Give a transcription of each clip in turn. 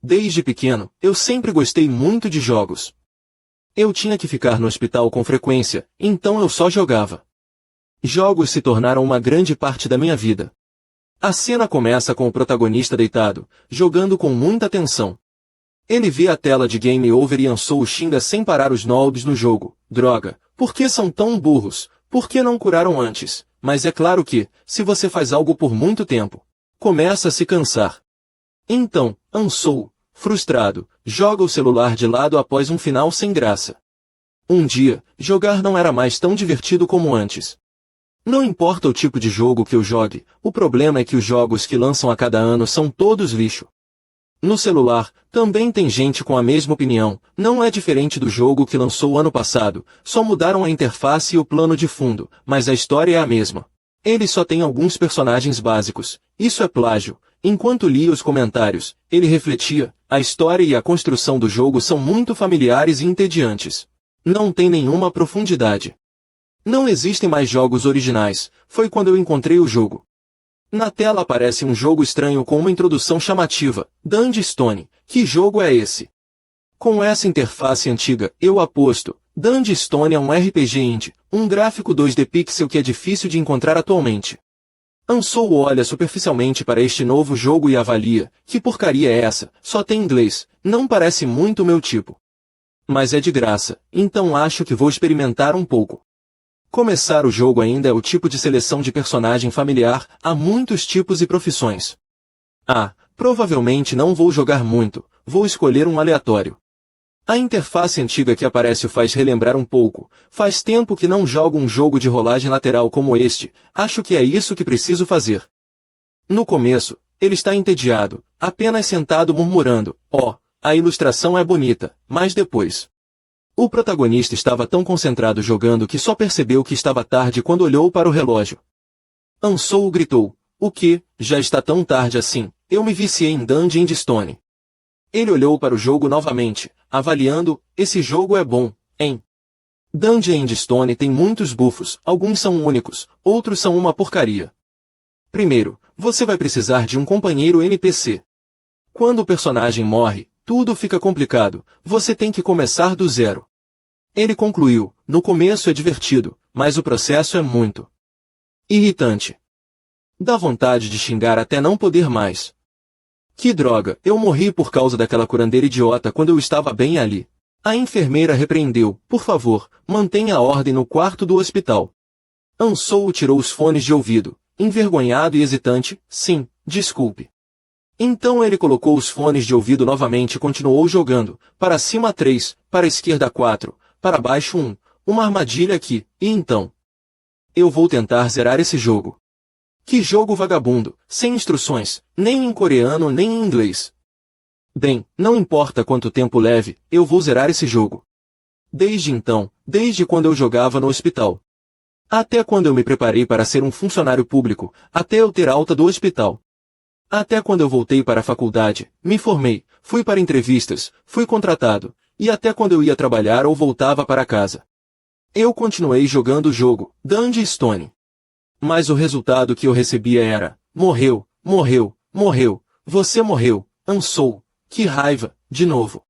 Desde pequeno, eu sempre gostei muito de jogos. Eu tinha que ficar no hospital com frequência, então eu só jogava. Jogos se tornaram uma grande parte da minha vida. A cena começa com o protagonista deitado, jogando com muita atenção. Ele vê a tela de Game Over e Ansou xinga sem parar os noobs no jogo. Droga, por que são tão burros? Por que não curaram antes? Mas é claro que, se você faz algo por muito tempo, começa a se cansar. Então, Ansou, frustrado, joga o celular de lado após um final sem graça. Um dia, jogar não era mais tão divertido como antes. Não importa o tipo de jogo que eu jogue, o problema é que os jogos que lançam a cada ano são todos lixo. No celular, também tem gente com a mesma opinião, não é diferente do jogo que lançou ano passado, só mudaram a interface e o plano de fundo, mas a história é a mesma. Ele só tem alguns personagens básicos, isso é plágio. Enquanto lia os comentários, ele refletia, a história e a construção do jogo são muito familiares e entediantes. Não tem nenhuma profundidade. Não existem mais jogos originais, foi quando eu encontrei o jogo. Na tela aparece um jogo estranho com uma introdução chamativa, Dandy Stone, que jogo é esse? Com essa interface antiga, eu aposto, Dandy Stone é um RPG indie, um gráfico 2D pixel que é difícil de encontrar atualmente. Ansou olha superficialmente para este novo jogo e avalia, que porcaria é essa, só tem inglês, não parece muito meu tipo. Mas é de graça, então acho que vou experimentar um pouco. Começar o jogo ainda é o tipo de seleção de personagem familiar, há muitos tipos e profissões. Provavelmente não vou jogar muito, vou escolher um aleatório. A interface antiga que aparece o faz relembrar um pouco, faz tempo que não jogo um jogo de rolagem lateral como este, acho que é isso que preciso fazer. No começo, ele está entediado, apenas sentado murmurando, a ilustração é bonita, mas depois... O protagonista estava tão concentrado jogando que só percebeu que estava tarde quando olhou para o relógio. Ansou gritou, o que, já está tão tarde assim, eu me viciei em Dungeon Stone. Ele olhou para o jogo novamente, avaliando, esse jogo é bom, hein? Dungeon Stone tem muitos buffos, alguns são únicos, outros são uma porcaria. Primeiro, você vai precisar de um companheiro NPC. Quando o personagem morre, tudo fica complicado, você tem que começar do zero. Ele concluiu, no começo é divertido, mas o processo é muito irritante. Dá vontade de xingar até não poder mais. Que droga, eu morri por causa daquela curandeira idiota quando eu estava bem ali. A enfermeira repreendeu, por favor, mantenha a ordem no quarto do hospital. Ansou tirou os fones de ouvido, envergonhado e hesitante, sim, desculpe. Então ele colocou os fones de ouvido novamente e continuou jogando, para cima 3, para a esquerda 4, para baixo 1, uma armadilha aqui, e então? Eu vou tentar zerar esse jogo. Que jogo vagabundo, sem instruções, nem em coreano nem em inglês. Bem, não importa quanto tempo leve, eu vou zerar esse jogo. Desde então, desde quando eu jogava no hospital. Até quando eu me preparei para ser um funcionário público, até eu ter alta do hospital. Até quando eu voltei para a faculdade, me formei, fui para entrevistas, fui contratado, e até quando eu ia trabalhar ou voltava para casa. Eu continuei jogando o jogo, Dungeon Stone. Mas o resultado que eu recebia era, morreu, você morreu, Ansou, que raiva, de novo.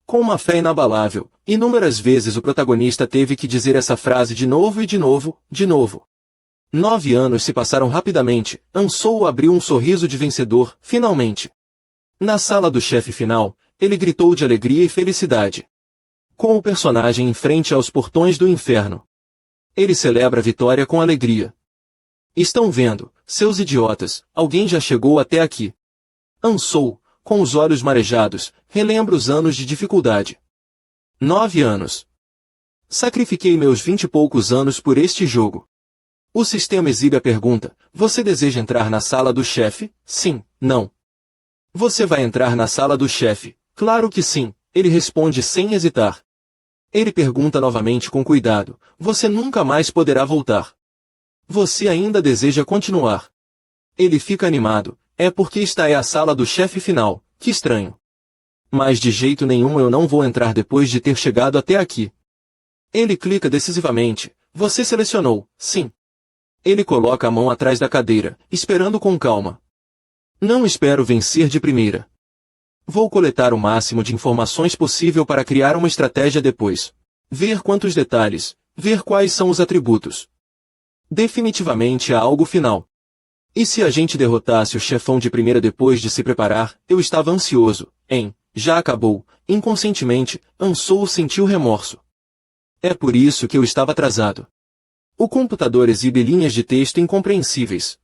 Com uma fé inabalável, inúmeras vezes o protagonista teve que dizer essa frase de novo e de novo, de novo. 9 anos se passaram rapidamente, Ansou abriu um sorriso de vencedor, finalmente. Na sala do chefe final, ele gritou de alegria e felicidade. Com o personagem em frente aos portões do inferno. Ele celebra a vitória com alegria. Estão vendo, seus idiotas, alguém já chegou até aqui. Ansou, com os olhos marejados, relembra os anos de dificuldade. 9 anos. Sacrifiquei meus 20 e poucos anos por este jogo. O sistema exibe a pergunta, você deseja entrar na sala do chefe? Sim, não. Você vai entrar na sala do chefe? Claro que sim, ele responde sem hesitar. Ele pergunta novamente com cuidado, você nunca mais poderá voltar. Você ainda deseja continuar? Ele fica animado, é porque esta é a sala do chefe final, que estranho. Mas de jeito nenhum eu não vou entrar depois de ter chegado até aqui. Ele clica decisivamente, você selecionou, sim. Ele coloca a mão atrás da cadeira, esperando com calma. Não espero vencer de primeira. Vou coletar o máximo de informações possível para criar uma estratégia depois. Ver quantos detalhes, ver quais são os atributos. Definitivamente há algo final. E se a gente derrotasse o chefão de primeira depois de se preparar, eu estava ansioso, hein? Já acabou. Inconscientemente, Ansou sentiu remorso. É por isso que eu estava atrasado. O computador exibe linhas de texto incompreensíveis.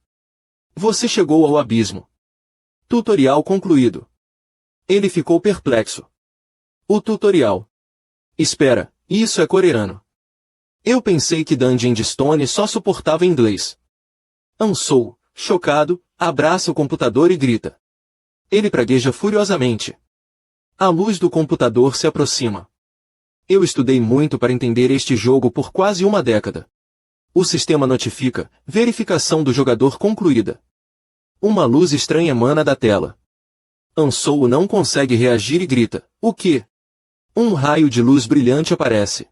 Você chegou ao abismo. Tutorial concluído. Ele ficou perplexo. O tutorial. Espera, isso é coreano. Eu pensei que Dungeon Stone só suportava inglês. Ansou, chocado, abraça o computador e grita. Ele pragueja furiosamente. A luz do computador se aproxima. Eu estudei muito para entender este jogo por quase uma década. O sistema notifica, verificação do jogador concluída. Uma luz estranha emana da tela. Ansou não consegue reagir e grita, o quê? Um raio de luz brilhante aparece.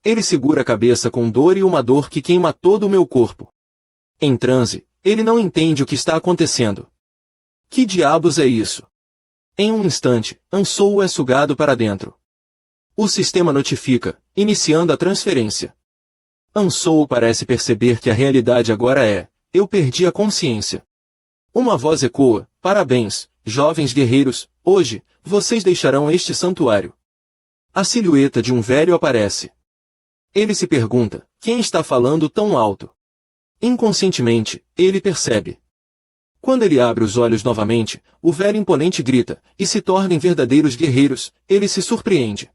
Ele segura a cabeça com dor e uma dor que queima todo o meu corpo. Em transe, ele não entende o que está acontecendo. Que diabos é isso? Em um instante, Ansou é sugado para dentro. O sistema notifica, iniciando a transferência. Ansou parece perceber que a realidade agora é, eu perdi a consciência. Uma voz ecoa, parabéns, jovens guerreiros, hoje, vocês deixarão este santuário. A silhueta de um velho aparece. Ele se pergunta, quem está falando tão alto? Inconscientemente, ele percebe. Quando ele abre os olhos novamente, o velho imponente grita, e se tornem verdadeiros guerreiros, ele se surpreende.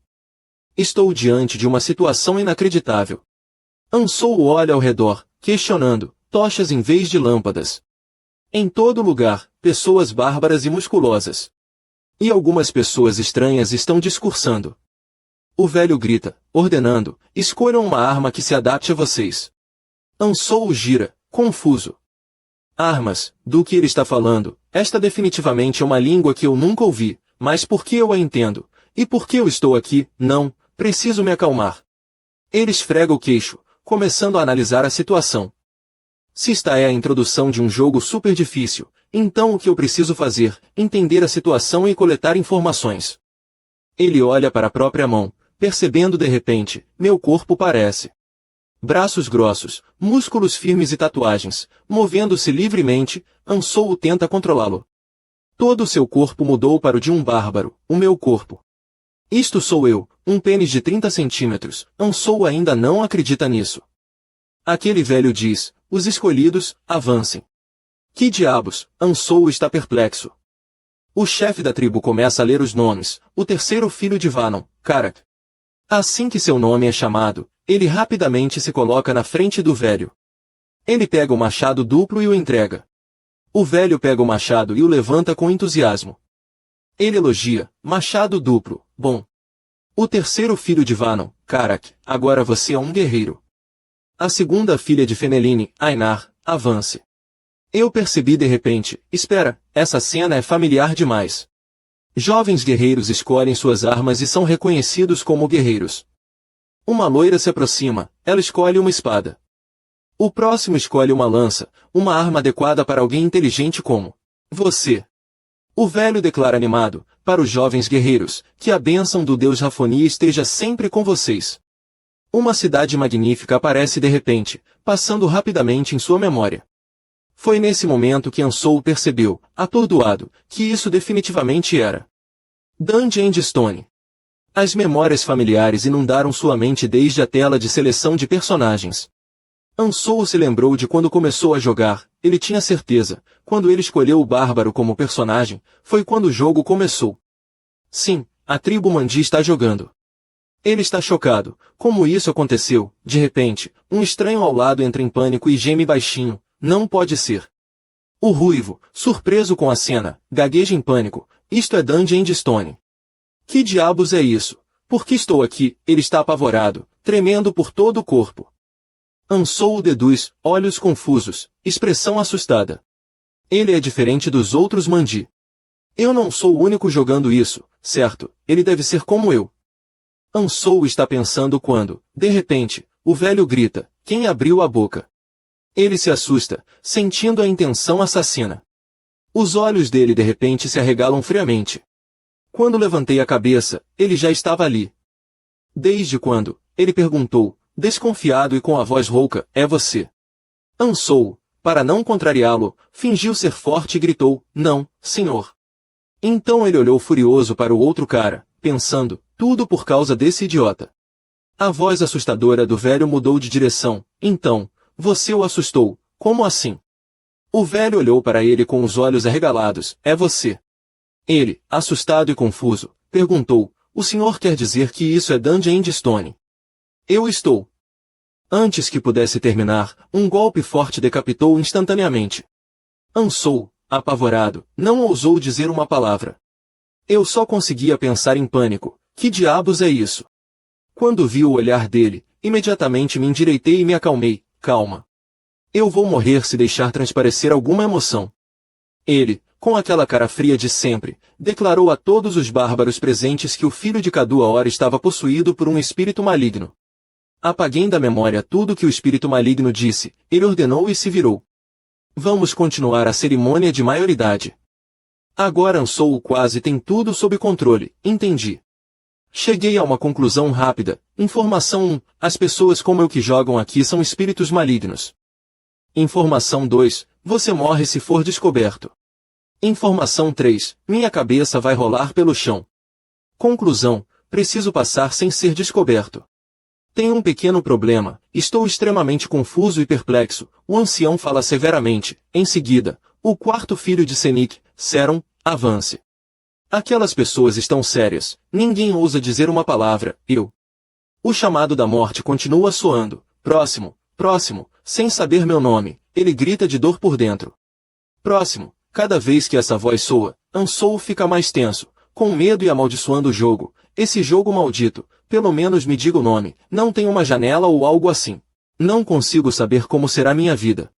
Estou diante de uma situação inacreditável. Ansou olha ao redor, questionando, tochas em vez de lâmpadas. Em todo lugar, pessoas bárbaras e musculosas. E algumas pessoas estranhas estão discursando. O velho grita, ordenando, escolham uma arma que se adapte a vocês. Ansou gira, confuso. Armas, do que ele está falando, esta definitivamente é uma língua que eu nunca ouvi, mas por que eu a entendo? E por que eu estou aqui? Não, preciso me acalmar. Ele esfrega o queixo, começando a analisar a situação. Se esta é a introdução de um jogo super difícil, então o que eu preciso fazer? Entender a situação e coletar informações. Ele olha para a própria mão, percebendo de repente, meu corpo parece. Braços grossos, músculos firmes e tatuagens, movendo-se livremente, Ansou tenta controlá-lo. Todo o seu corpo mudou para o de um bárbaro, o meu corpo. Isto sou eu, um pênis de 30 centímetros, Ansou ainda não acredita nisso. Aquele velho diz, os escolhidos, avancem. Que diabos, Ansou está perplexo. O chefe da tribo começa a ler os nomes, o terceiro filho de Vanon, Karak. Assim que seu nome é chamado, ele rapidamente se coloca na frente do velho. Ele pega o machado duplo e o entrega. O velho pega o machado e o levanta com entusiasmo. Ele elogia, machado duplo, bom. O terceiro filho de Vanon, Karak, agora você é um guerreiro. A segunda filha de Feneline, Ainar, avance. Eu percebi de repente, espera, essa cena é familiar demais. Jovens guerreiros escolhem suas armas e são reconhecidos como guerreiros. Uma loira se aproxima, ela escolhe uma espada. O próximo escolhe uma lança, uma arma adequada para alguém inteligente como você. O velho declara animado, para os jovens guerreiros, que a bênção do deus Rafoni esteja sempre com vocês. Uma cidade magnífica aparece de repente, passando rapidamente em sua memória. Foi nesse momento que Ansou percebeu, atordoado, que isso definitivamente era Dungeon Stone. As memórias familiares inundaram sua mente desde a tela de seleção de personagens. Ansou se lembrou de quando começou a jogar, ele tinha certeza, quando ele escolheu o bárbaro como personagem, foi quando o jogo começou. Sim, a tribo Mandi está jogando. Ele está chocado, como isso aconteceu, de repente, um estranho ao lado entra em pânico e geme baixinho, não pode ser. O ruivo, surpreso com a cena, gagueja em pânico, isto é Dungeon Stone. Que diabos é isso? Por que estou aqui? Ele está apavorado, tremendo por todo o corpo. Ansou deduz, olhos confusos, expressão assustada. Ele é diferente dos outros Mandi. Eu não sou o único jogando isso, certo? Ele deve ser como eu. Ansou está pensando quando, de repente, o velho grita, quem abriu a boca? Ele se assusta, sentindo a intenção assassina. Os olhos dele de repente se arregalam friamente. Quando levantei a cabeça, ele já estava ali. Desde quando? Ele perguntou, desconfiado e com a voz rouca, é você? Ansou, para não contrariá-lo, fingiu ser forte e gritou, não, senhor. Então ele olhou furioso para o outro cara, pensando, tudo por causa desse idiota. A voz assustadora do velho mudou de direção, então, você o assustou, como assim? O velho olhou para ele com os olhos arregalados, é você. Ele, assustado e confuso, perguntou, o senhor quer dizer que isso é Dungeon Stone? Eu estou. Antes que pudesse terminar, um golpe forte decapitou instantaneamente. Ansou, apavorado, não ousou dizer uma palavra. Eu só conseguia pensar em pânico, que diabos é isso? Quando vi o olhar dele, imediatamente me endireitei e me acalmei, calma. Eu vou morrer se deixar transparecer alguma emoção. Ele, com aquela cara fria de sempre, declarou a todos os bárbaros presentes que o filho de Kadu-Aor estava possuído por um espírito maligno. Apaguei da memória tudo que o espírito maligno disse, ele ordenou e se virou. Vamos continuar a cerimônia de maioridade. Agora Ansou quase tem tudo sob controle, entendi. Cheguei a uma conclusão rápida. Informação 1. As pessoas como eu que jogam aqui são espíritos malignos. Informação 2. Você morre se for descoberto. Informação 3. Minha cabeça vai rolar pelo chão. Conclusão. Preciso passar sem ser descoberto. Tenho um pequeno problema. Estou extremamente confuso e perplexo. O ancião fala severamente. Em seguida, o quarto filho de Senik, Seron, avance. Aquelas pessoas estão sérias. Ninguém ousa dizer uma palavra. O chamado da morte continua soando. Próximo, próximo, sem saber meu nome. Ele grita de dor por dentro. Próximo. Cada vez que essa voz soa, Ansou fica mais tenso, com medo e amaldiçoando o jogo. Esse jogo maldito, pelo menos me diga o nome, não tem uma janela ou algo assim. Não consigo saber como será minha vida.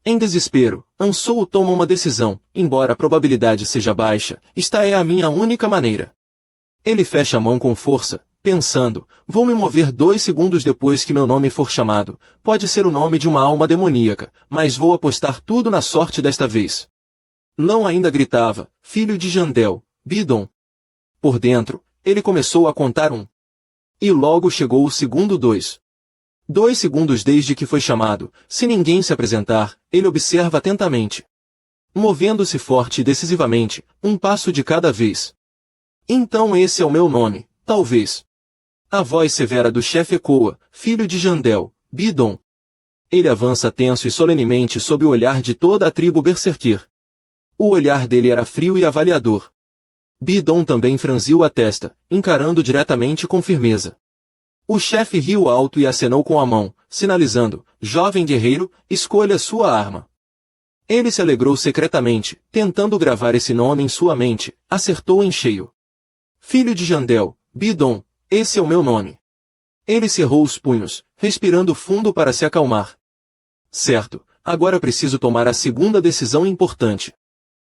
Em desespero, Ansou toma uma decisão, embora a probabilidade seja baixa, esta é a minha única maneira. Ele fecha a mão com força, pensando, vou me mover 2 segundos depois que meu nome for chamado, pode ser o nome de uma alma demoníaca, mas vou apostar tudo na sorte desta vez. Não ainda gritava, filho de Jandel, Bidon. Por dentro, ele começou a contar 1. E logo chegou o segundo 2. 2 segundos desde que foi chamado, se ninguém se apresentar, ele observa atentamente. Movendo-se forte e decisivamente, um passo de cada vez. Então esse é o meu nome, talvez. A voz severa do chefe ecoa, filho de Jandel, Bidon. Ele avança tenso e solenemente sob o olhar de toda a tribo Berserkir. O olhar dele era frio e avaliador. Bidon também franziu a testa, encarando diretamente com firmeza. O chefe riu alto e acenou com a mão, sinalizando, jovem guerreiro, escolha sua arma. Ele se alegrou secretamente, tentando gravar esse nome em sua mente, acertou em cheio. Filho de Jandel, Bidon, esse é o meu nome. Ele cerrou os punhos, respirando fundo para se acalmar. Certo, agora preciso tomar a segunda decisão importante.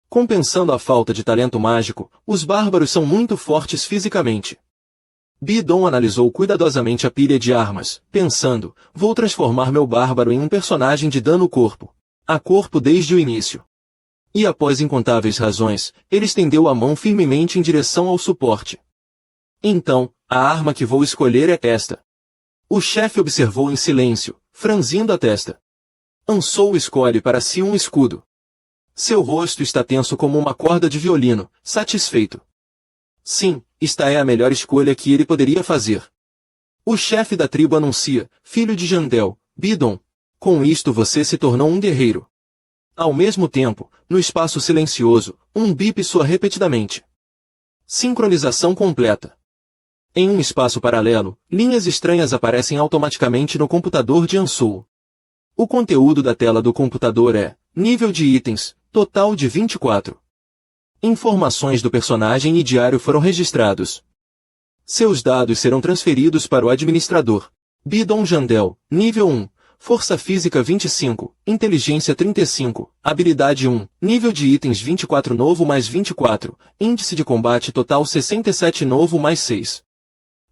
Compensando a falta de talento mágico, os bárbaros são muito fortes fisicamente. Bidon analisou cuidadosamente a pilha de armas, pensando, vou transformar meu bárbaro em um personagem de dano corpo a corpo desde o início. E após incontáveis razões, ele estendeu a mão firmemente em direção ao suporte. Então, a arma que vou escolher é esta. O chefe observou em silêncio, franzindo a testa. Ansou escolhe para si um escudo. Seu rosto está tenso como uma corda de violino, satisfeito. Sim, esta é a melhor escolha que ele poderia fazer. O chefe da tribo anuncia, filho de Jandel, Bidon. Com isto você se tornou um guerreiro. Ao mesmo tempo, no espaço silencioso, um bip soa repetidamente. Sincronização completa. Em um espaço paralelo, linhas estranhas aparecem automaticamente no computador de Ansou. O conteúdo da tela do computador é, nível de itens, total de 24. Informações do personagem e diário foram registrados. Seus dados serão transferidos para o administrador. Bidon Jandel, nível 1, Força Física 25, Inteligência 35, Habilidade 1, Nível de itens 24 novo mais 24, Índice de combate total 67 novo mais 6.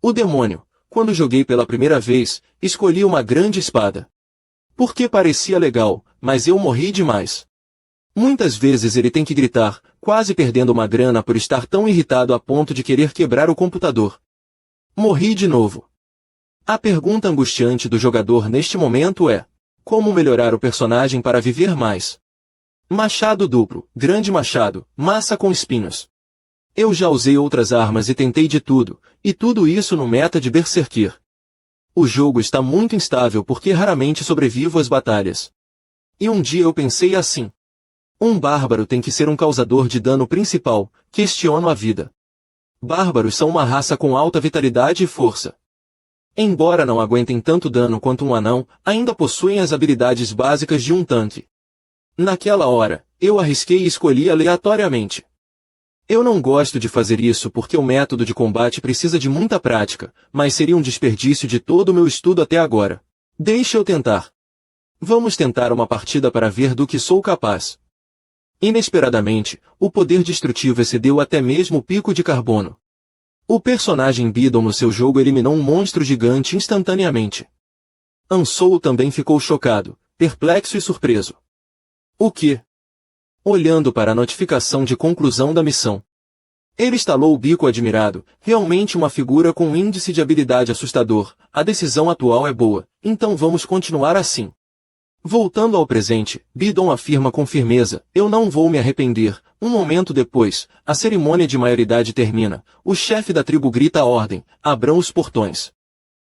O demônio, quando joguei pela primeira vez, escolhi uma grande espada. Porque parecia legal, mas eu morri demais. Muitas vezes ele tem que gritar, quase perdendo uma grana por estar tão irritado a ponto de querer quebrar o computador. Morri de novo. A pergunta angustiante do jogador neste momento é: como melhorar o personagem para viver mais? Machado duplo, grande machado, massa com espinhos. Eu já usei outras armas e tentei de tudo, e tudo isso no meta de Berserker. O jogo está muito instável porque raramente sobrevivo às batalhas. E um dia eu pensei assim: um bárbaro tem que ser um causador de dano principal, questiono a vida. Bárbaros são uma raça com alta vitalidade e força. Embora não aguentem tanto dano quanto um anão, ainda possuem as habilidades básicas de um tanque. Naquela hora, eu arrisquei e escolhi aleatoriamente. Eu não gosto de fazer isso porque o método de combate precisa de muita prática, mas seria um desperdício de todo o meu estudo até agora. Deixa eu tentar. Vamos tentar uma partida para ver do que sou capaz. Inesperadamente, o poder destrutivo excedeu até mesmo o pico de carbono. O personagem Bidon no seu jogo eliminou um monstro gigante instantaneamente. Ansou também ficou chocado, perplexo e surpreso. O quê? Olhando para a notificação de conclusão da missão. Ele estalou o bico admirado, realmente uma figura com um índice de habilidade assustador, a decisão atual é boa, então vamos continuar assim. Voltando ao presente, Bidon afirma com firmeza: eu não vou me arrepender. Um momento depois, a cerimônia de maioridade termina, o chefe da tribo grita a ordem: abram os portões.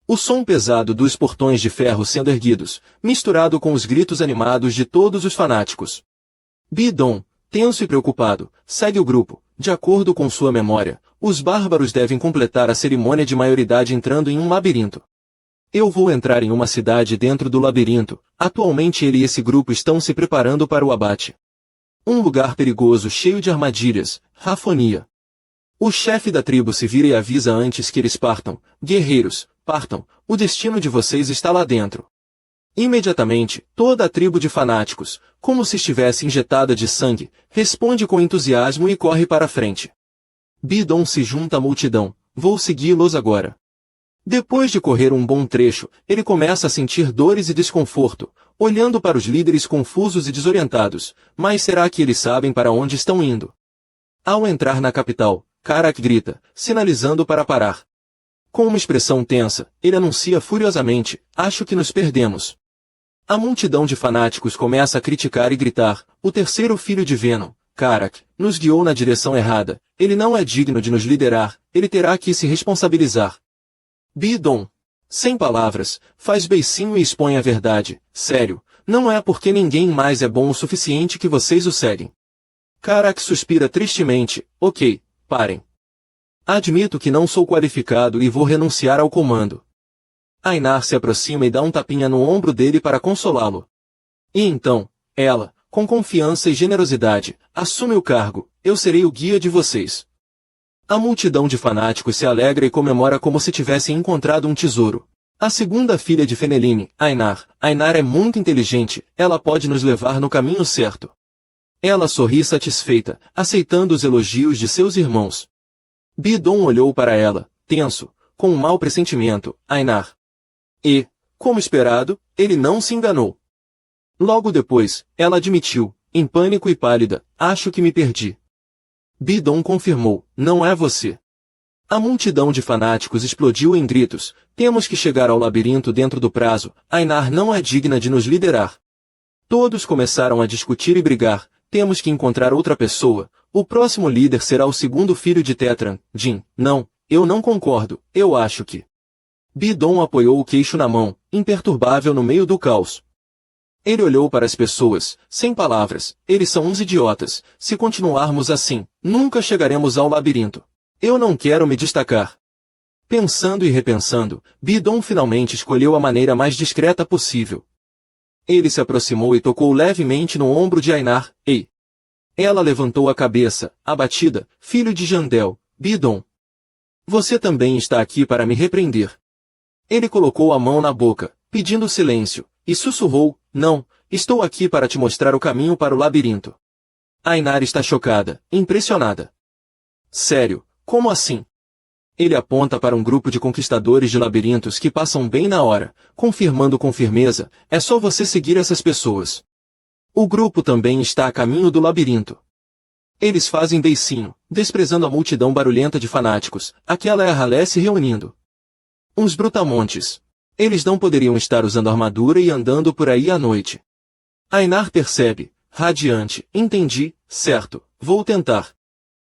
O som pesado dos portões de ferro sendo erguidos, misturado com os gritos animados de todos os fanáticos. Bidon, tenso e preocupado, segue o grupo. De acordo com sua memória, os bárbaros devem completar a cerimônia de maioridade entrando em um labirinto. Eu vou entrar em uma cidade dentro do labirinto. Atualmente ele e esse grupo estão se preparando para o abate. Um lugar perigoso cheio de armadilhas, Rafonia. O chefe da tribo se vira e avisa antes que eles partam: guerreiros, partam, o destino de vocês está lá dentro. Imediatamente, toda a tribo de fanáticos, como se estivesse injetada de sangue, responde com entusiasmo e corre para a frente. Bidon se junta à multidão: vou segui-los agora. Depois de correr um bom trecho, ele começa a sentir dores e desconforto, olhando para os líderes confusos e desorientados. Mas será que eles sabem para onde estão indo? Ao entrar na capital, Karak grita, sinalizando para parar. Com uma expressão tensa, ele anuncia furiosamente: acho que nos perdemos. A multidão de fanáticos começa a criticar e gritar: o terceiro filho de Venom, Karak, nos guiou na direção errada, ele não é digno de nos liderar, ele terá que se responsabilizar. Bidon, sem palavras, faz beicinho e expõe a verdade: sério, não é porque ninguém mais é bom o suficiente que vocês o seguem. Karak suspira tristemente: ok, parem. Admito que não sou qualificado e vou renunciar ao comando. Ainar se aproxima e dá um tapinha no ombro dele para consolá-lo. E então, ela, com confiança e generosidade, assume o cargo: eu serei o guia de vocês. A multidão de fanáticos se alegra e comemora como se tivessem encontrado um tesouro. A segunda filha de Feneline, Ainar é muito inteligente, ela pode nos levar no caminho certo. Ela sorri satisfeita, aceitando os elogios de seus irmãos. Bidon olhou para ela, tenso, com um mau pressentimento: Ainar. E, como esperado, ele não se enganou. Logo depois, ela admitiu, em pânico e pálida: acho que me perdi. Bidon confirmou: não é você. A multidão de fanáticos explodiu em gritos: temos que chegar ao labirinto dentro do prazo, Ainar não é digna de nos liderar. Todos começaram a discutir e brigar: temos que encontrar outra pessoa, o próximo líder será o segundo filho de Tetran, Jin. Não, eu não concordo, eu acho que... Bidon apoiou o queixo na mão, imperturbável no meio do caos. Ele olhou para as pessoas, sem palavras: eles são uns idiotas, se continuarmos assim, nunca chegaremos ao labirinto. Eu não quero me destacar. Pensando e repensando, Bidon finalmente escolheu a maneira mais discreta possível. Ele se aproximou e tocou levemente no ombro de Ainar: ei! Ela levantou a cabeça, abatida: filho de Jandel, Bidon. Você também está aqui para me repreender. Ele colocou a mão na boca, pedindo silêncio, e sussurrou: não, estou aqui para te mostrar o caminho para o labirinto. Ainar está chocada, impressionada. Sério, como assim? Ele aponta para um grupo de conquistadores de labirintos que passam bem na hora, confirmando com firmeza: é só você seguir essas pessoas. O grupo também está a caminho do labirinto. Eles fazem beicinho, desprezando a multidão barulhenta de fanáticos, aquela é a ralé se reunindo. Uns brutamontes. Eles não poderiam estar usando armadura e andando por aí à noite. Ainar percebe, radiante, entendi, certo, vou tentar.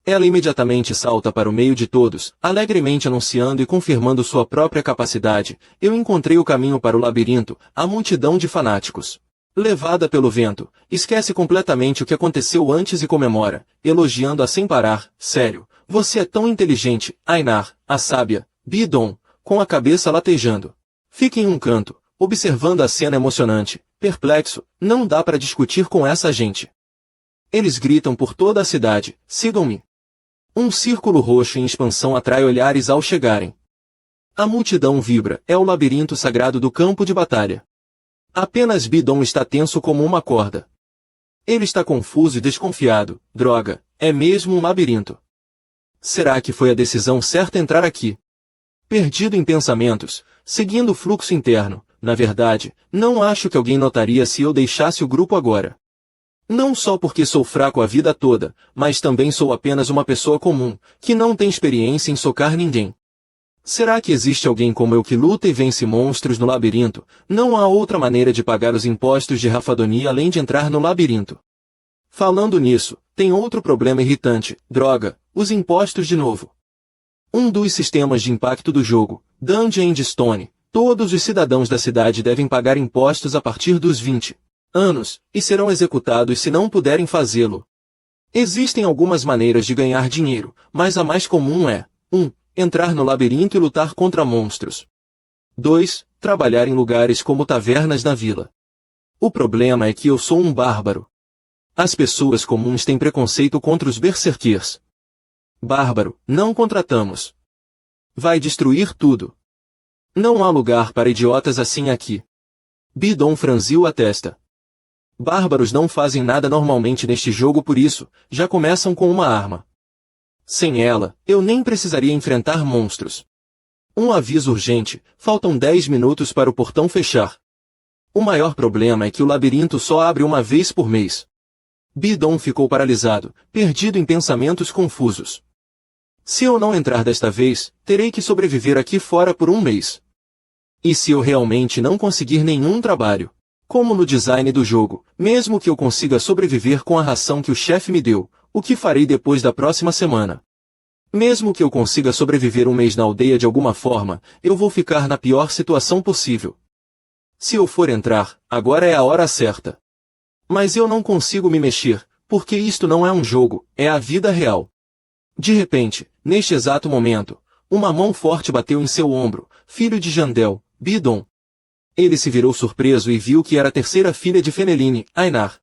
Ela imediatamente salta para o meio de todos, alegremente anunciando e confirmando sua própria capacidade. Eu encontrei o caminho para o labirinto, a multidão de fanáticos. Levada pelo vento, esquece completamente o que aconteceu antes e comemora, elogiando-a sem parar. Sério, você é tão inteligente, Ainar, a sábia, Bidon, com a cabeça latejando. Fica em um canto, observando a cena emocionante, perplexo, não dá para discutir com essa gente. Eles gritam por toda a cidade, sigam-me. Um círculo roxo em expansão atrai olhares ao chegarem. A multidão vibra, é o labirinto sagrado do campo de batalha. Apenas Bidon está tenso como uma corda. Ele está confuso e desconfiado, droga, é mesmo um labirinto. Será que foi a decisão certa entrar aqui? Perdido em pensamentos, seguindo o fluxo interno, na verdade, não acho que alguém notaria se eu deixasse o grupo agora. Não só porque sou fraco a vida toda, mas também sou apenas uma pessoa comum, que não tem experiência em socar ninguém. Será que existe alguém como eu que luta e vence monstros no labirinto? Não há outra maneira de pagar os impostos de Rafadonia além de entrar no labirinto. Falando nisso, tem outro problema irritante, droga, os impostos de novo. Um dos sistemas de impacto do jogo, Dungeon & Stone, todos os cidadãos da cidade devem pagar impostos a partir dos 20 anos, e serão executados se não puderem fazê-lo. Existem algumas maneiras de ganhar dinheiro, mas a mais comum é 1. Entrar no labirinto e lutar contra monstros. 2. Trabalhar em lugares como tavernas na vila. O problema é que eu sou um bárbaro. As pessoas comuns têm preconceito contra os berserkers. Bárbaro, não contratamos. Vai destruir tudo. Não há lugar para idiotas assim aqui. Bidon franziu a testa. Bárbaros não fazem nada normalmente neste jogo, por isso, já começam com uma arma. Sem ela, eu nem precisaria enfrentar monstros. Um aviso urgente, faltam 10 minutos para o portão fechar. O maior problema é que o labirinto só abre uma vez por mês. Bidon ficou paralisado, perdido em pensamentos confusos. Se eu não entrar desta vez, terei que sobreviver aqui fora por um mês. E se eu realmente não conseguir nenhum trabalho? Como no design do jogo, mesmo que eu consiga sobreviver com a ração que o chefe me deu, o que farei depois da próxima semana? Mesmo que eu consiga sobreviver um mês na aldeia de alguma forma, eu vou ficar na pior situação possível. Se eu for entrar, agora é a hora certa. Mas eu não consigo me mexer, porque isto não é um jogo, é a vida real. De repente, neste exato momento, uma mão forte bateu em seu ombro, filho de Jandel, Bidon. Ele se virou surpreso e viu que era a terceira filha de Feneline, Ainar.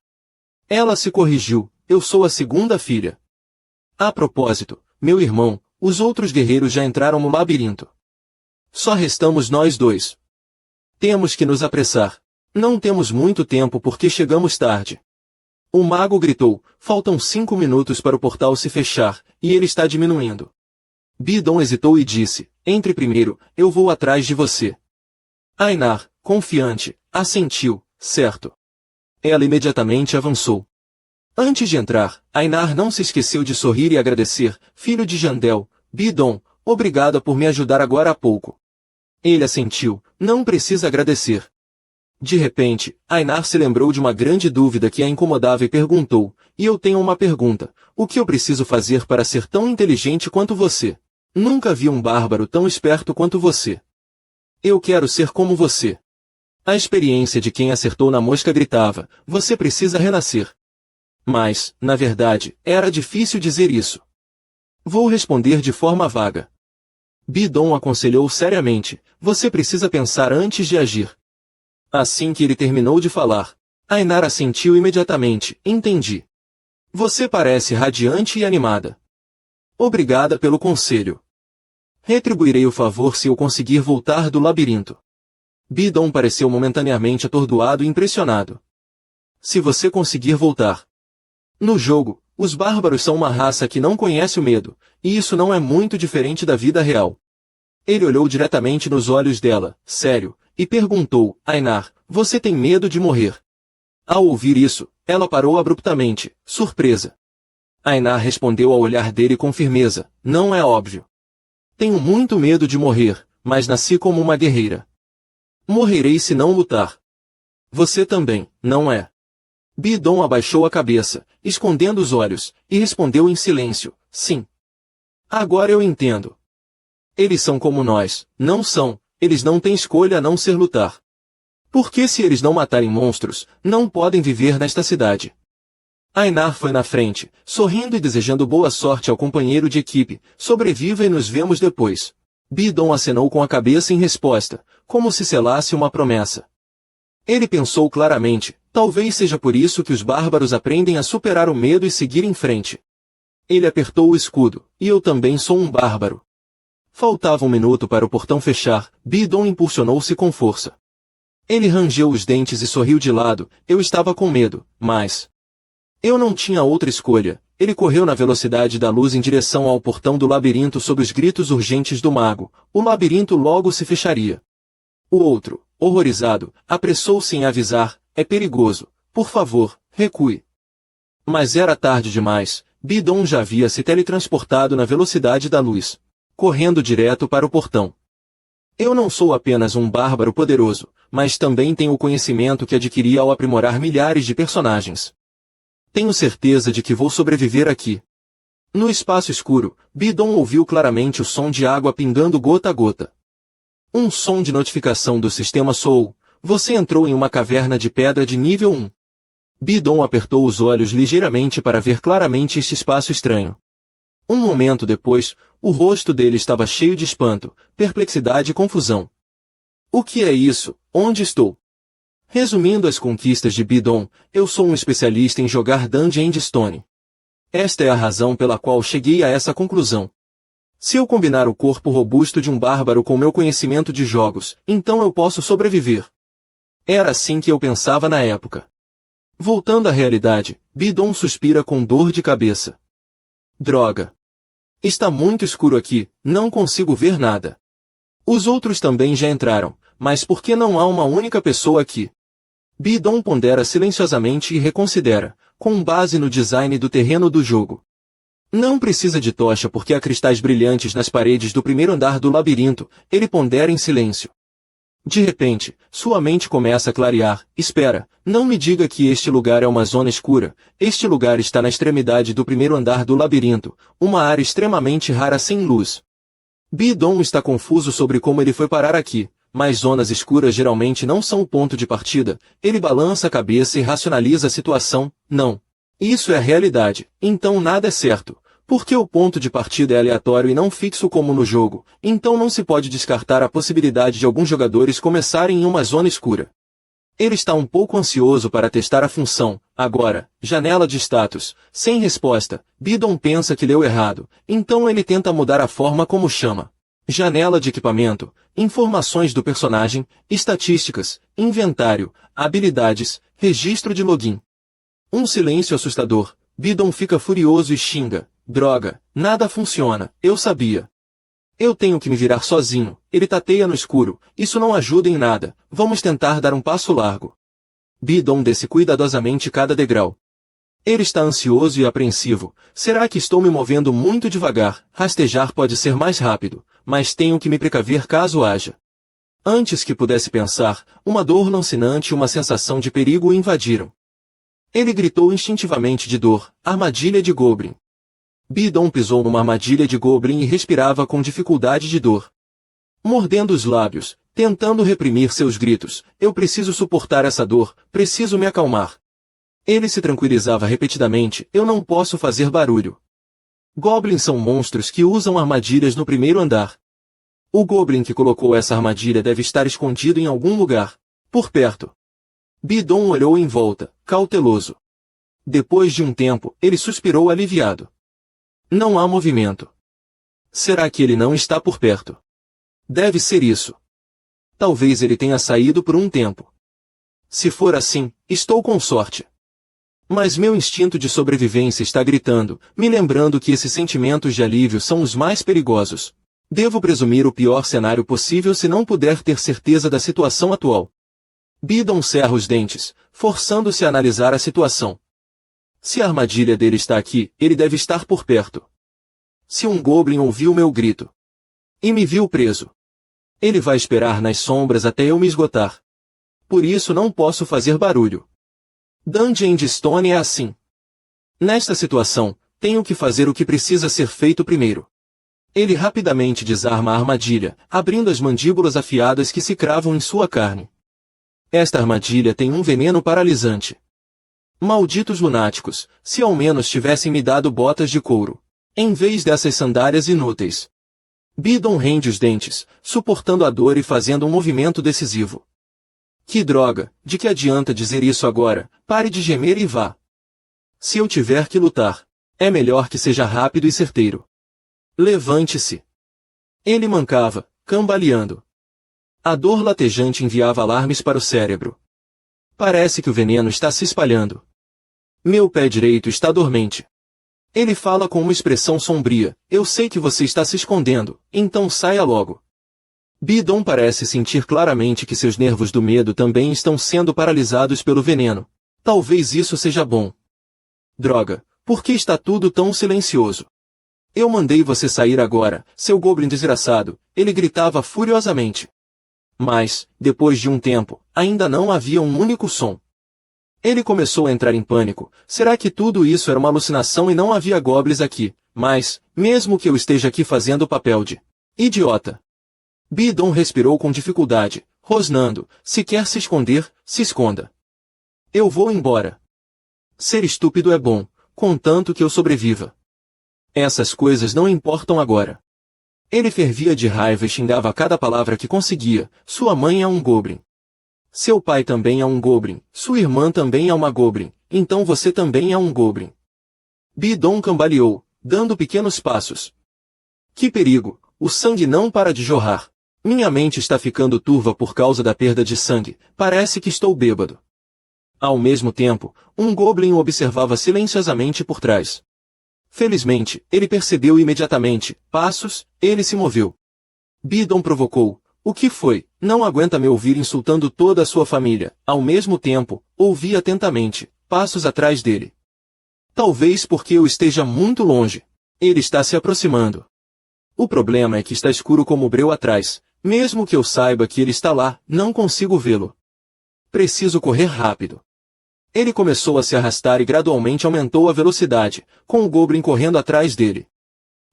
Ela se corrigiu, eu sou a segunda filha. A propósito, meu irmão, os outros guerreiros já entraram no labirinto. Só restamos nós dois. Temos que nos apressar. Não temos muito tempo porque chegamos tarde. O mago gritou, faltam 5 minutos para o portal se fechar, e ele está diminuindo. Bidon hesitou e disse, entre primeiro, eu vou atrás de você. Ainar, confiante, assentiu, certo. Ela imediatamente avançou. Antes de entrar, Ainar não se esqueceu de sorrir e agradecer, filho de Jandel, Bidon, obrigada por me ajudar agora há pouco. Ele assentiu, não precisa agradecer. De repente, Ainar se lembrou de uma grande dúvida que a incomodava e perguntou, e eu tenho uma pergunta, o que eu preciso fazer para ser tão inteligente quanto você? Nunca vi um bárbaro tão esperto quanto você. Eu quero ser como você. A experiência de quem acertou na mosca gritava, você precisa renascer. Mas, na verdade, era difícil dizer isso. Vou responder de forma vaga. Bidon aconselhou seriamente, você precisa pensar antes de agir. Assim que ele terminou de falar, Ainar assentiu imediatamente, entendi. Você parece radiante e animada. Obrigada pelo conselho. Retribuirei o favor se eu conseguir voltar do labirinto. Bidon pareceu momentaneamente atordoado e impressionado. Se você conseguir voltar. No jogo, os bárbaros são uma raça que não conhece o medo, e isso não é muito diferente da vida real. Ele olhou diretamente nos olhos dela, sério, e perguntou, Ainar, você tem medo de morrer? Ao ouvir isso, ela parou abruptamente, surpresa. Ainar respondeu ao olhar dele com firmeza, não é óbvio. Tenho muito medo de morrer, mas nasci como uma guerreira. Morrerei se não lutar. Você também, não é? Bidon abaixou a cabeça, escondendo os olhos, e respondeu em silêncio, sim. Agora eu entendo. Eles são como nós, não são, eles não têm escolha a não ser lutar. Porque se eles não matarem monstros, não podem viver nesta cidade. Ainar foi na frente, sorrindo e desejando boa sorte ao companheiro de equipe, sobreviva e nos vemos depois. Bidon acenou com a cabeça em resposta, como se selasse uma promessa. Ele pensou claramente, talvez seja por isso que os bárbaros aprendem a superar o medo e seguir em frente. Ele apertou o escudo, e eu também sou um bárbaro. Faltava um minuto para o portão fechar, Bidon impulsionou-se com força. Ele rangeu os dentes e sorriu de lado, eu estava com medo, mas... eu não tinha outra escolha. Ele correu na velocidade da luz em direção ao portão do labirinto sob os gritos urgentes do mago. O labirinto logo se fecharia. O outro, horrorizado, apressou-se em avisar, é perigoso, por favor, recue. Mas era tarde demais, Bidon já havia se teletransportado na velocidade da luz, correndo direto para o portão. Eu não sou apenas um bárbaro poderoso, mas também tenho o conhecimento que adquiri ao aprimorar milhares de personagens. Tenho certeza de que vou sobreviver aqui. No espaço escuro, Bidon ouviu claramente o som de água pingando gota a gota. Um som de notificação do sistema soou. Você entrou em uma caverna de pedra de nível 1. Bidon apertou os olhos ligeiramente para ver claramente este espaço estranho. Um momento depois, o rosto dele estava cheio de espanto, perplexidade e confusão. O que é isso? Onde estou? Resumindo as conquistas de Bidon, eu sou um especialista em jogar Dungeon & Stone. Esta é a razão pela qual cheguei a essa conclusão. Se eu combinar o corpo robusto de um bárbaro com meu conhecimento de jogos, então eu posso sobreviver. Era assim que eu pensava na época. Voltando à realidade, Bidon suspira com dor de cabeça. Droga. Está muito escuro aqui, não consigo ver nada. Os outros também já entraram, mas por que não há uma única pessoa aqui? Bidon pondera silenciosamente e reconsidera, com base no design do terreno do jogo. Não precisa de tocha porque há cristais brilhantes nas paredes do primeiro andar do labirinto, ele pondera em silêncio. De repente, sua mente começa a clarear. Espera, não me diga que este lugar é uma zona escura. Este lugar está na extremidade do primeiro andar do labirinto, uma área extremamente rara sem luz. Bidon está confuso sobre como ele foi parar aqui, mas zonas escuras geralmente não são o ponto de partida. Ele balança a cabeça e racionaliza a situação. Não. Isso é a realidade, então nada é certo. Porque o ponto de partida é aleatório e não fixo como no jogo, então não se pode descartar a possibilidade de alguns jogadores começarem em uma zona escura. Ele está um pouco ansioso para testar a função. Agora, janela de status. Sem resposta, Bidon pensa que leu errado, então ele tenta mudar a forma como chama. Janela de equipamento, informações do personagem, estatísticas, inventário, habilidades, registro de login. Um silêncio assustador. Bidon fica furioso e xinga. Droga, nada funciona, eu sabia. Eu tenho que me virar sozinho, ele tateia no escuro, isso não ajuda em nada, vamos tentar dar um passo largo. Bidon desce cuidadosamente cada degrau. Ele está ansioso e apreensivo, será que estou me movendo muito devagar? Rastejar pode ser mais rápido, mas tenho que me precaver caso haja. Antes que pudesse pensar, uma dor lancinante e uma sensação de perigo o invadiram. Ele gritou instintivamente de dor, armadilha de Goblin. Bidon pisou numa armadilha de Goblin e respirava com dificuldade de dor. Mordendo os lábios, tentando reprimir seus gritos, eu preciso suportar essa dor, preciso me acalmar. Ele se tranquilizava repetidamente, eu não posso fazer barulho. Goblins são monstros que usam armadilhas no primeiro andar. O Goblin que colocou essa armadilha deve estar escondido em algum lugar, por perto. Bidon olhou em volta, cauteloso. Depois de um tempo, ele suspirou aliviado. Não há movimento. Será que ele não está por perto? Deve ser isso. Talvez ele tenha saído por um tempo. Se for assim, estou com sorte. Mas meu instinto de sobrevivência está gritando, me lembrando que esses sentimentos de alívio são os mais perigosos. Devo presumir o pior cenário possível se não puder ter certeza da situação atual. Bidon cerra os dentes, forçando-se a analisar a situação. Se a armadilha dele está aqui, ele deve estar por perto. Se um goblin ouviu meu grito e me viu preso, ele vai esperar nas sombras até eu me esgotar. Por isso não posso fazer barulho. Dungeon de Stone é assim. Nesta situação, tenho que fazer o que precisa ser feito primeiro. Ele rapidamente desarma a armadilha, abrindo as mandíbulas afiadas que se cravam em sua carne. Esta armadilha tem um veneno paralisante. Malditos lunáticos, se ao menos tivessem me dado botas de couro, em vez dessas sandálias inúteis. Bidon rende os dentes, suportando a dor e fazendo um movimento decisivo. Que droga, de que adianta dizer isso agora? Pare de gemer e vá. Se eu tiver que lutar, é melhor que seja rápido e certeiro. Levante-se. Ele mancava, cambaleando. A dor latejante enviava alarmes para o cérebro. Parece que o veneno está se espalhando. Meu pé direito está dormente. Ele fala com uma expressão sombria. Eu sei que você está se escondendo, então saia logo. Bidon parece sentir claramente que seus nervos do medo também estão sendo paralisados pelo veneno. Talvez isso seja bom. Droga, por que está tudo tão silencioso? Eu mandei você sair agora, seu goblin desgraçado, ele gritava furiosamente. Mas, depois de um tempo, ainda não havia um único som. Ele começou a entrar em pânico. Será que tudo isso era uma alucinação e não havia goblins aqui? Mas, mesmo que eu esteja aqui fazendo o papel de idiota. Bidon respirou com dificuldade, rosnando. Se quer se esconder, se esconda. Eu vou embora. Ser estúpido é bom, contanto que eu sobreviva. Essas coisas não importam agora. Ele fervia de raiva e xingava cada palavra que conseguia. Sua mãe é um goblin. Seu pai também é um goblin. Sua irmã também é uma goblin. Então você também é um goblin. Bidon cambaleou, dando pequenos passos. Que perigo! O sangue não para de jorrar. Minha mente está ficando turva por causa da perda de sangue. Parece que estou bêbado. Ao mesmo tempo, um goblin o observava silenciosamente por trás. Felizmente, ele percebeu imediatamente. Passos, ele se moveu. Bidon provocou. O que foi? Não aguenta me ouvir insultando toda a sua família. Ao mesmo tempo, ouvi atentamente, passos atrás dele. Talvez porque eu esteja muito longe. Ele está se aproximando. O problema é que está escuro como breu atrás. Mesmo que eu saiba que ele está lá, não consigo vê-lo. Preciso correr rápido. Ele começou a se arrastar e gradualmente aumentou a velocidade, com o goblin correndo atrás dele.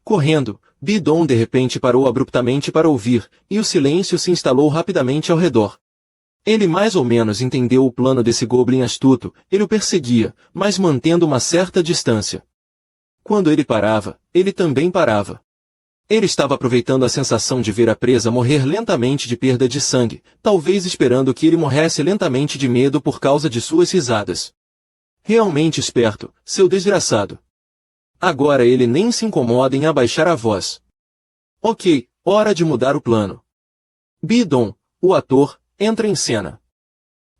Correndo, Bidon de repente parou abruptamente para ouvir, e o silêncio se instalou rapidamente ao redor. Ele mais ou menos entendeu o plano desse goblin astuto. Ele o perseguia, mas mantendo uma certa distância. Quando ele parava, ele também parava. Ele estava aproveitando a sensação de ver a presa morrer lentamente de perda de sangue, talvez esperando que ele morresse lentamente de medo por causa de suas risadas. Realmente esperto, seu desgraçado. Agora ele nem se incomoda em abaixar a voz. Ok, hora de mudar o plano. Bidon, o ator, entra em cena.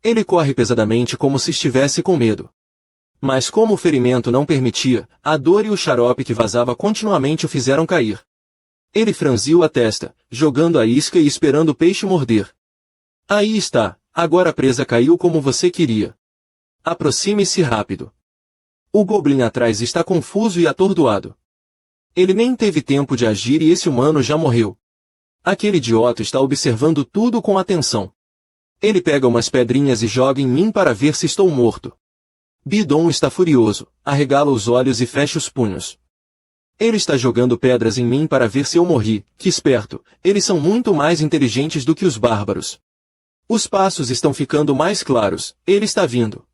Ele corre pesadamente como se estivesse com medo. Mas como o ferimento não permitia, a dor e o xarope que vazava continuamente o fizeram cair. Ele franziu a testa, jogando a isca e esperando o peixe morder. Aí está, agora a presa caiu como você queria. Aproxime-se rápido. O goblin atrás está confuso e atordoado. Ele nem teve tempo de agir e esse humano já morreu. Aquele idiota está observando tudo com atenção. Ele pega umas pedrinhas e joga em mim para ver se estou morto. Bidon está furioso, arregala os olhos e fecha os punhos. Ele está jogando pedras em mim para ver se eu morri. Que esperto, eles são muito mais inteligentes do que os bárbaros. Os passos estão ficando mais claros, ele está vindo.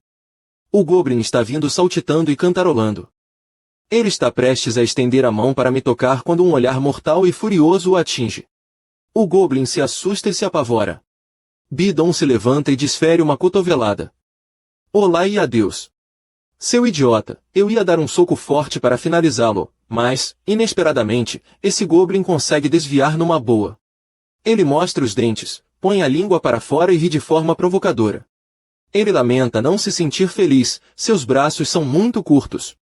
O goblin está vindo saltitando e cantarolando. Ele está prestes a estender a mão para me tocar quando um olhar mortal e furioso o atinge. O goblin se assusta e se apavora. Bidon se levanta e desfere uma cotovelada. Olá e adeus. Seu idiota, eu ia dar um soco forte para finalizá-lo, mas, inesperadamente, esse goblin consegue desviar numa boa. Ele mostra os dentes, põe a língua para fora e ri de forma provocadora. Ele lamenta não se sentir feliz, seus braços são muito curtos.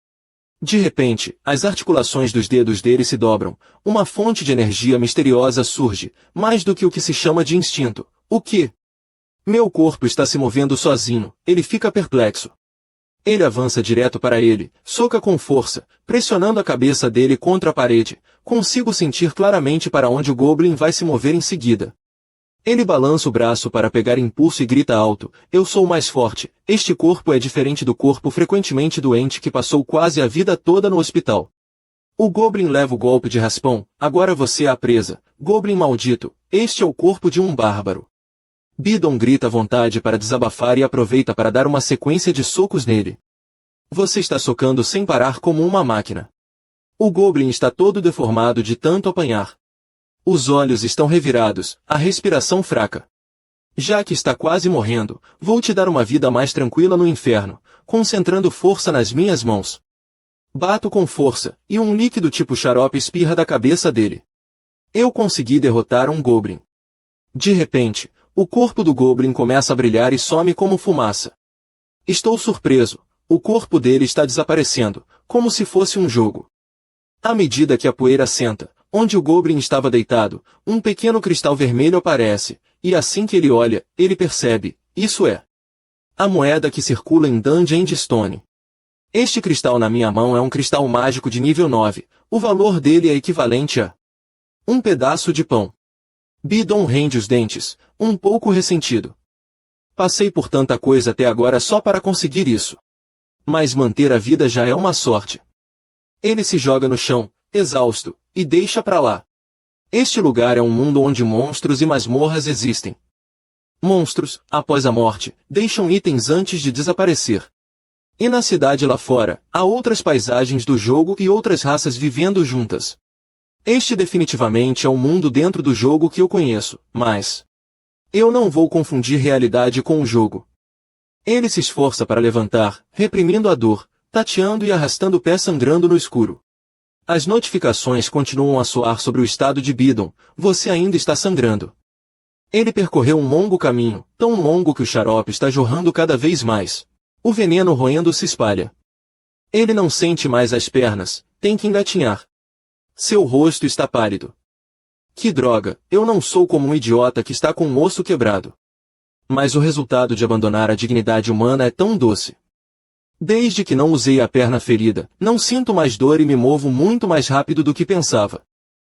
De repente, as articulações dos dedos dele se dobram, uma fonte de energia misteriosa surge, mais do que o que se chama de instinto. O quê? Meu corpo está se movendo sozinho, ele fica perplexo. Ele avança direto para ele, soca com força, pressionando a cabeça dele contra a parede. Consigo sentir claramente para onde o Goblin vai se mover em seguida. Ele balança o braço para pegar impulso e grita alto: eu sou mais forte, este corpo é diferente do corpo frequentemente doente que passou quase a vida toda no hospital. O Goblin leva o golpe de raspão: agora você é a presa, Goblin maldito, este é o corpo de um bárbaro. Bidon grita à vontade para desabafar e aproveita para dar uma sequência de socos nele. Você está socando sem parar como uma máquina. O Goblin está todo deformado de tanto apanhar. Os olhos estão revirados, a respiração fraca. Já que está quase morrendo, vou te dar uma vida mais tranquila no inferno, concentrando força nas minhas mãos. Bato com força, e um líquido tipo xarope espirra da cabeça dele. Eu consegui derrotar um Goblin. De repente, o corpo do Goblin começa a brilhar e some como fumaça. Estou surpreso, o corpo dele está desaparecendo, como se fosse um jogo. À medida que a poeira assenta, onde o Goblin estava deitado, um pequeno cristal vermelho aparece, e assim que ele olha, ele percebe: isso é a moeda que circula em Dungeon Stone. Este cristal na minha mão é um cristal mágico de nível 9, o valor dele é equivalente a um pedaço de pão. Bidon rende os dentes, um pouco ressentido. Passei por tanta coisa até agora só para conseguir isso. Mas manter a vida já é uma sorte. Ele se joga no chão, exausto, e deixa pra lá. Este lugar é um mundo onde monstros e masmorras existem. Monstros, após a morte, deixam itens antes de desaparecer. E na cidade lá fora, há outras paisagens do jogo e outras raças vivendo juntas. Este definitivamente é um mundo dentro do jogo que eu conheço, mas eu não vou confundir realidade com o jogo. Ele se esforça para levantar, reprimindo a dor, tateando e arrastando o pé sangrando no escuro. As notificações continuam a soar sobre o estado de Bidon: você ainda está sangrando. Ele percorreu um longo caminho, tão longo que o xarope está jorrando cada vez mais. O veneno roendo se espalha. Ele não sente mais as pernas, tem que engatinhar. Seu rosto está pálido. Que droga, eu não sou como um idiota que está com um osso quebrado. Mas o resultado de abandonar a dignidade humana é tão doce. Desde que não usei a perna ferida, não sinto mais dor e me movo muito mais rápido do que pensava.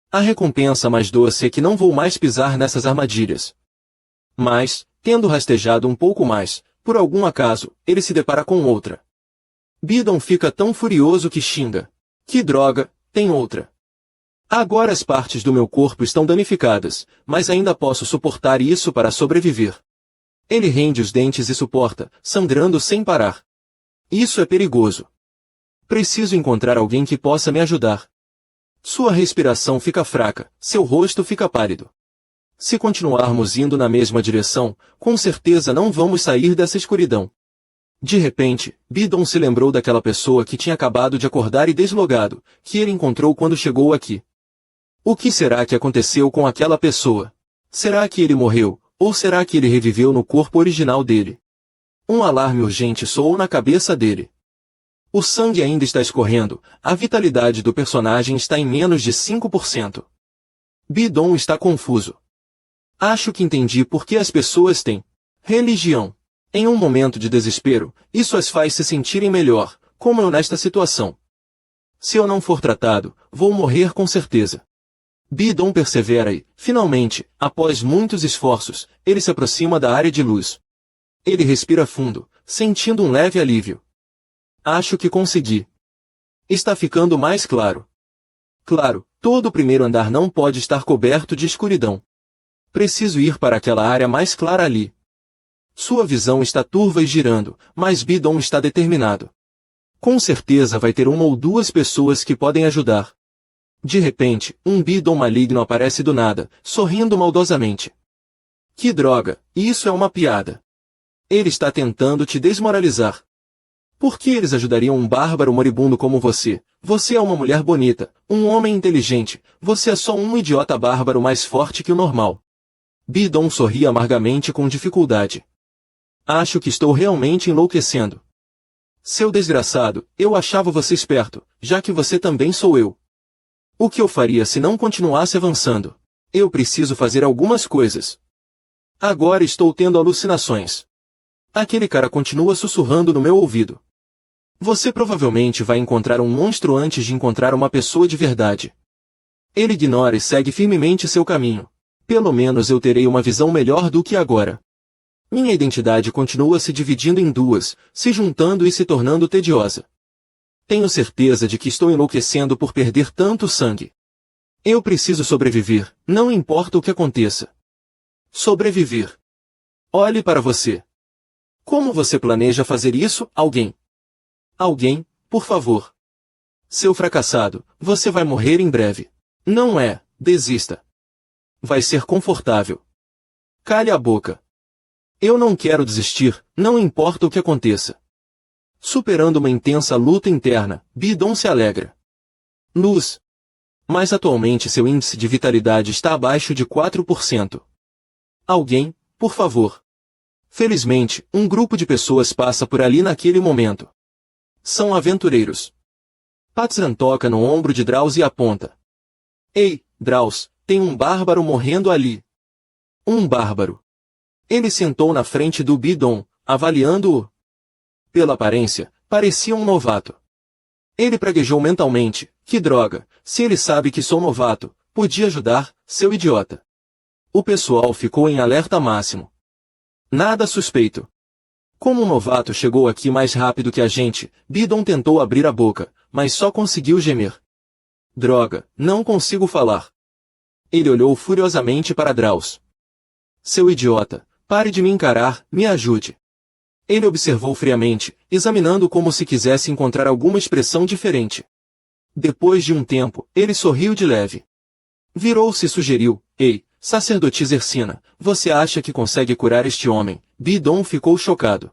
A recompensa mais doce é que não vou mais pisar nessas armadilhas. Mas, tendo rastejado um pouco mais, por algum acaso, ele se depara com outra. Bidon fica tão furioso que xinga: que droga, tem outra. Agora as partes do meu corpo estão danificadas, mas ainda posso suportar isso para sobreviver. Ele rende os dentes e suporta, sangrando sem parar. Isso é perigoso. Preciso encontrar alguém que possa me ajudar. Sua respiração fica fraca, seu rosto fica pálido. Se continuarmos indo na mesma direção, com certeza não vamos sair dessa escuridão. De repente, Bidon se lembrou daquela pessoa que tinha acabado de acordar e deslogado, que ele encontrou quando chegou aqui. O que será que aconteceu com aquela pessoa? Será que ele morreu, ou será que ele reviveu no corpo original dele? Um alarme urgente soou na cabeça dele. O sangue ainda está escorrendo, a vitalidade do personagem está em menos de 5%. Bidon está confuso. Acho que entendi por que as pessoas têm religião. Em um momento de desespero, isso as faz se sentirem melhor, como eu nesta situação. Se eu não for tratado, vou morrer com certeza. Bidon persevera e, finalmente, após muitos esforços, ele se aproxima da área de luz. Ele respira fundo, sentindo um leve alívio. Acho que consegui. Está ficando mais claro. Claro, todo o primeiro andar não pode estar coberto de escuridão. Preciso ir para aquela área mais clara ali. Sua visão está turva e girando, mas Bidon está determinado. Com certeza vai ter uma ou duas pessoas que podem ajudar. De repente, um Bidon maligno aparece do nada, sorrindo maldosamente. Que droga, isso é uma piada. Ele está tentando te desmoralizar. Por que eles ajudariam um bárbaro moribundo como você? Você é uma mulher bonita, um homem inteligente, você é só um idiota bárbaro mais forte que o normal. Bidon sorri amargamente com dificuldade. Acho que estou realmente enlouquecendo. Seu desgraçado, eu achava você esperto, já que você também sou eu. O que eu faria se não continuasse avançando? Eu preciso fazer algumas coisas. Agora estou tendo alucinações. Aquele cara continua sussurrando no meu ouvido. Você provavelmente vai encontrar um monstro antes de encontrar uma pessoa de verdade. Ele ignora e segue firmemente seu caminho. Pelo menos eu terei uma visão melhor do que agora. Minha identidade continua se dividindo em duas, se juntando e se tornando tediosa. Tenho certeza de que estou enlouquecendo por perder tanto sangue. Eu preciso sobreviver, não importa o que aconteça. Sobreviver. Olhe para você. Como você planeja fazer isso, alguém? Alguém, por favor. Seu fracassado, você vai morrer em breve. Não é, desista. Vai ser confortável. Cale a boca. Eu não quero desistir, não importa o que aconteça. Superando uma intensa luta interna, Bidon se alegra. Luz. Mas atualmente seu índice de vitalidade está abaixo de 4%. Alguém, por favor. Felizmente, um grupo de pessoas passa por ali naquele momento. São aventureiros. Patzran toca no ombro de Drauz e aponta. Ei, Drauz, tem um bárbaro morrendo ali. Um bárbaro. Ele sentou na frente do Bidon, avaliando-o. Pela aparência, parecia um novato. Ele praguejou mentalmente, que droga, se ele sabe que sou novato, podia ajudar, seu idiota. O pessoal ficou em alerta máximo. Nada suspeito. Como um novato chegou aqui mais rápido que a gente, Bidon tentou abrir a boca, mas só conseguiu gemer. Droga, não consigo falar. Ele olhou furiosamente para Drauz. Seu idiota, pare de me encarar, me ajude. Ele observou friamente, examinando como se quisesse encontrar alguma expressão diferente. Depois de um tempo, ele sorriu de leve. Virou-se e sugeriu, ei, sacerdotisa Ersina, você acha que consegue curar este homem? Bidon ficou chocado.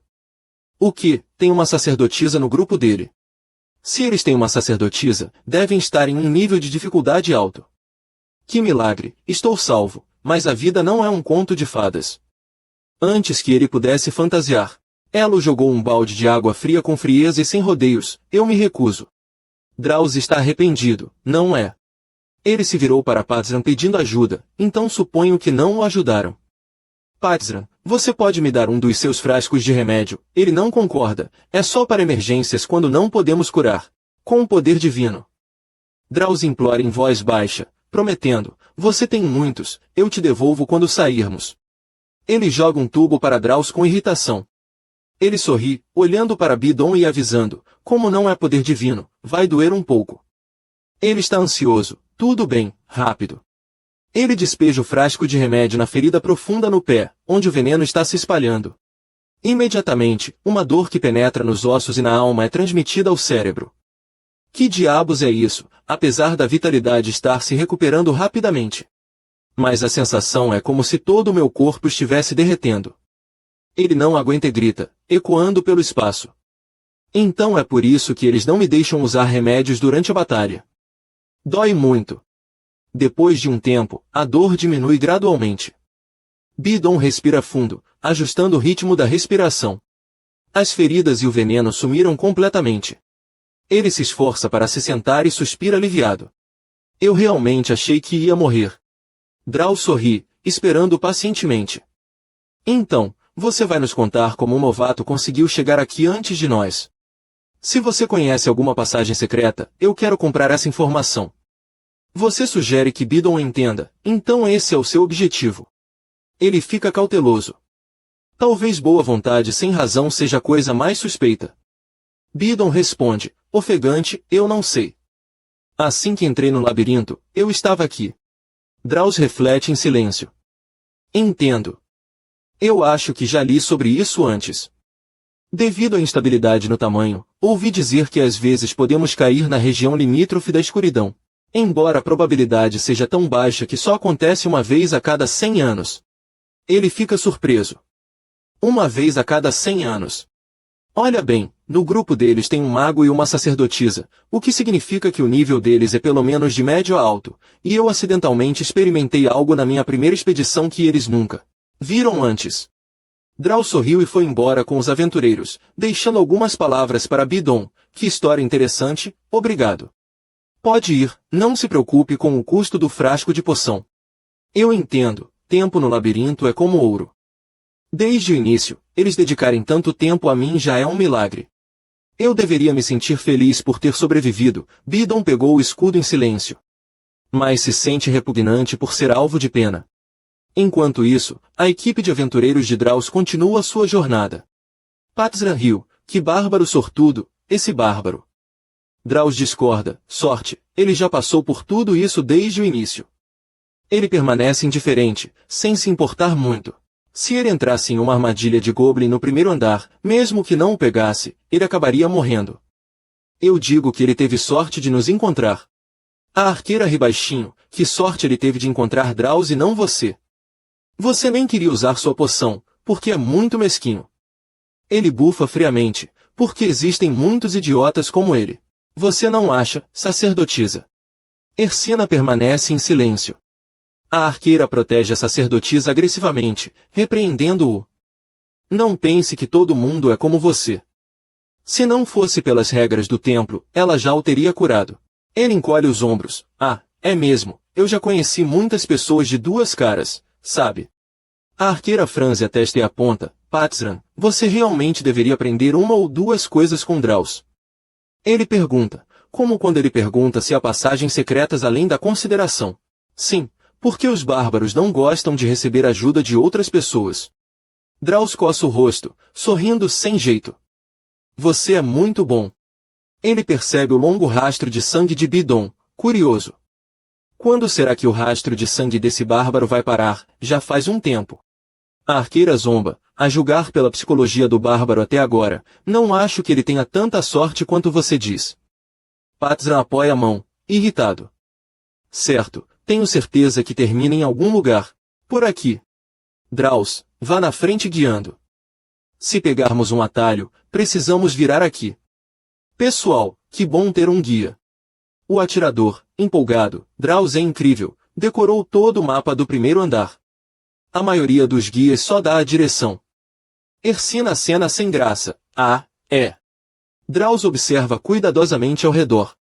O que? Tem uma sacerdotisa no grupo dele. Se eles têm uma sacerdotisa, devem estar em um nível de dificuldade alto. Que milagre, estou salvo, mas a vida não é um conto de fadas. Antes que ele pudesse fantasiar, Elo jogou um balde de água fria com frieza e sem rodeios, eu me recuso. Drauz está arrependido, não é? Ele se virou para Patzran pedindo ajuda, então suponho que não o ajudaram. Patzran, você pode me dar um dos seus frascos de remédio? Ele não concorda, é só para emergências quando não podemos curar. Com o poder divino. Drauz implora em voz baixa, prometendo, você tem muitos, eu te devolvo quando sairmos. Ele joga um tubo para Drauz com irritação. Ele sorri, olhando para Bidon e avisando, como não é poder divino, vai doer um pouco. Ele está ansioso, tudo bem, rápido. Ele despeja o frasco de remédio na ferida profunda no pé, onde o veneno está se espalhando. Imediatamente, uma dor que penetra nos ossos e na alma é transmitida ao cérebro. Que diabos é isso, apesar da vitalidade estar se recuperando rapidamente? Mas a sensação é como se todo o meu corpo estivesse derretendo. Ele não aguenta e grita, ecoando pelo espaço. Então é por isso que eles não me deixam usar remédios durante a batalha. Dói muito. Depois de um tempo, a dor diminui gradualmente. Bidon respira fundo, ajustando o ritmo da respiração. As feridas e o veneno sumiram completamente. Ele se esforça para se sentar e suspira aliviado. Eu realmente achei que ia morrer. Drauz sorri, esperando pacientemente. Então, você vai nos contar como um novato conseguiu chegar aqui antes de nós. Se você conhece alguma passagem secreta, eu quero comprar essa informação. Você sugere que Bidon entenda, então esse é o seu objetivo. Ele fica cauteloso. Talvez boa vontade sem razão seja a coisa mais suspeita. Bidon responde, ofegante, eu não sei. Assim que entrei no labirinto, eu estava aqui. Drauz reflete em silêncio. Entendo. Eu acho que já li sobre isso antes. Devido à instabilidade no tamanho, ouvi dizer que às vezes podemos cair na região limítrofe da escuridão. Embora a probabilidade seja tão baixa que só acontece uma vez a cada 100 anos. Ele fica surpreso. Uma vez a cada 100 anos. Olha bem, no grupo deles tem um mago e uma sacerdotisa, o que significa que o nível deles é pelo menos de médio a alto, e eu acidentalmente experimentei algo na minha primeira expedição que eles nunca viram antes. Drauz sorriu e foi embora com os aventureiros, deixando algumas palavras para Bidon. Que história interessante, obrigado. Pode ir, não se preocupe com o custo do frasco de poção. Eu entendo, tempo no labirinto é como ouro. Desde o início, eles dedicarem tanto tempo a mim já é um milagre. Eu deveria me sentir feliz por ter sobrevivido. Bidon pegou o escudo em silêncio. Mas se sente repugnante por ser alvo de pena. Enquanto isso, a equipe de aventureiros de Draus continua sua jornada. Patzran riu. Que bárbaro sortudo, esse bárbaro. Draus discorda. Sorte, ele já passou por tudo isso desde o início. Ele permanece indiferente, sem se importar muito. Se ele entrasse em uma armadilha de Goblin no primeiro andar, mesmo que não o pegasse, ele acabaria morrendo. Eu digo que ele teve sorte de nos encontrar. A arqueira ri baixinho. Que sorte ele teve de encontrar Draus e não você. Você nem queria usar sua poção, porque é muito mesquinho. Ele bufa friamente, porque existem muitos idiotas como ele. Você não acha, sacerdotisa? Ersina permanece em silêncio. A arqueira protege a sacerdotisa agressivamente, repreendendo-o. Não pense que todo mundo é como você. Se não fosse pelas regras do templo, ela já o teria curado. Ele encolhe os ombros. Ah, é mesmo, eu já conheci muitas pessoas de duas caras, sabe? A arqueira franze a testa e aponta. Patzran, você realmente deveria aprender uma ou duas coisas com Draus. Ele pergunta, como quando ele pergunta se há passagens secretas além da consideração. Sim, porque os bárbaros não gostam de receber ajuda de outras pessoas. Draus coça o rosto, sorrindo sem jeito. Você é muito bom. Ele percebe o longo rastro de sangue de Bidon, curioso. Quando será que o rastro de sangue desse bárbaro vai parar? Já faz um tempo. A arqueira zomba, a julgar pela psicologia do bárbaro até agora, não acho que ele tenha tanta sorte quanto você diz. Patzran apoia a mão, irritado. Certo, tenho certeza que termina em algum lugar. Por aqui. Draus, vá na frente guiando. Se pegarmos um atalho, precisamos virar aqui. Pessoal, que bom ter um guia. O atirador, empolgado, Draus é incrível, decorou todo o mapa do primeiro andar. A maioria dos guias só dá a direção. Ersina acena sem graça. Ah, é. Draus observa cuidadosamente ao redor.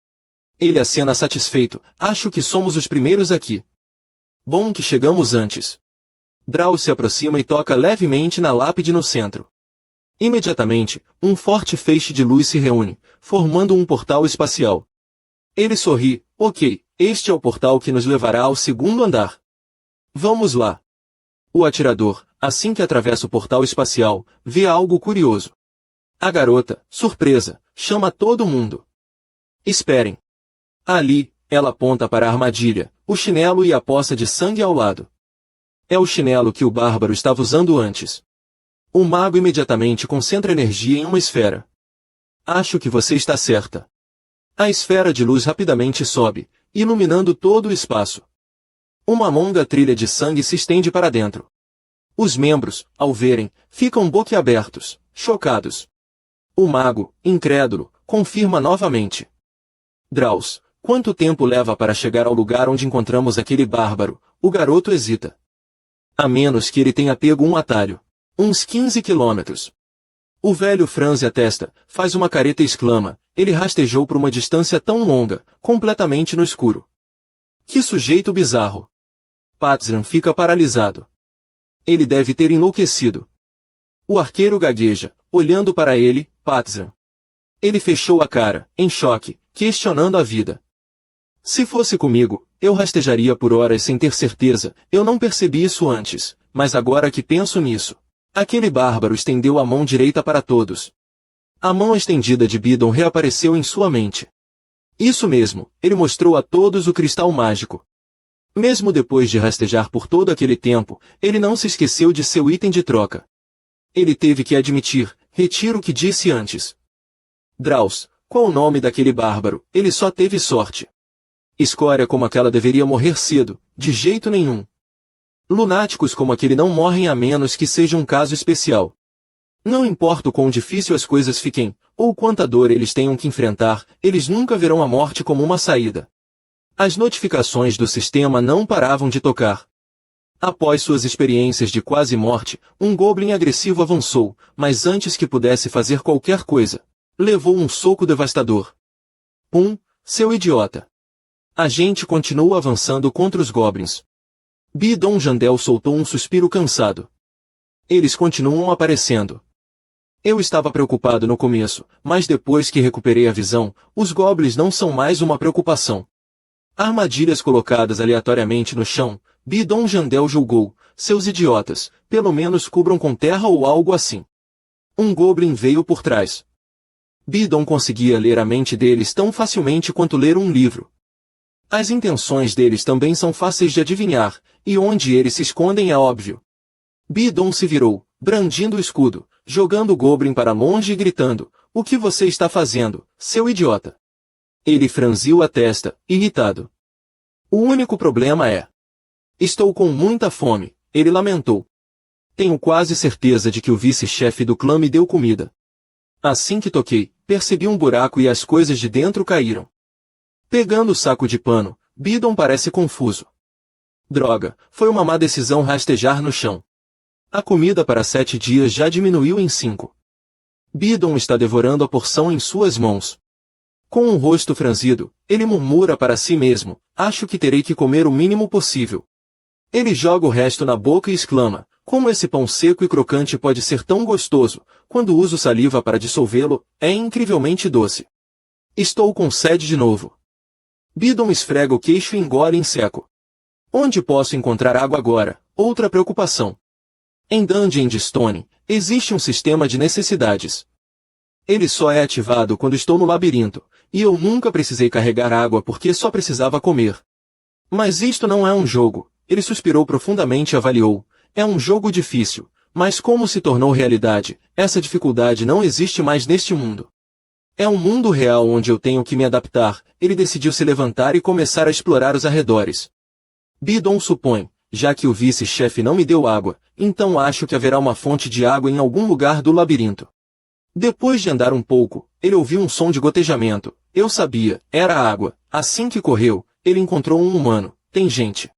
Ele acena satisfeito. Acho que somos os primeiros aqui. Bom que chegamos antes. Draus se aproxima e toca levemente na lápide no centro. Imediatamente, um forte feixe de luz se reúne, formando um portal espacial. Ele sorri. Ok, este é o portal que nos levará ao segundo andar. Vamos lá. O atirador, assim que atravessa o portal espacial, vê algo curioso. A garota, surpresa, chama todo mundo. Esperem. Ali, ela aponta para a armadilha, o chinelo e a poça de sangue ao lado. É o chinelo que o bárbaro estava usando antes. O mago imediatamente concentra energia em uma esfera. Acho que você está certa. A esfera de luz rapidamente sobe, iluminando todo o espaço. Uma longa trilha de sangue se estende para dentro. Os membros, ao verem, ficam boquiabertos, chocados. O mago, incrédulo, confirma novamente. Draus, quanto tempo leva para chegar ao lugar onde encontramos aquele bárbaro? O garoto hesita. A menos que ele tenha pego um atalho. Uns 15 quilômetros. O velho franze a testa, faz uma careta e exclama. Ele rastejou por uma distância tão longa, completamente no escuro. Que sujeito bizarro. Patzran fica paralisado. Ele deve ter enlouquecido. O arqueiro gagueja, olhando para ele. Patzran. Ele fechou a cara, em choque, questionando a vida. Se fosse comigo, eu rastejaria por horas sem ter certeza. Eu não percebi isso antes, mas agora que penso nisso. Aquele bárbaro estendeu a mão direita para todos. A mão estendida de Bidon reapareceu em sua mente. Isso mesmo, ele mostrou a todos o cristal mágico. Mesmo depois de rastejar por todo aquele tempo, ele não se esqueceu de seu item de troca. Ele teve que admitir, retiro o que disse antes. Draus, qual o nome daquele bárbaro? Ele só teve sorte. Escória como aquela deveria morrer cedo, de jeito nenhum. Lunáticos como aquele não morrem a menos que seja um caso especial. Não importa o quão difícil as coisas fiquem, ou quanta dor eles tenham que enfrentar, eles nunca verão a morte como uma saída. As notificações do sistema não paravam de tocar. Após suas experiências de quase morte, um goblin agressivo avançou, mas antes que pudesse fazer qualquer coisa, levou um soco devastador. Seu idiota. A gente continua avançando contra os goblins. Bidon Jandel soltou um suspiro cansado. Eles continuam aparecendo. Eu estava preocupado no começo, mas depois que recuperei a visão, os goblins não são mais uma preocupação. Armadilhas colocadas aleatoriamente no chão, Bidon Jandel julgou, seus idiotas, pelo menos cubram com terra ou algo assim. Um goblin veio por trás. Bidon conseguia ler a mente deles tão facilmente quanto ler um livro. As intenções deles também são fáceis de adivinhar, e onde eles se escondem é óbvio. Bidon se virou, brandindo o escudo, jogando o goblin para longe e gritando, "O que você está fazendo, seu idiota?" Ele franziu a testa, irritado. "O único problema é... Estou com muita fome", ele lamentou. "Tenho quase certeza de que o vice-chefe do clã me deu comida." Assim que toquei, percebi um buraco e as coisas de dentro caíram. Pegando o saco de pano, Bidon parece confuso. Droga, foi uma má decisão rastejar no chão. A comida para 7 dias já diminuiu em 5. Bidon está devorando a porção em suas mãos. Com um rosto franzido, ele murmura para si mesmo, "Acho que terei que comer o mínimo possível." Ele joga o resto na boca e exclama, "Como esse pão seco e crocante pode ser tão gostoso? Quando uso saliva para dissolvê-lo, é incrivelmente doce. Estou com sede de novo." Bidon esfrega o queixo e engole em seco. "Onde posso encontrar água agora?" Outra preocupação. Em Dungeon de Stone, existe um sistema de necessidades. Ele só é ativado quando estou no labirinto, e eu nunca precisei carregar água porque só precisava comer. Mas isto não é um jogo, ele suspirou profundamente e avaliou. É um jogo difícil, mas como se tornou realidade, essa dificuldade não existe mais neste mundo. É um mundo real onde eu tenho que me adaptar. Ele decidiu se levantar e começar a explorar os arredores. Bidon supõe, já que o vice-chefe não me deu água, então acho que haverá uma fonte de água em algum lugar do labirinto. Depois de andar um pouco, ele ouviu um som de gotejamento. Eu sabia, era água. Assim que correu, ele encontrou um humano. Tem gente.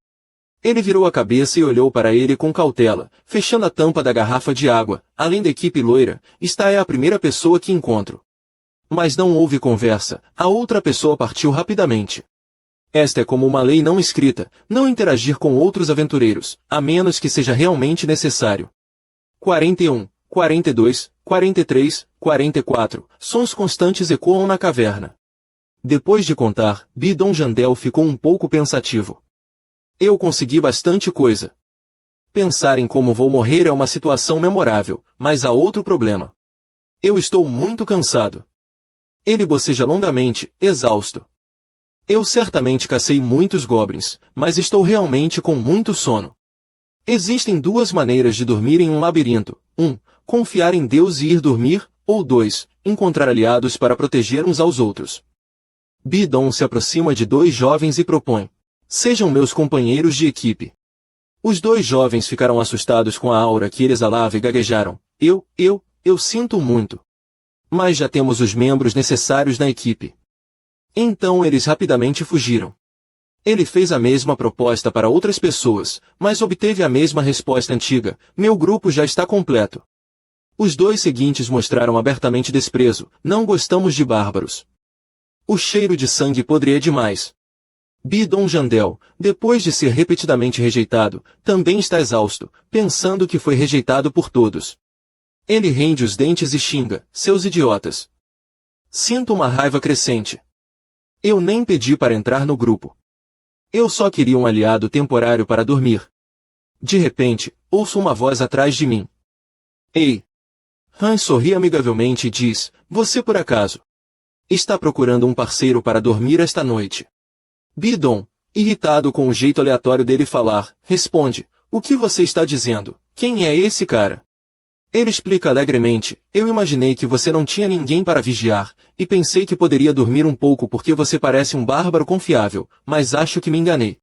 Ele virou a cabeça e olhou para ele com cautela, fechando a tampa da garrafa de água. Além da equipe loira, esta é a primeira pessoa que encontro. Mas não houve conversa, a outra pessoa partiu rapidamente. Esta é como uma lei não escrita, não interagir com outros aventureiros, a menos que seja realmente necessário. 41, 42, 43, 44, sons constantes ecoam na caverna. Depois de contar, Bidon Jandel ficou um pouco pensativo. Eu consegui bastante coisa. Pensar em como vou morrer é uma situação memorável, mas há outro problema. Eu estou muito cansado. Ele boceja longamente, exausto. Eu certamente cacei muitos goblins, mas estou realmente com muito sono. Existem 2 maneiras de dormir em um labirinto. 1. Confiar em Deus e ir dormir, ou 2. Encontrar aliados para proteger uns aos outros. Bidon se aproxima de 2 jovens e propõe: "Sejam meus companheiros de equipe." Os 2 jovens ficaram assustados com a aura que ele exalava e gaguejaram: Eu sinto muito. Mas já temos os membros necessários na equipe." Então eles rapidamente fugiram. Ele fez a mesma proposta para outras pessoas, mas obteve a mesma resposta antiga: "Meu grupo já está completo." Os 2 seguintes mostraram abertamente desprezo: "Não gostamos de bárbaros. O cheiro de sangue podre é demais." Bidon Jandel, depois de ser repetidamente rejeitado, também está exausto, pensando que foi rejeitado por todos. Ele rende os dentes e xinga: "Seus idiotas." Sinto uma raiva crescente. Eu nem pedi para entrar no grupo. Eu só queria um aliado temporário para dormir. De repente, ouço uma voz atrás de mim. "Ei!" Hans sorri amigavelmente e diz: "Você por acaso está procurando um parceiro para dormir esta noite?" Bidon, irritado com o jeito aleatório dele falar, responde: "O que você está dizendo? Quem é esse cara?" Ele explica alegremente: "Eu imaginei que você não tinha ninguém para vigiar, e pensei que poderia dormir um pouco porque você parece um bárbaro confiável, mas acho que me enganei."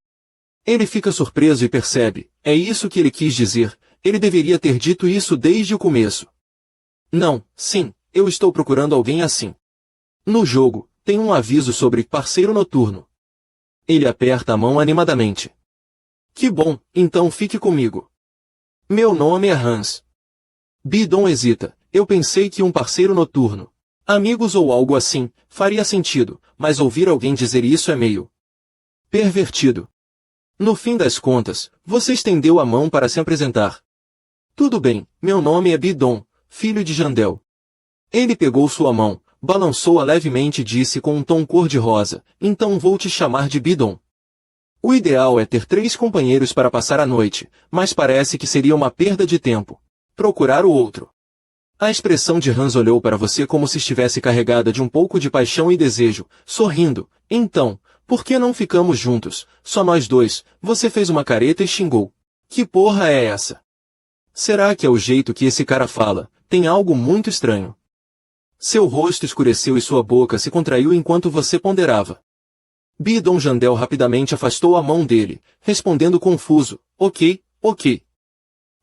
Ele fica surpreso e percebe: é isso que ele quis dizer, ele deveria ter dito isso desde o começo. "Não, sim, eu estou procurando alguém assim. No jogo, tem um aviso sobre parceiro noturno." Ele aperta a mão animadamente. "Que bom, então fique comigo. Meu nome é Hans." Bidon hesita: "Eu pensei que um parceiro noturno, amigos ou algo assim, faria sentido, mas ouvir alguém dizer isso é meio pervertido. No fim das contas, você estendeu a mão para se apresentar." "Tudo bem, meu nome é Bidon, filho de Jandel." Ele pegou sua mão, balançou-a levemente e disse com um tom cor-de-rosa, então vou te chamar de Bidon. O ideal é ter 3 companheiros para passar a noite, mas parece que seria uma perda de tempo. Procurar o outro. A expressão de Hans olhou para você como se estivesse carregada de um pouco de paixão e desejo, sorrindo. Então, por que não ficamos juntos, só nós dois? Você fez uma careta e xingou. Que porra é essa? Será que é o jeito que esse cara fala? Tem algo muito estranho. Seu rosto escureceu e sua boca se contraiu enquanto você ponderava. Bidon Jandel rapidamente afastou a mão dele, respondendo confuso, ok.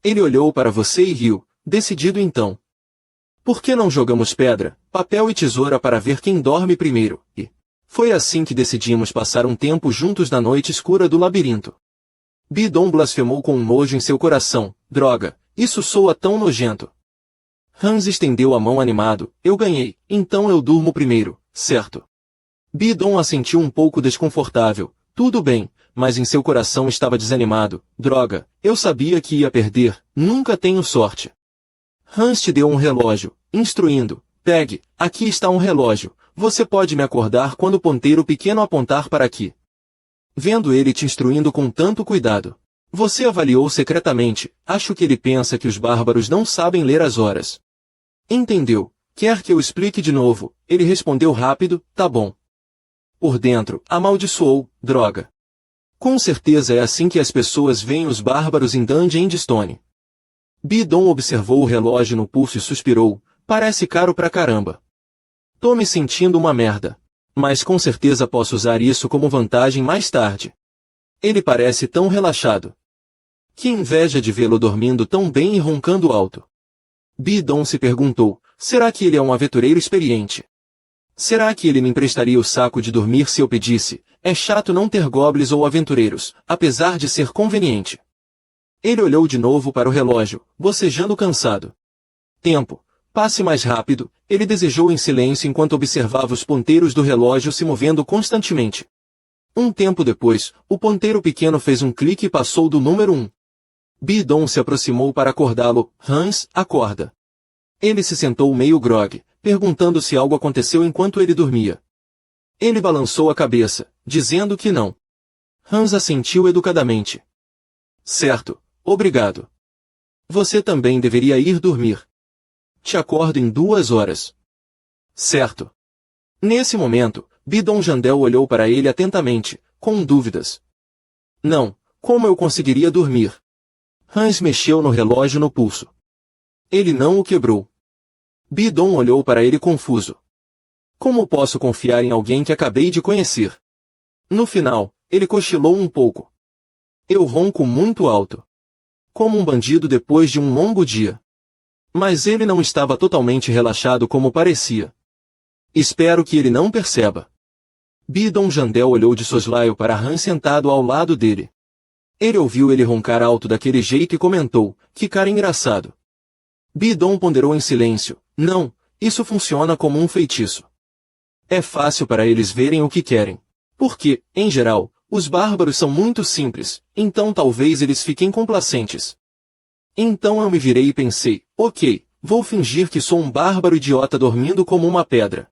Ele olhou para você e riu, decidido então. Por que não jogamos pedra, papel e tesoura para ver quem dorme primeiro? E foi assim que decidimos passar um tempo juntos na noite escura do labirinto. Bidon blasfemou com um nojo em seu coração. Droga, isso soa tão nojento. Hans estendeu a mão animado. Eu ganhei, então eu durmo primeiro, certo? Bidon assentiu um pouco desconfortável. Tudo bem, mas em seu coração estava desanimado. Droga, eu sabia que ia perder, nunca tenho sorte. Hans te deu um relógio, instruindo. Pegue, aqui está um relógio. Você pode me acordar quando o ponteiro pequeno apontar para aqui. Vendo ele te instruindo com tanto cuidado, você avaliou secretamente. Acho que ele pensa que os bárbaros não sabem ler as horas. Entendeu? Quer que eu explique de novo? Ele respondeu rápido, tá bom. Por dentro, amaldiçoou, droga. Com certeza é assim que as pessoas veem os bárbaros em Dungeon. Bidon observou o relógio no pulso e suspirou, parece caro pra caramba. Tô me sentindo uma merda. Mas com certeza posso usar isso como vantagem mais tarde. Ele parece tão relaxado. Que inveja de vê-lo dormindo tão bem e roncando alto. Bidon se perguntou, será que ele é um aventureiro experiente? Será que ele me emprestaria o saco de dormir se eu pedisse? É chato não ter goblins ou aventureiros, apesar de ser conveniente. Ele olhou de novo para o relógio, bocejando cansado. Tempo. Passe mais rápido, ele desejou em silêncio enquanto observava os ponteiros do relógio se movendo constantemente. Um tempo depois, o ponteiro pequeno fez um clique e passou do número 1. Bidon se aproximou para acordá-lo. Hans, acorda. Ele se sentou meio grogue, perguntando se algo aconteceu enquanto ele dormia. Ele balançou a cabeça, dizendo que não. Hans assentiu educadamente. Certo, obrigado. Você também deveria ir dormir. Te acordo em 2 horas. Certo. Nesse momento, Bidon Jandel olhou para ele atentamente, com dúvidas. Não, como eu conseguiria dormir? Hans mexeu no relógio no pulso. Ele não o quebrou. Bidon olhou para ele confuso. Como posso confiar em alguém que acabei de conhecer? No final, ele cochilou um pouco. Eu ronco muito alto. Como um bandido depois de um longo dia. Mas ele não estava totalmente relaxado como parecia. Espero que ele não perceba. Bidon Jandel olhou de soslaio para Hans sentado ao lado dele. Ele ouviu ele roncar alto daquele jeito e comentou, que cara engraçado. Bidon ponderou em silêncio, não, isso funciona como um feitiço. É fácil para eles verem o que querem. Porque, em geral, os bárbaros são muito simples, então talvez eles fiquem complacentes. Então eu me virei e pensei, ok, vou fingir que sou um bárbaro idiota dormindo como uma pedra.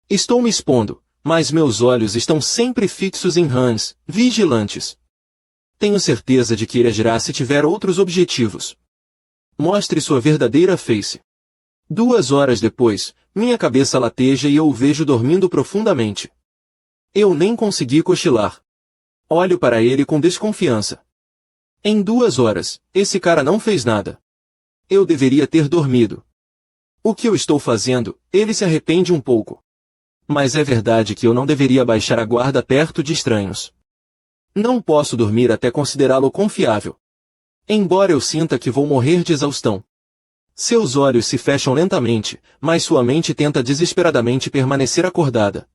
Estou me expondo, mas meus olhos estão sempre fixos em Hans, vigilantes. Tenho certeza de que ele agirá se tiver outros objetivos. Mostre sua verdadeira face. 2 horas depois, minha cabeça lateja e eu o vejo dormindo profundamente. Eu nem consegui cochilar. Olho para ele com desconfiança. Em 2 horas, esse cara não fez nada. Eu deveria ter dormido. O que eu estou fazendo? Ele se arrepende um pouco. Mas é verdade que eu não deveria baixar a guarda perto de estranhos. Não posso dormir até considerá-lo confiável. Embora eu sinta que vou morrer de exaustão. Seus olhos se fecham lentamente, mas sua mente tenta desesperadamente permanecer acordada.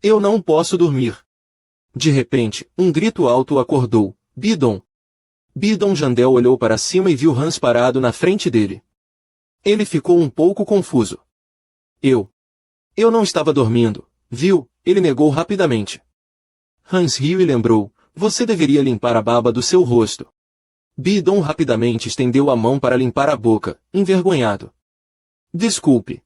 Eu não posso dormir. De repente, um grito alto o acordou. Bidon. Bidon Jandel olhou para cima e viu Hans parado na frente dele. Ele ficou um pouco confuso. Eu não estava dormindo, viu? Ele negou rapidamente. Hans riu e lembrou, você deveria limpar a baba do seu rosto. Bidon rapidamente estendeu a mão para limpar a boca, envergonhado. Desculpe.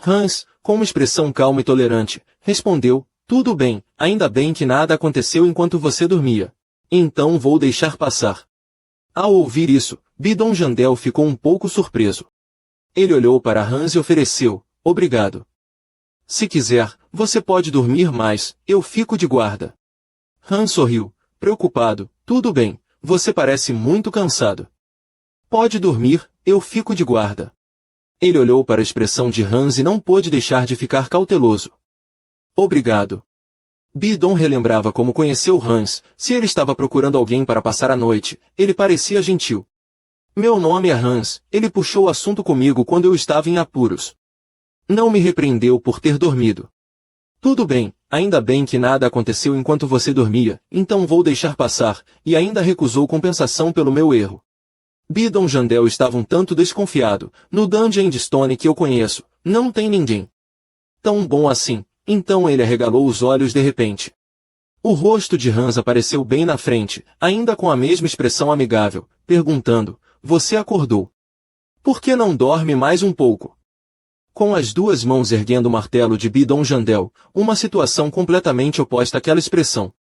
Hans, com uma expressão calma e tolerante, respondeu, tudo bem, ainda bem que nada aconteceu enquanto você dormia. Então vou deixar passar. Ao ouvir isso, Bidon Jandel ficou um pouco surpreso. Ele olhou para Hans e ofereceu, obrigado. Se quiser, você pode dormir mais, eu fico de guarda. Hans sorriu, preocupado, tudo bem, você parece muito cansado. Pode dormir, eu fico de guarda. Ele olhou para a expressão de Hans e não pôde deixar de ficar cauteloso. Obrigado. Bidon relembrava como conheceu Hans, se ele estava procurando alguém para passar a noite, ele parecia gentil. Meu nome é Hans, ele puxou o assunto comigo quando eu estava em apuros. Não me repreendeu por ter dormido. Tudo bem, ainda bem que nada aconteceu enquanto você dormia, então vou deixar passar, e ainda recusou compensação pelo meu erro. Bidon Jandel estava um tanto desconfiado, no Dungeon de Stone que eu conheço, não tem ninguém tão bom assim. Então ele arregalou os olhos de repente. O rosto de Hans apareceu bem na frente, ainda com a mesma expressão amigável, perguntando, você acordou? Por que não dorme mais um pouco? Com as duas mãos erguendo o martelo de Bidon Jandel, uma situação completamente oposta àquela expressão.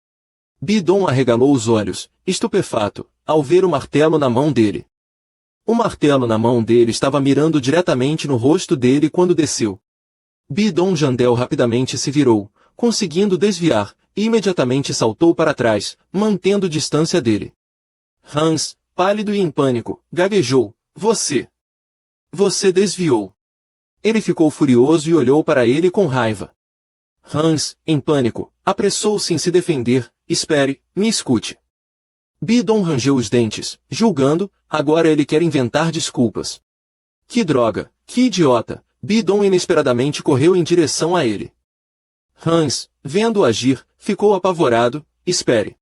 Bidon arregalou os olhos, estupefato, ao ver o martelo na mão dele. O martelo na mão dele estava mirando diretamente no rosto dele quando desceu. Bidon Jandel rapidamente se virou, conseguindo desviar, e imediatamente saltou para trás, mantendo distância dele. Hans, pálido e em pânico, gaguejou, Você desviou. Ele ficou furioso e olhou para ele com raiva. Hans, em pânico, apressou-se em se defender, espere, me escute. Bidon rangeu os dentes, julgando, agora ele quer inventar desculpas. Que droga, que idiota! Bidon inesperadamente correu em direção a ele. Hans, vendo-o agir, ficou apavorado, espere.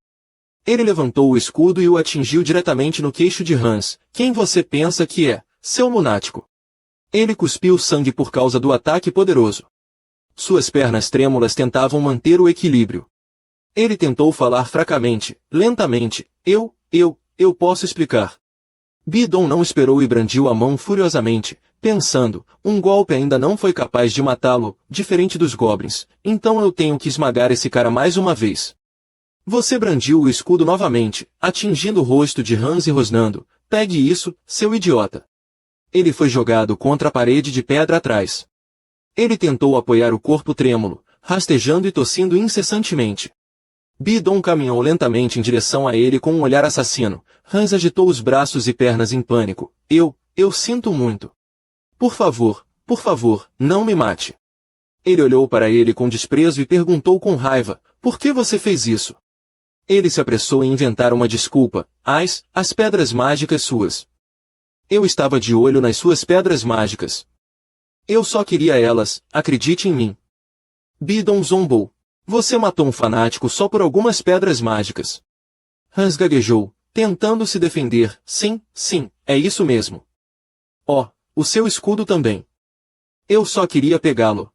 Ele levantou o escudo e o atingiu diretamente no queixo de Hans. Quem você pensa que é, seu lunático? Ele cuspiu sangue por causa do ataque poderoso. Suas pernas trêmulas tentavam manter o equilíbrio. Ele tentou falar fracamente, lentamente, eu posso explicar. Bidon não esperou e brandiu a mão furiosamente, pensando, um golpe ainda não foi capaz de matá-lo, diferente dos goblins, então eu tenho que esmagar esse cara mais uma vez. Você brandiu o escudo novamente, atingindo o rosto de Hans e rosnando, pegue isso, seu idiota. Ele foi jogado contra a parede de pedra atrás. Ele tentou apoiar o corpo trêmulo, rastejando e tossindo incessantemente. Bidon caminhou lentamente em direção a ele com um olhar assassino. Hans agitou os braços e pernas em pânico. Eu sinto muito. Por favor, não me mate. Ele olhou para ele com desprezo e perguntou com raiva, por que você fez isso? Ele se apressou em inventar uma desculpa, as pedras mágicas suas. Eu estava de olho nas suas pedras mágicas. Eu só queria elas, acredite em mim. Bidon zombou. Você matou um fanático só por algumas pedras mágicas. Hans gaguejou, tentando se defender. Sim, é isso mesmo. O seu escudo também. Eu só queria pegá-lo.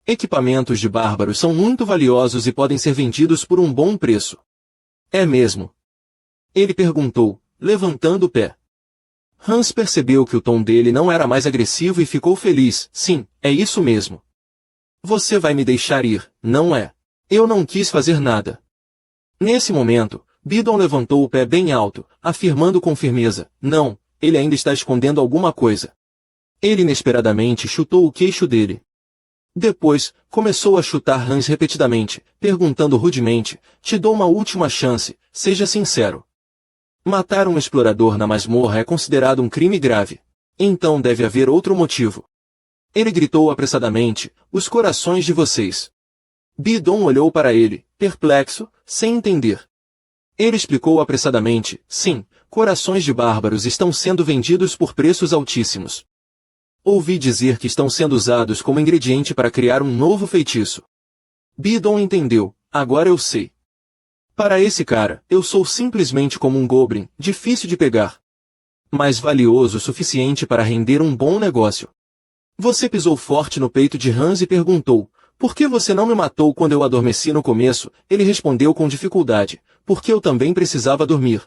Equipamentos de bárbaros são muito valiosos e podem ser vendidos por um bom preço. É mesmo? Ele perguntou, levantando o pé. Hans percebeu que o tom dele não era mais agressivo e ficou feliz. Sim, é isso mesmo. Você vai me deixar ir, não é? Eu não quis fazer nada. Nesse momento, Bidon levantou o pé bem alto, afirmando com firmeza, não, ele ainda está escondendo alguma coisa. Ele inesperadamente chutou o queixo dele. Depois, começou a chutar Hans repetidamente, perguntando rudemente, te dou uma última chance, seja sincero. Matar um explorador na masmorra é considerado um crime grave. Então deve haver outro motivo. Ele gritou apressadamente, os corações de vocês. Bidon olhou para ele, perplexo, sem entender. Ele explicou apressadamente, sim, corações de bárbaros estão sendo vendidos por preços altíssimos. Ouvi dizer que estão sendo usados como ingrediente para criar um novo feitiço. Bidon entendeu, agora eu sei. Para esse cara, eu sou simplesmente como um goblin, difícil de pegar. Mas valioso o suficiente para render um bom negócio. Você pisou forte no peito de Hans e perguntou, por que você não me matou quando eu adormeci no começo? Ele respondeu com dificuldade, porque eu também precisava dormir.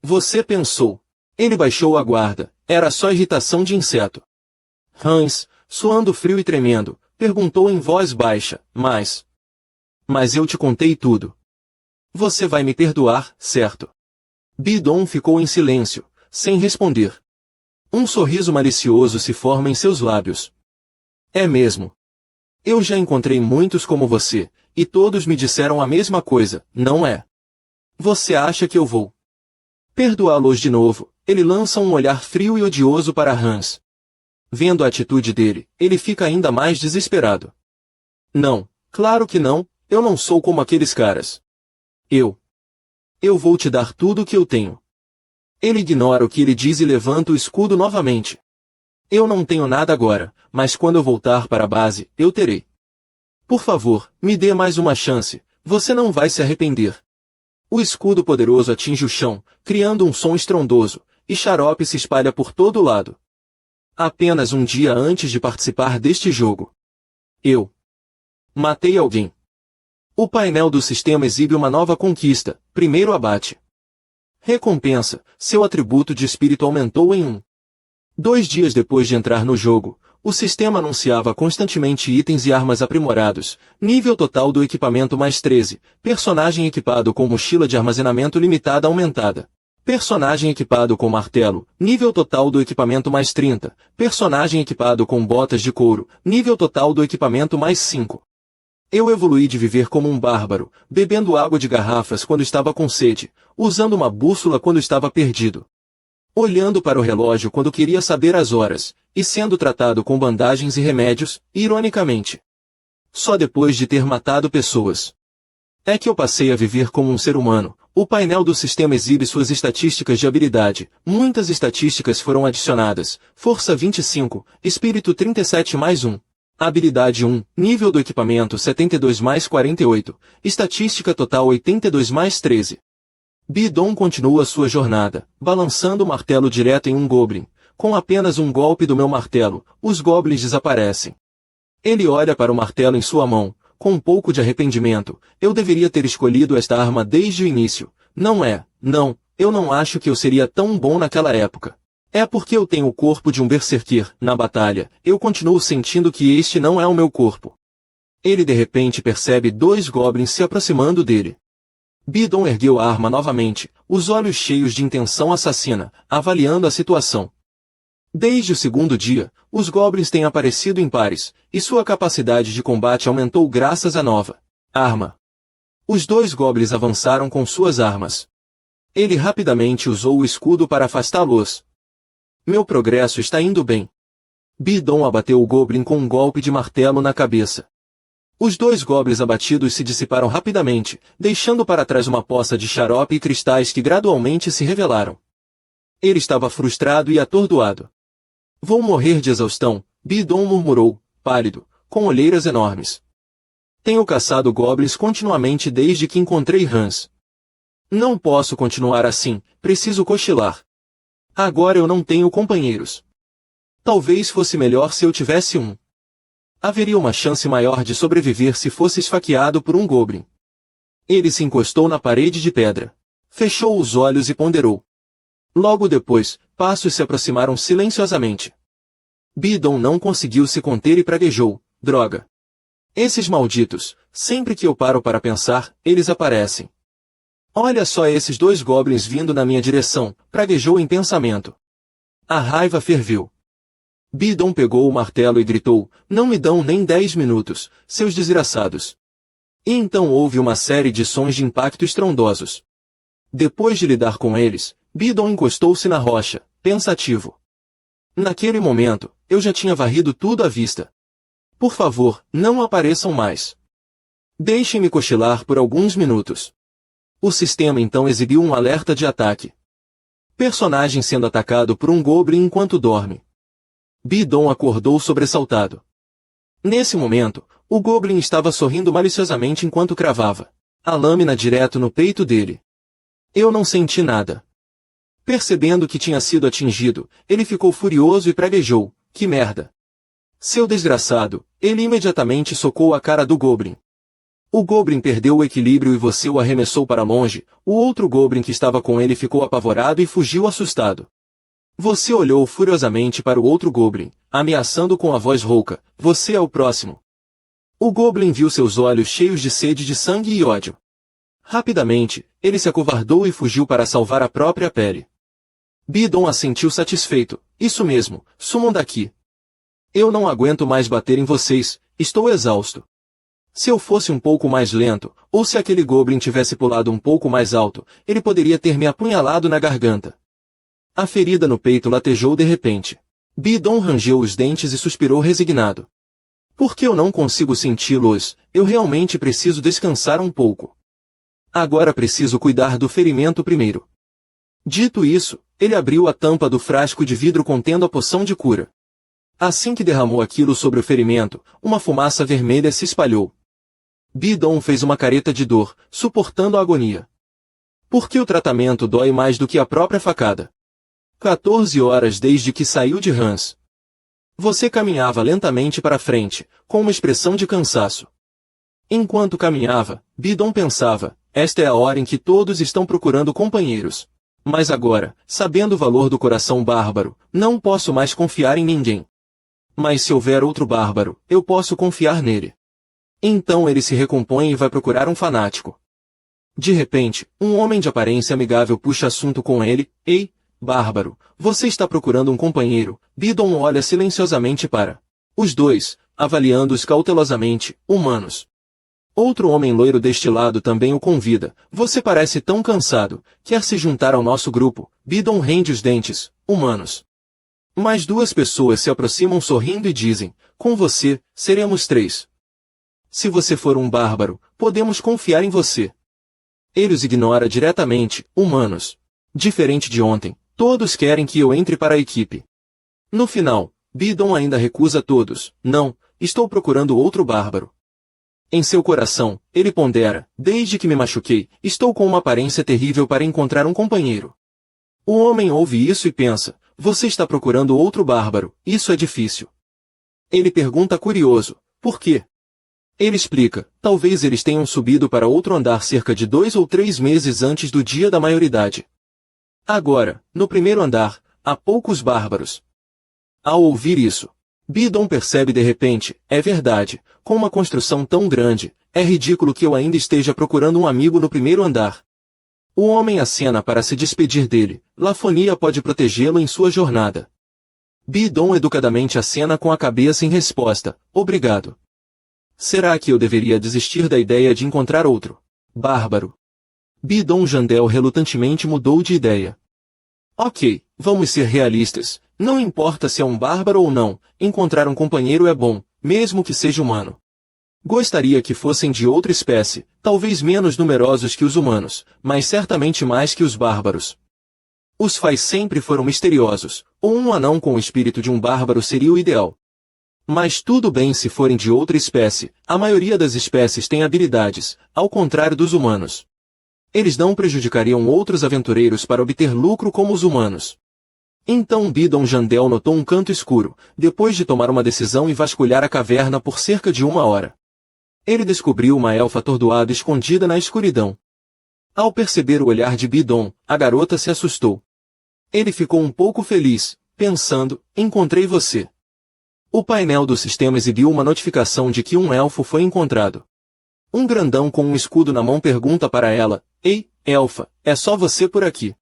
Você pensou. Ele baixou a guarda, era só irritação de inseto. Hans, suando frio e tremendo, perguntou em voz baixa, Mas eu te contei tudo. Você vai me perdoar, certo? Bidon ficou em silêncio, sem responder. Um sorriso malicioso se forma em seus lábios. É mesmo. Eu já encontrei muitos como você, e todos me disseram a mesma coisa, não é? Você acha que eu vou perdoá-los de novo? Ele lança um olhar frio e odioso para Hans. Vendo a atitude dele, ele fica ainda mais desesperado. Não, claro que não, eu não sou como aqueles caras. Eu vou te dar tudo o que eu tenho. Ele ignora o que ele diz e levanta o escudo novamente. Eu não tenho nada agora, mas quando eu voltar para a base, eu terei. Por favor, me dê mais uma chance, você não vai se arrepender. O escudo poderoso atinge o chão, criando um som estrondoso, e xarope se espalha por todo lado. Apenas um dia antes de participar deste jogo, eu matei alguém. O painel do sistema exibe uma nova conquista, primeiro abate. Recompensa, seu atributo de espírito aumentou em 1. 2 dias depois de entrar no jogo, o sistema anunciava constantemente itens e armas aprimorados, nível total do equipamento mais 13, personagem equipado com mochila de armazenamento limitada aumentada. Personagem equipado com martelo, nível total do equipamento mais 30, personagem equipado com botas de couro, nível total do equipamento mais 5. Eu evoluí de viver como um bárbaro, bebendo água de garrafas quando estava com sede, usando uma bússola quando estava perdido, olhando para o relógio quando queria saber as horas, e sendo tratado com bandagens e remédios, ironicamente. Só depois de ter matado pessoas é que eu passei a viver como um ser humano. O painel do sistema exibe suas estatísticas de habilidade. Muitas estatísticas foram adicionadas. Força 25, Espírito 37 mais 1. Habilidade 1, nível do equipamento 72 mais 48, estatística total 82 mais 13. Bidon continua sua jornada, balançando o martelo direto em um goblin. Com apenas um golpe do meu martelo, os goblins desaparecem. Ele olha para o martelo em sua mão, com um pouco de arrependimento. Eu deveria ter escolhido esta arma desde o início. Não, eu não acho que eu seria tão bom naquela época. É porque eu tenho o corpo de um berserker. Na batalha, eu continuo sentindo que este não é o meu corpo. Ele de repente percebe 2 goblins se aproximando dele. Bidon ergueu a arma novamente, os olhos cheios de intenção assassina, avaliando a situação. Desde o segundo dia, os goblins têm aparecido em pares, e sua capacidade de combate aumentou graças à nova arma. Os 2 goblins avançaram com suas armas. Ele rapidamente usou o escudo para afastá-los. Meu progresso está indo bem. Bidon abateu o goblin com um golpe de martelo na cabeça. Os 2 goblins abatidos se dissiparam rapidamente, deixando para trás uma poça de xarope e cristais que gradualmente se revelaram. Ele estava frustrado e atordoado. Vou morrer de exaustão, Bidon murmurou, pálido, com olheiras enormes. Tenho caçado goblins continuamente desde que encontrei Hans. Não posso continuar assim, preciso cochilar. Agora eu não tenho companheiros. Talvez fosse melhor se eu tivesse um. Haveria uma chance maior de sobreviver se fosse esfaqueado por um goblin. Ele se encostou na parede de pedra. Fechou os olhos e ponderou. Logo depois, passos se aproximaram silenciosamente. Bidon não conseguiu se conter e praguejou, droga. Esses malditos, sempre que eu paro para pensar, eles aparecem. Olha só esses 2 goblins vindo na minha direção, praguejou em pensamento. A raiva ferveu. Bidon pegou o martelo e gritou, não me dão nem 10 minutos, seus desgraçados. E então houve uma série de sons de impacto estrondosos. Depois de lidar com eles, Bidon encostou-se na rocha, pensativo. Naquele momento, eu já tinha varrido tudo à vista. Por favor, não apareçam mais. Deixem-me cochilar por alguns minutos. O sistema então exibiu um alerta de ataque. Personagem sendo atacado por um goblin enquanto dorme. Bidon acordou sobressaltado. Nesse momento, o goblin estava sorrindo maliciosamente enquanto cravava a lâmina direto no peito dele. Eu não senti nada. Percebendo que tinha sido atingido, ele ficou furioso e praguejou, que merda. Seu desgraçado, ele imediatamente socou a cara do goblin. O goblin perdeu o equilíbrio e você o arremessou para longe, o outro goblin que estava com ele ficou apavorado e fugiu assustado. Você olhou furiosamente para o outro Goblin, ameaçando com a voz rouca, você é o próximo. O Goblin viu seus olhos cheios de sede de sangue e ódio. Rapidamente, ele se acovardou e fugiu para salvar a própria pele. Bidon assentiu satisfeito, isso mesmo, sumam daqui. Eu não aguento mais bater em vocês, estou exausto. Se eu fosse um pouco mais lento, ou se aquele Goblin tivesse pulado um pouco mais alto, ele poderia ter me apunhalado na garganta. A ferida no peito latejou de repente. Bidon rangeu os dentes e suspirou resignado. Por que eu não consigo senti-los? Eu realmente preciso descansar um pouco. Agora preciso cuidar do ferimento primeiro. Dito isso, ele abriu a tampa do frasco de vidro contendo a poção de cura. Assim que derramou aquilo sobre o ferimento, uma fumaça vermelha se espalhou. Bidon fez uma careta de dor, suportando a agonia. Por que o tratamento dói mais do que a própria facada? 14 horas desde que saiu de Hans. Você caminhava lentamente para frente, com uma expressão de cansaço. Enquanto caminhava, Bidon pensava, esta é a hora em que todos estão procurando companheiros. Mas agora, sabendo o valor do coração bárbaro, não posso mais confiar em ninguém. Mas se houver outro bárbaro, eu posso confiar nele. Então ele se recompõe e vai procurar um fanático. De repente, um homem de aparência amigável puxa assunto com ele, ei, bárbaro, você está procurando um companheiro? Bidon olha silenciosamente para os dois, avaliando-os cautelosamente, humanos. Outro homem loiro deste lado também o convida, você parece tão cansado, quer se juntar ao nosso grupo? Bidon rende os dentes, humanos. Mais duas pessoas se aproximam sorrindo e dizem, com você, seremos 3. Se você for um bárbaro, podemos confiar em você. Ele os ignora diretamente, humanos. Diferente de ontem, todos querem que eu entre para a equipe. No final, Bidon ainda recusa todos, não, estou procurando outro bárbaro. Em seu coração, ele pondera, desde que me machuquei, estou com uma aparência terrível para encontrar um companheiro. O homem ouve isso e pensa, você está procurando outro bárbaro, isso é difícil. Ele pergunta curioso, por quê? Ele explica, talvez eles tenham subido para outro andar cerca de 2 ou 3 meses antes do dia da maioridade. Agora, no primeiro andar, há poucos bárbaros. Ao ouvir isso, Bidon percebe de repente, é verdade, com uma construção tão grande, é ridículo que eu ainda esteja procurando um amigo no primeiro andar. O homem acena para se despedir dele, Lafonia pode protegê-lo em sua jornada. Bidon educadamente acena com a cabeça em resposta, obrigado. Será que eu deveria desistir da ideia de encontrar outro bárbaro? Bidon Jandel relutantemente mudou de ideia. Ok, vamos ser realistas, não importa se é um bárbaro ou não, encontrar um companheiro é bom, mesmo que seja humano. Gostaria que fossem de outra espécie, talvez menos numerosos que os humanos, mas certamente mais que os bárbaros. Os Fais sempre foram misteriosos, ou um anão com o espírito de um bárbaro seria o ideal. Mas tudo bem se forem de outra espécie, a maioria das espécies tem habilidades, ao contrário dos humanos. Eles não prejudicariam outros aventureiros para obter lucro como os humanos. Então Bidon Jandel notou um canto escuro, depois de tomar uma decisão e vasculhar a caverna por cerca de 1 hora. Ele descobriu uma elfa atordoada escondida na escuridão. Ao perceber o olhar de Bidon, a garota se assustou. Ele ficou um pouco feliz, pensando, encontrei você. O painel do sistema exibiu uma notificação de que um elfo foi encontrado. Um grandão com um escudo na mão pergunta para ela, ei, elfa, é só você por aqui?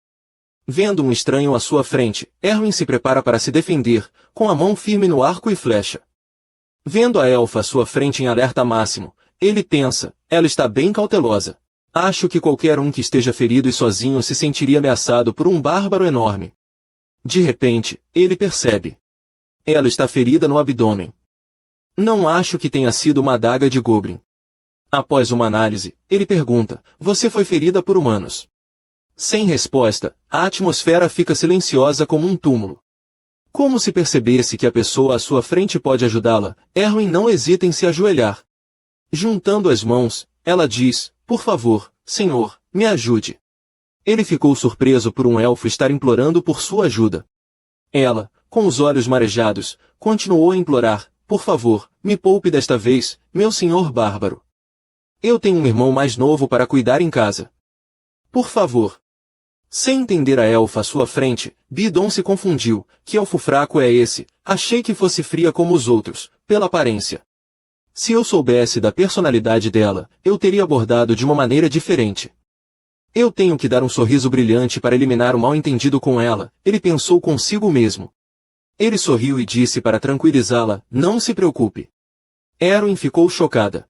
Vendo um estranho à sua frente, Erwin se prepara para se defender, com a mão firme no arco e flecha. Vendo a elfa à sua frente em alerta máximo, ele pensa, ela está bem cautelosa. Acho que qualquer um que esteja ferido e sozinho se sentiria ameaçado por um bárbaro enorme. De repente, ele percebe. Ela está ferida no abdômen. Não acho que tenha sido uma adaga de Goblin. Após uma análise, ele pergunta, você foi ferida por humanos? Sem resposta, a atmosfera fica silenciosa como um túmulo. Como se percebesse que a pessoa à sua frente pode ajudá-la, Erwin não hesita em se ajoelhar. Juntando as mãos, ela diz, por favor, senhor, me ajude. Ele ficou surpreso por um elfo estar implorando por sua ajuda. Ela, com os olhos marejados, continuou a implorar, por favor, me poupe desta vez, meu senhor bárbaro. Eu tenho um irmão mais novo para cuidar em casa. Por favor. Sem entender a elfa à sua frente, Bidon se confundiu. Que elfo fraco é esse? Achei que fosse fria como os outros, pela aparência. Se eu soubesse da personalidade dela, eu teria abordado de uma maneira diferente. Eu tenho que dar um sorriso brilhante para eliminar o mal-entendido com ela, ele pensou consigo mesmo. Ele sorriu e disse para tranquilizá-la, não se preocupe. Erwin ficou chocada.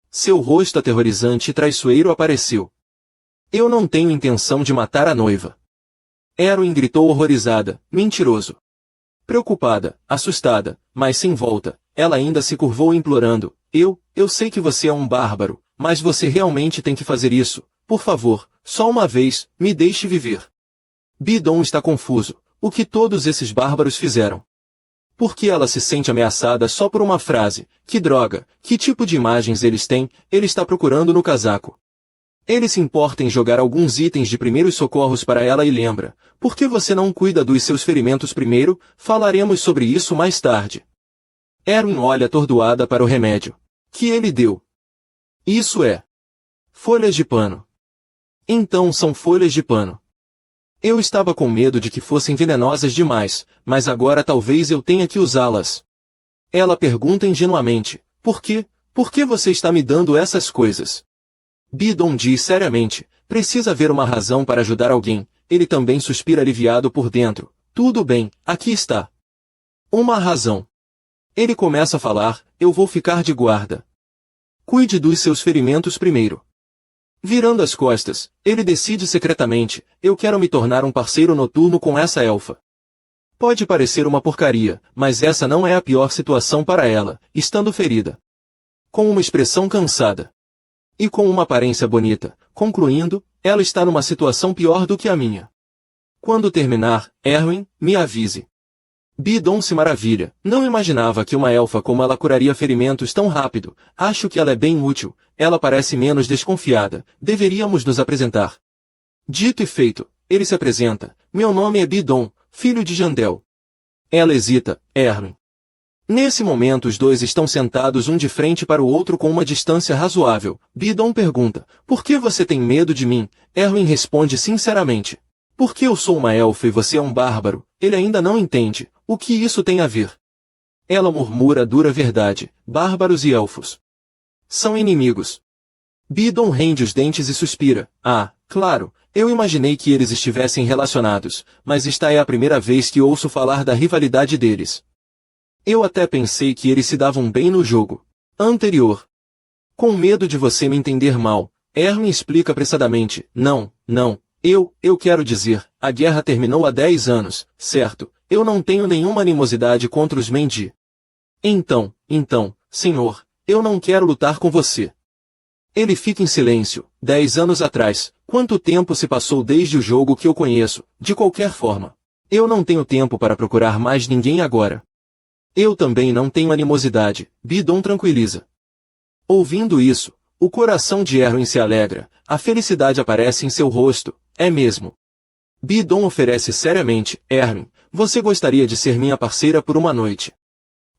Seu rosto aterrorizante e traiçoeiro apareceu. Eu não tenho intenção de matar a noiva. Erwin gritou horrorizada, mentiroso. Preocupada, assustada, mas sem volta, ela ainda se curvou implorando, eu sei que você é um bárbaro, mas você realmente tem que fazer isso, por favor, só uma vez, me deixe viver. Bidon está confuso, o que todos esses bárbaros fizeram? Por que ela se sente ameaçada só por uma frase? Que droga, que tipo de imagens eles têm, ele está procurando no casaco. Ele se importa em jogar alguns itens de primeiros socorros para ela e lembra, por que você não cuida dos seus ferimentos primeiro? Falaremos sobre isso mais tarde. Erwin olha atordoada para o remédio. Que ele deu. Isso é. Folhas de pano. Então são folhas de pano. Eu estava com medo de que fossem venenosas demais, mas agora talvez eu tenha que usá-las. Ela pergunta ingenuamente, por quê? Por que você está me dando essas coisas? Bidon diz seriamente, precisa haver uma razão para ajudar alguém, ele também suspira aliviado por dentro, tudo bem, aqui está. Uma razão. Ele começa a falar, eu vou ficar de guarda. Cuide dos seus ferimentos primeiro. Virando as costas, ele decide secretamente, eu quero me tornar um parceiro noturno com essa elfa. Pode parecer uma porcaria, mas essa não é a pior situação para ela, estando ferida. Com uma expressão cansada. E com uma aparência bonita, concluindo, ela está numa situação pior do que a minha. Quando terminar, Erwin, me avise. Bidon se maravilha, não imaginava que uma elfa como ela curaria ferimentos tão rápido, acho que ela é bem útil, ela parece menos desconfiada, deveríamos nos apresentar. Dito e feito, ele se apresenta, meu nome é Bidon, filho de Jandel. Ela hesita, Erwin. Nesse momento os dois estão sentados um de frente para o outro com uma distância razoável. Bidon pergunta, por que você tem medo de mim? Erwin responde sinceramente. Porque eu sou uma elfa e você é um bárbaro, ele ainda não entende, o que isso tem a ver? Ela murmura a dura verdade, bárbaros e elfos são inimigos. Bidon rende os dentes e suspira, claro, eu imaginei que eles estivessem relacionados, mas esta é a primeira vez que ouço falar da rivalidade deles. Eu até pensei que eles se davam bem no jogo anterior. Com medo de você me entender mal, Erwin explica apressadamente, não, eu quero dizer, a guerra terminou há 10 anos, certo, eu não tenho nenhuma animosidade contra os Mendi. Então, senhor, eu não quero lutar com você. Ele fica em silêncio, 10 anos atrás, quanto tempo se passou desde o jogo que eu conheço, de qualquer forma. Eu não tenho tempo para procurar mais ninguém agora. Eu também não tenho animosidade, Bidon tranquiliza. Ouvindo isso, o coração de Erwin se alegra, a felicidade aparece em seu rosto, é mesmo. Bidon oferece seriamente, Erwin, você gostaria de ser minha parceira por uma noite?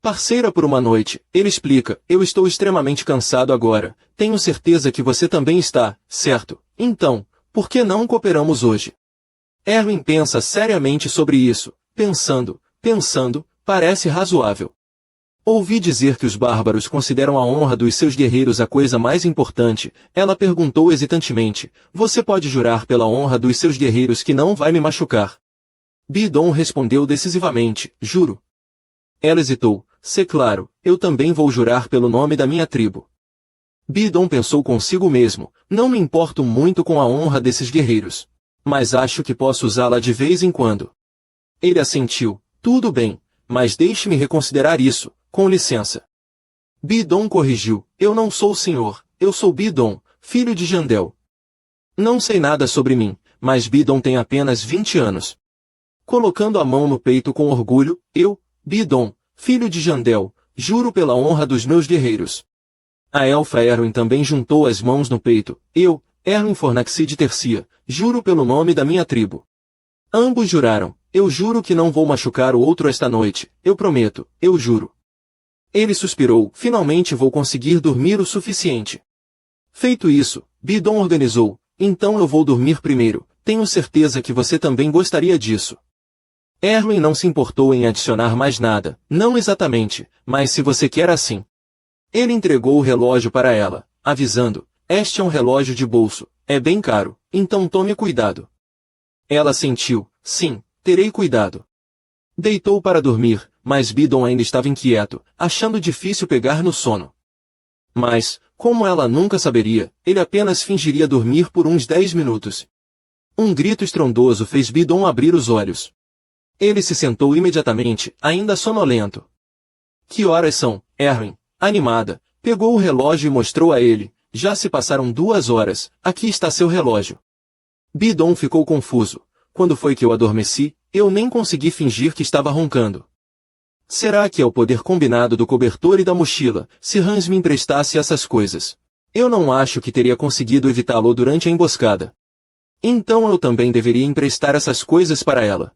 Parceira por uma noite, ele explica, eu estou extremamente cansado agora, tenho certeza que você também está, certo? Então, por que não cooperamos hoje? Erwin pensa seriamente sobre isso, pensando, parece razoável. Ouvi dizer que os bárbaros consideram a honra dos seus guerreiros a coisa mais importante, ela perguntou hesitantemente, você pode jurar pela honra dos seus guerreiros que não vai me machucar? Bidon respondeu decisivamente, juro. Ela hesitou, claro, eu também vou jurar pelo nome da minha tribo. Bidon pensou consigo mesmo, não me importo muito com a honra desses guerreiros. Mas acho que posso usá-la de vez em quando. Ele assentiu, tudo bem, mas deixe-me reconsiderar isso, com licença. Bidon corrigiu, eu não sou o senhor, eu sou Bidon, filho de Jandel. Não sei nada sobre mim, mas Bidon tem apenas 20 anos. Colocando a mão no peito com orgulho, eu, Bidon, filho de Jandel, juro pela honra dos meus guerreiros. A elfa Erwin também juntou as mãos no peito, eu, Erwin Fornaxide Tercia, juro pelo nome da minha tribo. Ambos juraram, eu juro que não vou machucar o outro esta noite, eu prometo, eu juro. Ele suspirou, finalmente vou conseguir dormir o suficiente. Feito isso, Bidon organizou, então eu vou dormir primeiro, tenho certeza que você também gostaria disso. Erwin não se importou em adicionar mais nada, não exatamente, mas se você quer assim. Ele entregou o relógio para ela, avisando, este é um relógio de bolso, é bem caro, então tome cuidado. Ela sentiu, sim, terei cuidado. Deitou para dormir, mas Bidon ainda estava inquieto, achando difícil pegar no sono. Mas, como ela nunca saberia, ele apenas fingiria dormir por uns 10 minutos. Um grito estrondoso fez Bidon abrir os olhos. Ele se sentou imediatamente, ainda sonolento. Que horas são, Erwin? Animada, pegou o relógio e mostrou a ele. Já se passaram 2 horas, aqui está seu relógio. Bidon ficou confuso. Quando foi que eu adormeci, eu nem consegui fingir que estava roncando. Será que é o poder combinado do cobertor e da mochila, se Hans me emprestasse essas coisas? Eu não acho que teria conseguido evitá-lo durante a emboscada. Então eu também deveria emprestar essas coisas para ela.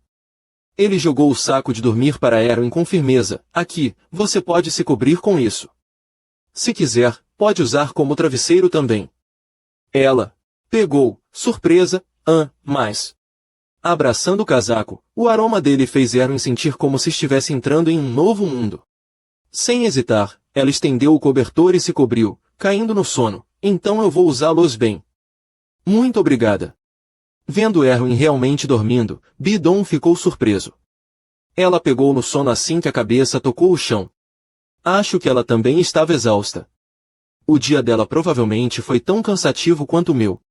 Ele jogou o saco de dormir para Erwin com firmeza. Aqui, você pode se cobrir com isso. Se quiser, pode usar como travesseiro também. Ela pegou, surpresa, mas... Abraçando o casaco, o aroma dele fez Erwin sentir como se estivesse entrando em um novo mundo. Sem hesitar, ela estendeu o cobertor e se cobriu, caindo no sono. Então eu vou usá-los bem. Muito obrigada. Vendo Erwin realmente dormindo, Bidon ficou surpreso. Ela pegou no sono assim que a cabeça tocou o chão. Acho que ela também estava exausta. O dia dela provavelmente foi tão cansativo quanto o meu.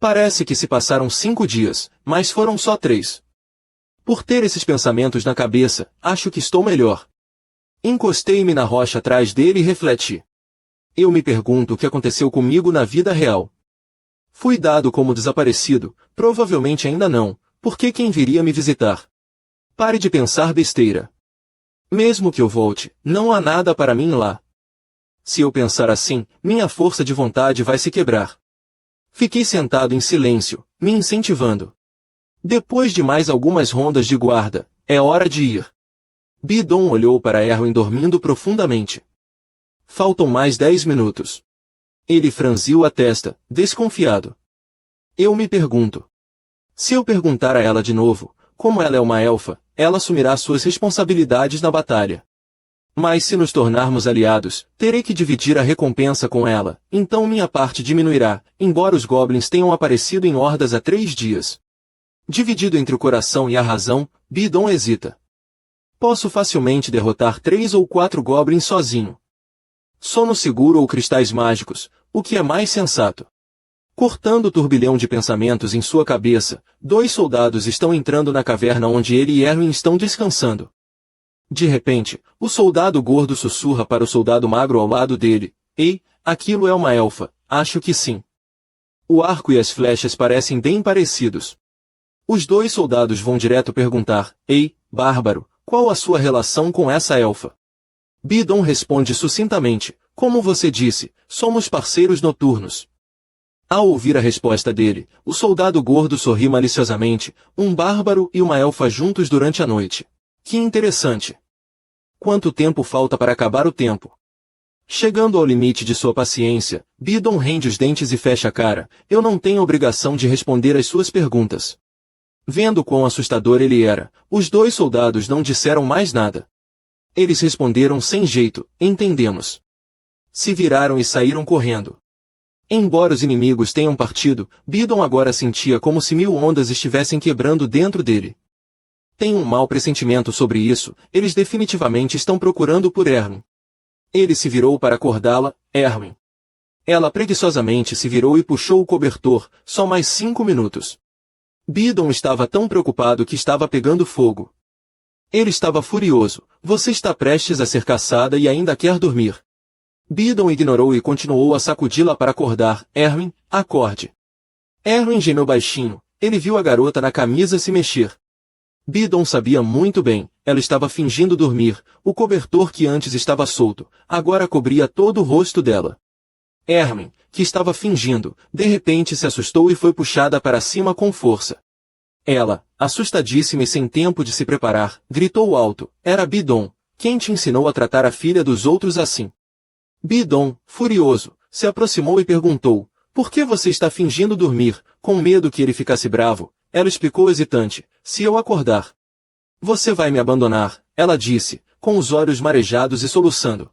Parece que se passaram 5 dias, mas foram só 3. Por ter esses pensamentos na cabeça, acho que estou melhor. Encostei-me na rocha atrás dele e refleti. Eu me pergunto o que aconteceu comigo na vida real. Fui dado como desaparecido, provavelmente ainda não, porque quem viria me visitar? Pare de pensar besteira. Mesmo que eu volte, não há nada para mim lá. Se eu pensar assim, minha força de vontade vai se quebrar. Fiquei sentado em silêncio, me incentivando. Depois de mais algumas rondas de guarda, é hora de ir. Bidon olhou para Erwin dormindo profundamente. Faltam mais 10 minutos. Ele franziu a testa, desconfiado. Eu me pergunto. Se eu perguntar a ela de novo, como ela é uma elfa, ela assumirá suas responsabilidades na batalha. Mas se nos tornarmos aliados, terei que dividir a recompensa com ela, então minha parte diminuirá, embora os goblins tenham aparecido em hordas há 3 dias. Dividido entre o coração e a razão, Bidon hesita. Posso facilmente derrotar 3 ou 4 goblins sozinho. Sono seguro ou cristais mágicos, o que é mais sensato? Cortando o turbilhão de pensamentos em sua cabeça, 2 soldados estão entrando na caverna onde ele e Erwin estão descansando. De repente, o soldado gordo sussurra para o soldado magro ao lado dele. Ei, aquilo é uma elfa, acho que sim. O arco e as flechas parecem bem parecidos. Os 2 soldados vão direto perguntar, ei, bárbaro, qual a sua relação com essa elfa? Bidon responde sucintamente, como você disse, somos parceiros noturnos. Ao ouvir a resposta dele, o soldado gordo sorri maliciosamente, um bárbaro e uma elfa juntos durante a noite. Que interessante. Quanto tempo falta para acabar o tempo? Chegando ao limite de sua paciência, Bidon rende os dentes e fecha a cara, eu não tenho obrigação de responder às suas perguntas. Vendo quão assustador ele era, os 2 soldados não disseram mais nada. Eles responderam sem jeito, entendemos. Se viraram e saíram correndo. Embora os inimigos tenham partido, Bidon agora sentia como se 1000 ondas estivessem quebrando dentro dele. Tenho um mau pressentimento sobre isso, eles definitivamente estão procurando por Erwin. Ele se virou para acordá-la, Erwin. Ela preguiçosamente se virou e puxou o cobertor, só mais 5 minutos. Bidon estava tão preocupado que estava pegando fogo. Ele estava furioso, você está prestes a ser caçada e ainda quer dormir. Bidon ignorou e continuou a sacudi-la para acordar, Erwin, acorde. Erwin gemeu baixinho, ele viu a garota na camisa se mexer. Bidon sabia muito bem, ela estava fingindo dormir, o cobertor que antes estava solto, agora cobria todo o rosto dela. Erwin, que estava fingindo, de repente se assustou e foi puxada para cima com força. Ela, assustadíssima e sem tempo de se preparar, gritou alto, era Bidon, quem te ensinou a tratar a filha dos outros assim? Bidon, furioso, se aproximou e perguntou, Por que você está fingindo dormir, com medo que ele ficasse bravo? Ela explicou hesitante. Se eu acordar, você vai me abandonar, ela disse, com os olhos marejados e soluçando.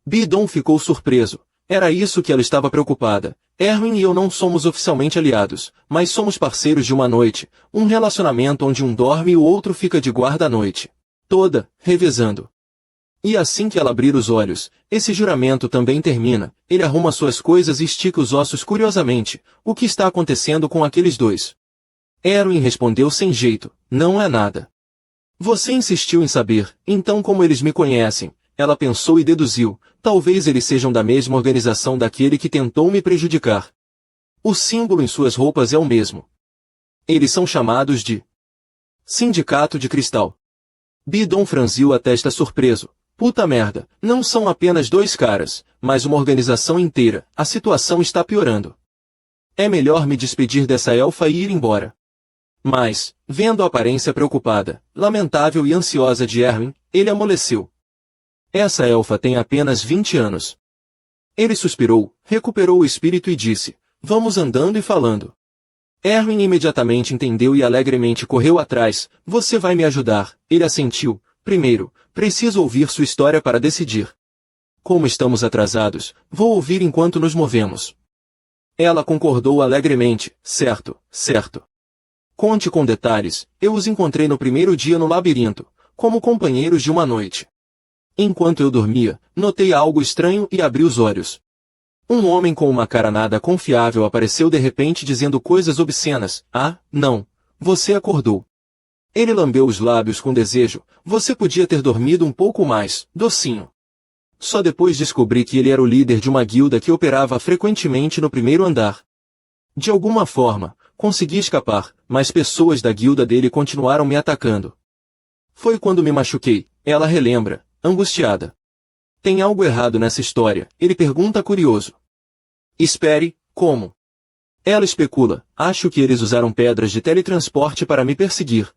Bidon ficou surpreso. Era isso que ela estava preocupada. Erwin e eu não somos oficialmente aliados, mas somos parceiros de uma noite, um relacionamento onde um dorme e o outro fica de guarda a noite toda, revezando. E assim que ela abrir os olhos, esse juramento também termina. Ele arruma suas coisas e estica os ossos curiosamente. O que está acontecendo com aqueles dois? Erwin respondeu sem jeito. Não é nada. Você insistiu em saber, então como eles me conhecem? Ela pensou e deduziu. Talvez eles sejam da mesma organização daquele que tentou me prejudicar. O símbolo em suas roupas é o mesmo. Eles são chamados de Sindicato de Cristal. Bidon franziu a testa surpreso. Puta merda, não são apenas dois caras, mas uma organização inteira. A situação está piorando. É melhor me despedir dessa elfa e ir embora. Mas, vendo a aparência preocupada, lamentável e ansiosa de Erwin, ele amoleceu. Essa elfa tem apenas 20 anos. Ele suspirou, recuperou o espírito e disse, vamos andando e falando. Erwin imediatamente entendeu e alegremente correu atrás. Você vai me ajudar, ele assentiu. Primeiro, preciso ouvir sua história para decidir. Como estamos atrasados, vou ouvir enquanto nos movemos. Ela concordou alegremente. Certo, certo. Conte com detalhes. Eu os encontrei no primeiro dia no labirinto, como companheiros de uma noite. Enquanto eu dormia, notei algo estranho e abri os olhos. Um homem com uma cara nada confiável apareceu de repente dizendo coisas obscenas. Ah, não. Você acordou. Ele lambeu os lábios com desejo. Você podia ter dormido um pouco mais, docinho. Só depois descobri que ele era o líder de uma guilda que operava frequentemente no primeiro andar. De alguma forma, consegui escapar, mas pessoas da guilda dele continuaram me atacando. Foi quando me machuquei, ela relembra, angustiada. Tem algo errado nessa história, ele pergunta curioso. Espere, como? Ela especula, acho que eles usaram pedras de teletransporte para me perseguir.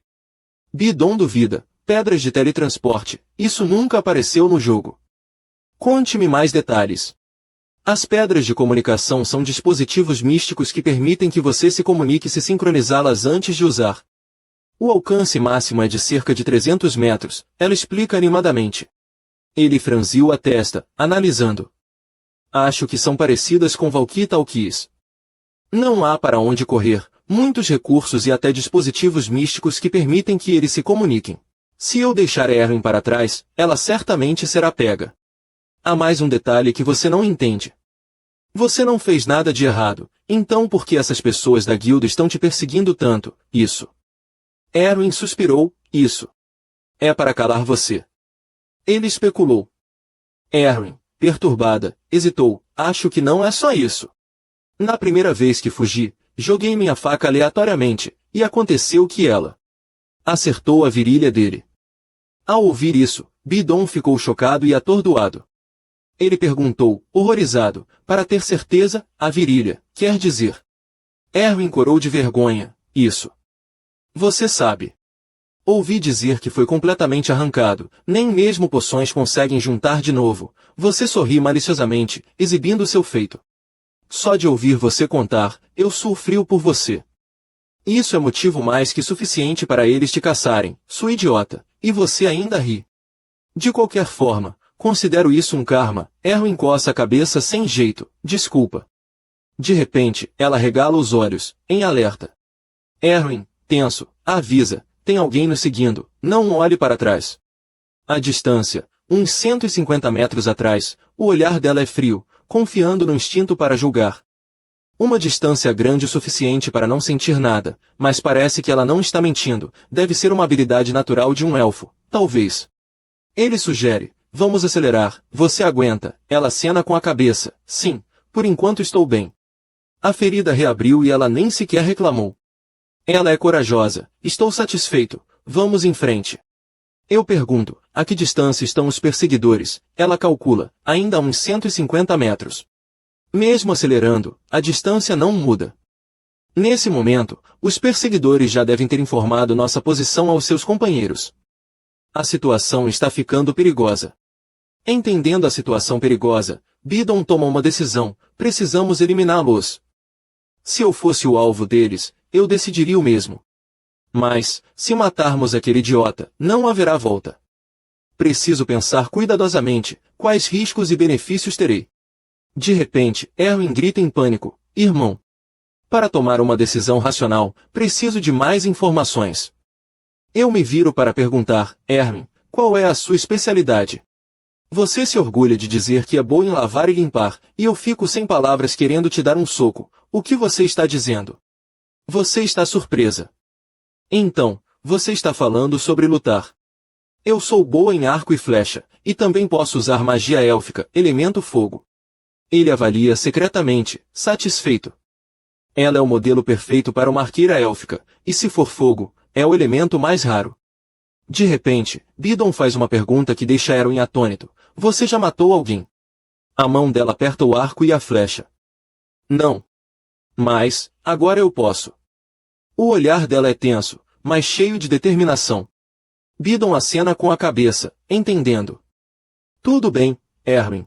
Bidon duvida, pedras de teletransporte, isso nunca apareceu no jogo. Conte-me mais detalhes. As pedras de comunicação são dispositivos místicos que permitem que você se comunique se sincronizá-las antes de usar. O alcance máximo é de cerca de 300 metros, ela explica animadamente. Ele franziu a testa, analisando. Acho que são parecidas com walkie-talkies. Não há para onde correr, muitos recursos e até dispositivos místicos que permitem que eles se comuniquem. Se eu deixar Erwin para trás, ela certamente será pega. Há mais um detalhe que você não entende. Você não fez nada de errado, então por que essas pessoas da guilda estão te perseguindo tanto? Isso. Erwin suspirou, isso. É para calar você. Ele especulou. Erwin, perturbada, hesitou, acho que não é só isso. Na primeira vez que fugi, joguei minha faca aleatoriamente, e aconteceu que ela acertou a virilha dele. Ao ouvir isso, Bidon ficou chocado e atordoado. Ele perguntou, horrorizado, para ter certeza, a virilha, quer dizer. Erwin corou de vergonha, isso. Você sabe. Ouvi dizer que foi completamente arrancado, nem mesmo poções conseguem juntar de novo. Você sorri maliciosamente, exibindo seu feito. Só de ouvir você contar, eu suo frio por você. Isso é motivo mais que suficiente para eles te caçarem, sua idiota, e você ainda ri. De qualquer forma, considero isso um karma. Erwin coça a cabeça sem jeito, desculpa. De repente, ela regala os olhos, em alerta. Erwin, tenso, avisa. Tem alguém nos seguindo, não olhe para trás. À distância, uns 150 metros atrás, o olhar dela é frio, confiando no instinto para julgar. Uma distância grande o suficiente para não sentir nada, mas parece que ela não está mentindo, deve ser uma habilidade natural de um elfo, talvez. Ele sugere, vamos acelerar, você aguenta, ela acena com a cabeça, sim, por enquanto estou bem. A ferida reabriu e ela nem sequer reclamou. Ela é corajosa, estou satisfeito, vamos em frente. Eu pergunto, a que distância estão os perseguidores? Ela calcula, ainda a uns 150 metros. Mesmo acelerando, a distância não muda. Nesse momento, os perseguidores já devem ter informado nossa posição aos seus companheiros. A situação está ficando perigosa. Entendendo a situação perigosa, Bidon toma uma decisão, precisamos eliminá-los. Se eu fosse o alvo deles, eu decidiria o mesmo. Mas, se matarmos aquele idiota, não haverá volta. Preciso pensar cuidadosamente, quais riscos e benefícios terei. De repente, Erwin grita em pânico, irmão. Para tomar uma decisão racional, preciso de mais informações. Eu me viro para perguntar, Erwin, qual é a sua especialidade? Você se orgulha de dizer que é bom em lavar e limpar, e eu fico sem palavras querendo te dar um soco. O que você está dizendo? Você está surpresa. Então, você está falando sobre lutar. Eu sou boa em arco e flecha, e também posso usar magia élfica, elemento fogo. Ele avalia secretamente, satisfeito. Ela é o modelo perfeito para uma arqueira élfica, e se for fogo, é o elemento mais raro. De repente, Bidon faz uma pergunta que deixa Erwin atônito. Você já matou alguém? A mão dela aperta o arco e a flecha. Não. Mas, agora eu posso. O olhar dela é tenso, mas cheio de determinação. Bidon acena com a cabeça, entendendo. Tudo bem, Erwin.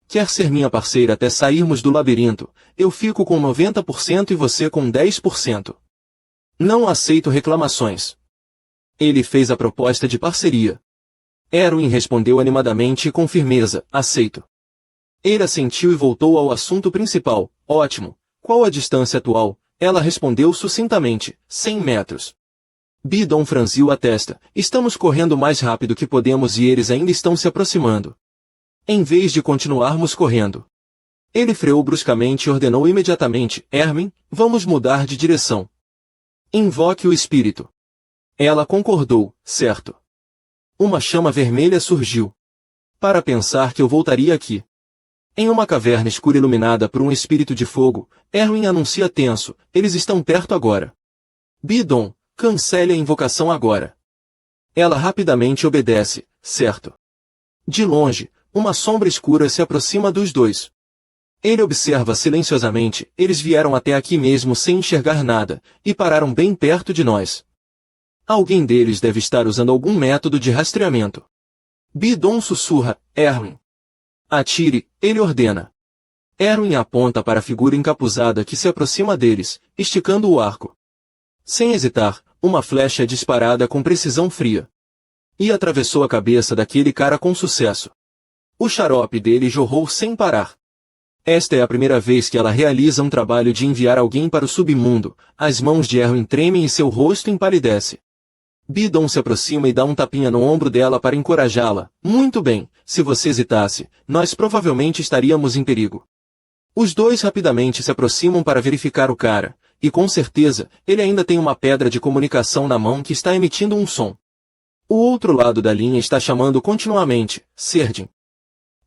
Quer ser minha parceira até sairmos do labirinto, eu fico com 90% e você com 10%. Não aceito reclamações. Ele fez a proposta de parceria. Erwin respondeu animadamente e com firmeza, aceito. Ele assentiu e voltou ao assunto principal, ótimo. Qual a distância atual? Ela respondeu sucintamente, 100 metros. Bidon franziu a testa, estamos correndo mais rápido que podemos e eles ainda estão se aproximando. Em vez de continuarmos correndo. Ele freou bruscamente e ordenou imediatamente, Erwin, vamos mudar de direção. Invoque o espírito. Ela concordou, certo. Uma chama vermelha surgiu. Para pensar que eu voltaria aqui. Em uma caverna escura iluminada por um espírito de fogo, Erwin anuncia tenso, eles estão perto agora. Bidon, cancele a invocação agora. Ela rapidamente obedece, certo. De longe, uma sombra escura se aproxima dos dois. Ele observa silenciosamente, eles vieram até aqui mesmo sem enxergar nada, e pararam bem perto de nós. Alguém deles deve estar usando algum método de rastreamento. Bidon sussurra, Erwin. Atire, ele ordena. Erwin aponta para a figura encapuzada que se aproxima deles, esticando o arco. Sem hesitar, uma flecha é disparada com precisão fria. E atravessou a cabeça daquele cara com sucesso. O xarope dele jorrou sem parar. Esta é a primeira vez que ela realiza um trabalho de enviar alguém para o submundo, as mãos de Erwin tremem e seu rosto empalidece. Bidon se aproxima e dá um tapinha no ombro dela para encorajá-la. Muito bem, se você hesitasse, nós provavelmente estaríamos em perigo. Os dois rapidamente se aproximam para verificar o cara, e com certeza, ele ainda tem uma pedra de comunicação na mão que está emitindo um som. O outro lado da linha está chamando continuamente, Serdin.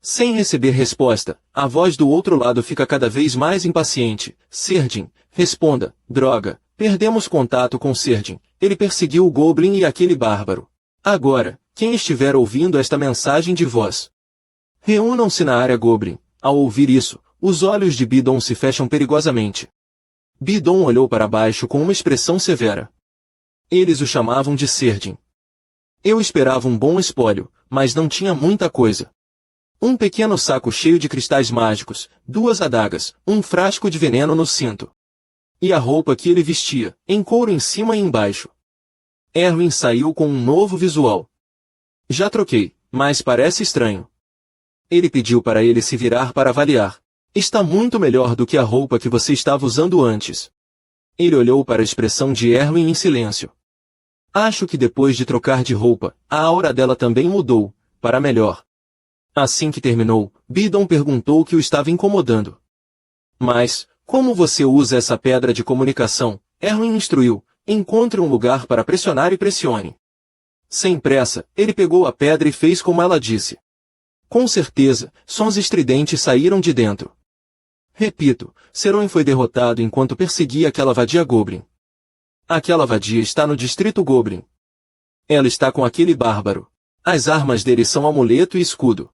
Sem receber resposta, a voz do outro lado fica cada vez mais impaciente. Serdin, responda, droga, perdemos contato com Serdin. Ele perseguiu o Goblin e aquele bárbaro. Agora, quem estiver ouvindo esta mensagem de voz, reúnam-se na área Goblin. Ao ouvir isso, os olhos de Bidon se fecham perigosamente. Bidon olhou para baixo com uma expressão severa. Eles o chamavam de Serdin. Eu esperava um bom espólio, mas não tinha muita coisa. Um pequeno saco cheio de cristais mágicos, 2 adagas, um frasco de veneno no cinto. E a roupa que ele vestia, em couro em cima e embaixo. Erwin saiu com um novo visual. Já troquei, mas parece estranho. Ele pediu para ele se virar para avaliar. Está muito melhor do que a roupa que você estava usando antes. Ele olhou para a expressão de Erwin em silêncio. Acho que depois de trocar de roupa, a aura dela também mudou, para melhor. Assim que terminou, Bidon perguntou o que o estava incomodando. Mas, como você usa essa pedra de comunicação? Erwin instruiu, encontre um lugar para pressionar e pressione. Sem pressa, ele pegou a pedra e fez como ela disse. Com certeza, sons estridentes saíram de dentro. Repito, Seroin foi derrotado enquanto perseguia aquela vadia Goblin. Aquela vadia está no distrito Goblin. Ela está com aquele bárbaro. As armas dele são amuleto e escudo.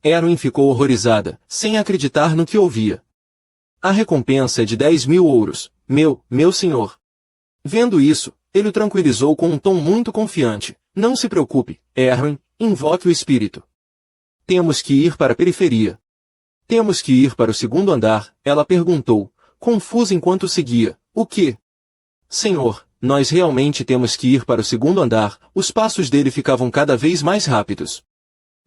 Erwin ficou horrorizada, sem acreditar no que ouvia. A recompensa é de 10.000 ouros, meu senhor. Vendo isso, ele o tranquilizou com um tom muito confiante. Não se preocupe, Erwin, invoque o espírito. Temos que ir para a periferia. Temos que ir para o segundo andar, ela perguntou. confusa enquanto seguia. O que? Senhor, nós realmente temos que ir para o segundo andar. Os passos dele ficavam cada vez mais rápidos.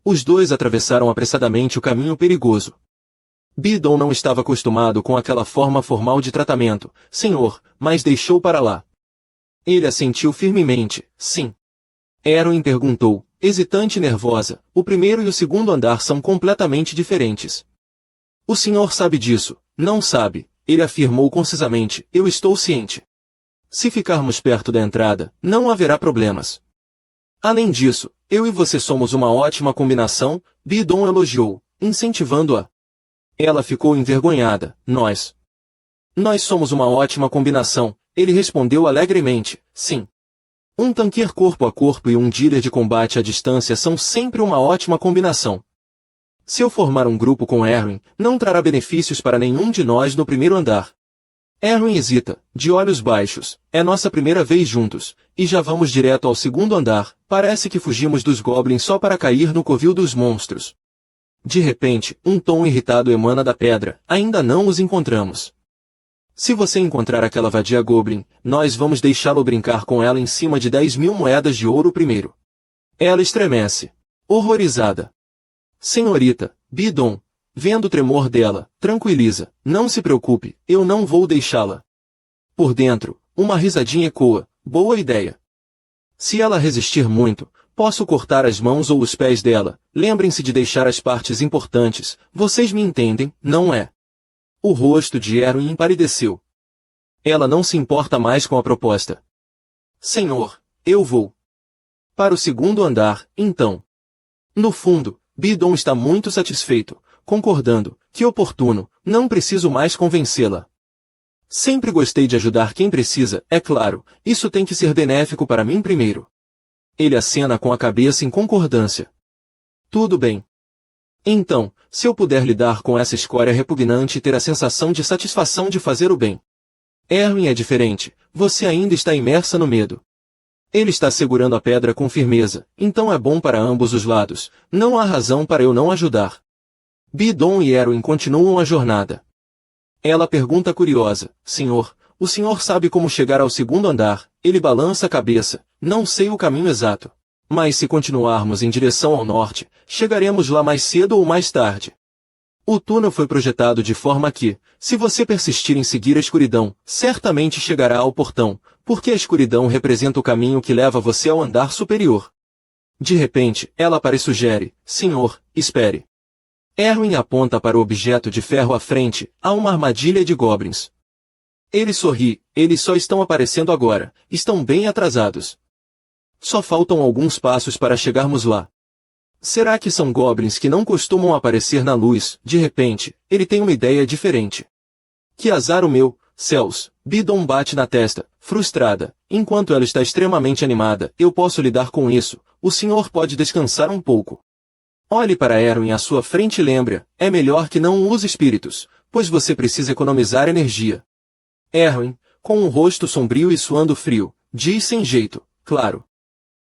Os dois atravessaram apressadamente o caminho perigoso. Bidon não estava acostumado com aquela forma formal de tratamento, senhor, mas deixou para lá. Ele assentiu firmemente, sim. Erwin perguntou, hesitante e nervosa, o primeiro e o segundo andar são completamente diferentes. O senhor sabe disso, não sabe, ele afirmou concisamente, eu estou ciente. Se ficarmos perto da entrada, não haverá problemas. Além disso, eu e você somos uma ótima combinação, Bidon elogiou, incentivando-a. Ela ficou envergonhada, nós somos uma ótima combinação, ele respondeu alegremente, sim. Um tanqueiro corpo a corpo e um dealer de combate à distância são sempre uma ótima combinação. Se eu formar um grupo com Erwin, não trará benefícios para nenhum de nós no primeiro andar. Erwin hesita, de olhos baixos, é nossa primeira vez juntos, e já vamos direto ao segundo andar, parece que fugimos dos goblins só para cair no covil dos monstros. De repente, um tom irritado emana da pedra, ainda não os encontramos. Se você encontrar aquela vadia goblin, nós vamos deixá-lo brincar com ela em cima de 10.000 moedas de ouro primeiro. Ela estremece. Horrorizada. Senhorita, Bidon, vendo o tremor dela, tranquiliza, não se preocupe, eu não vou deixá-la. Por dentro, uma risadinha ecoa, boa ideia. Se ela resistir muito, posso cortar as mãos ou os pés dela, lembrem-se de deixar as partes importantes, vocês me entendem, não é? O rosto de Erwin empalideceu. Ela não se importa mais com a proposta. Senhor, eu vou. Para o segundo andar, então. No fundo, Bidon está muito satisfeito, concordando, que oportuno, não preciso mais convencê-la. Sempre gostei de ajudar quem precisa, é claro, isso tem que ser benéfico para mim primeiro. Ele acena com a cabeça em concordância. Tudo bem. Então, se eu puder lidar com essa escória repugnante e ter a sensação de satisfação de fazer o bem. Erwin é diferente, você ainda está imersa no medo. Ele está segurando a pedra com firmeza, então é bom para ambos os lados, não há razão para eu não ajudar. Bidon e Erwin continuam a jornada. Ela pergunta curiosa, senhor, o senhor sabe como chegar ao segundo andar? Ele balança a cabeça, não sei o caminho exato. Mas se continuarmos em direção ao norte, chegaremos lá mais cedo ou mais tarde. O túnel foi projetado de forma que, se você persistir em seguir a escuridão, certamente chegará ao portão, porque a escuridão representa o caminho que leva você ao andar superior. De repente, ela para e sugere, senhor, espere. Erwin aponta para o objeto de ferro à frente, há uma armadilha de goblins. Ele sorri, eles só estão aparecendo agora, estão bem atrasados. Só faltam alguns passos para chegarmos lá. Será que são goblins que não costumam aparecer na luz? De repente, ele tem uma ideia diferente. Que azar o meu, céus, Bidon bate na testa, frustrada, enquanto ela está extremamente animada, eu posso lidar com isso, o senhor pode descansar um pouco. Olhe para Erwin à sua frente e lembre, é melhor que não use espíritos, pois você precisa economizar energia. Erwin, com um rosto sombrio e suando frio, diz sem jeito, claro.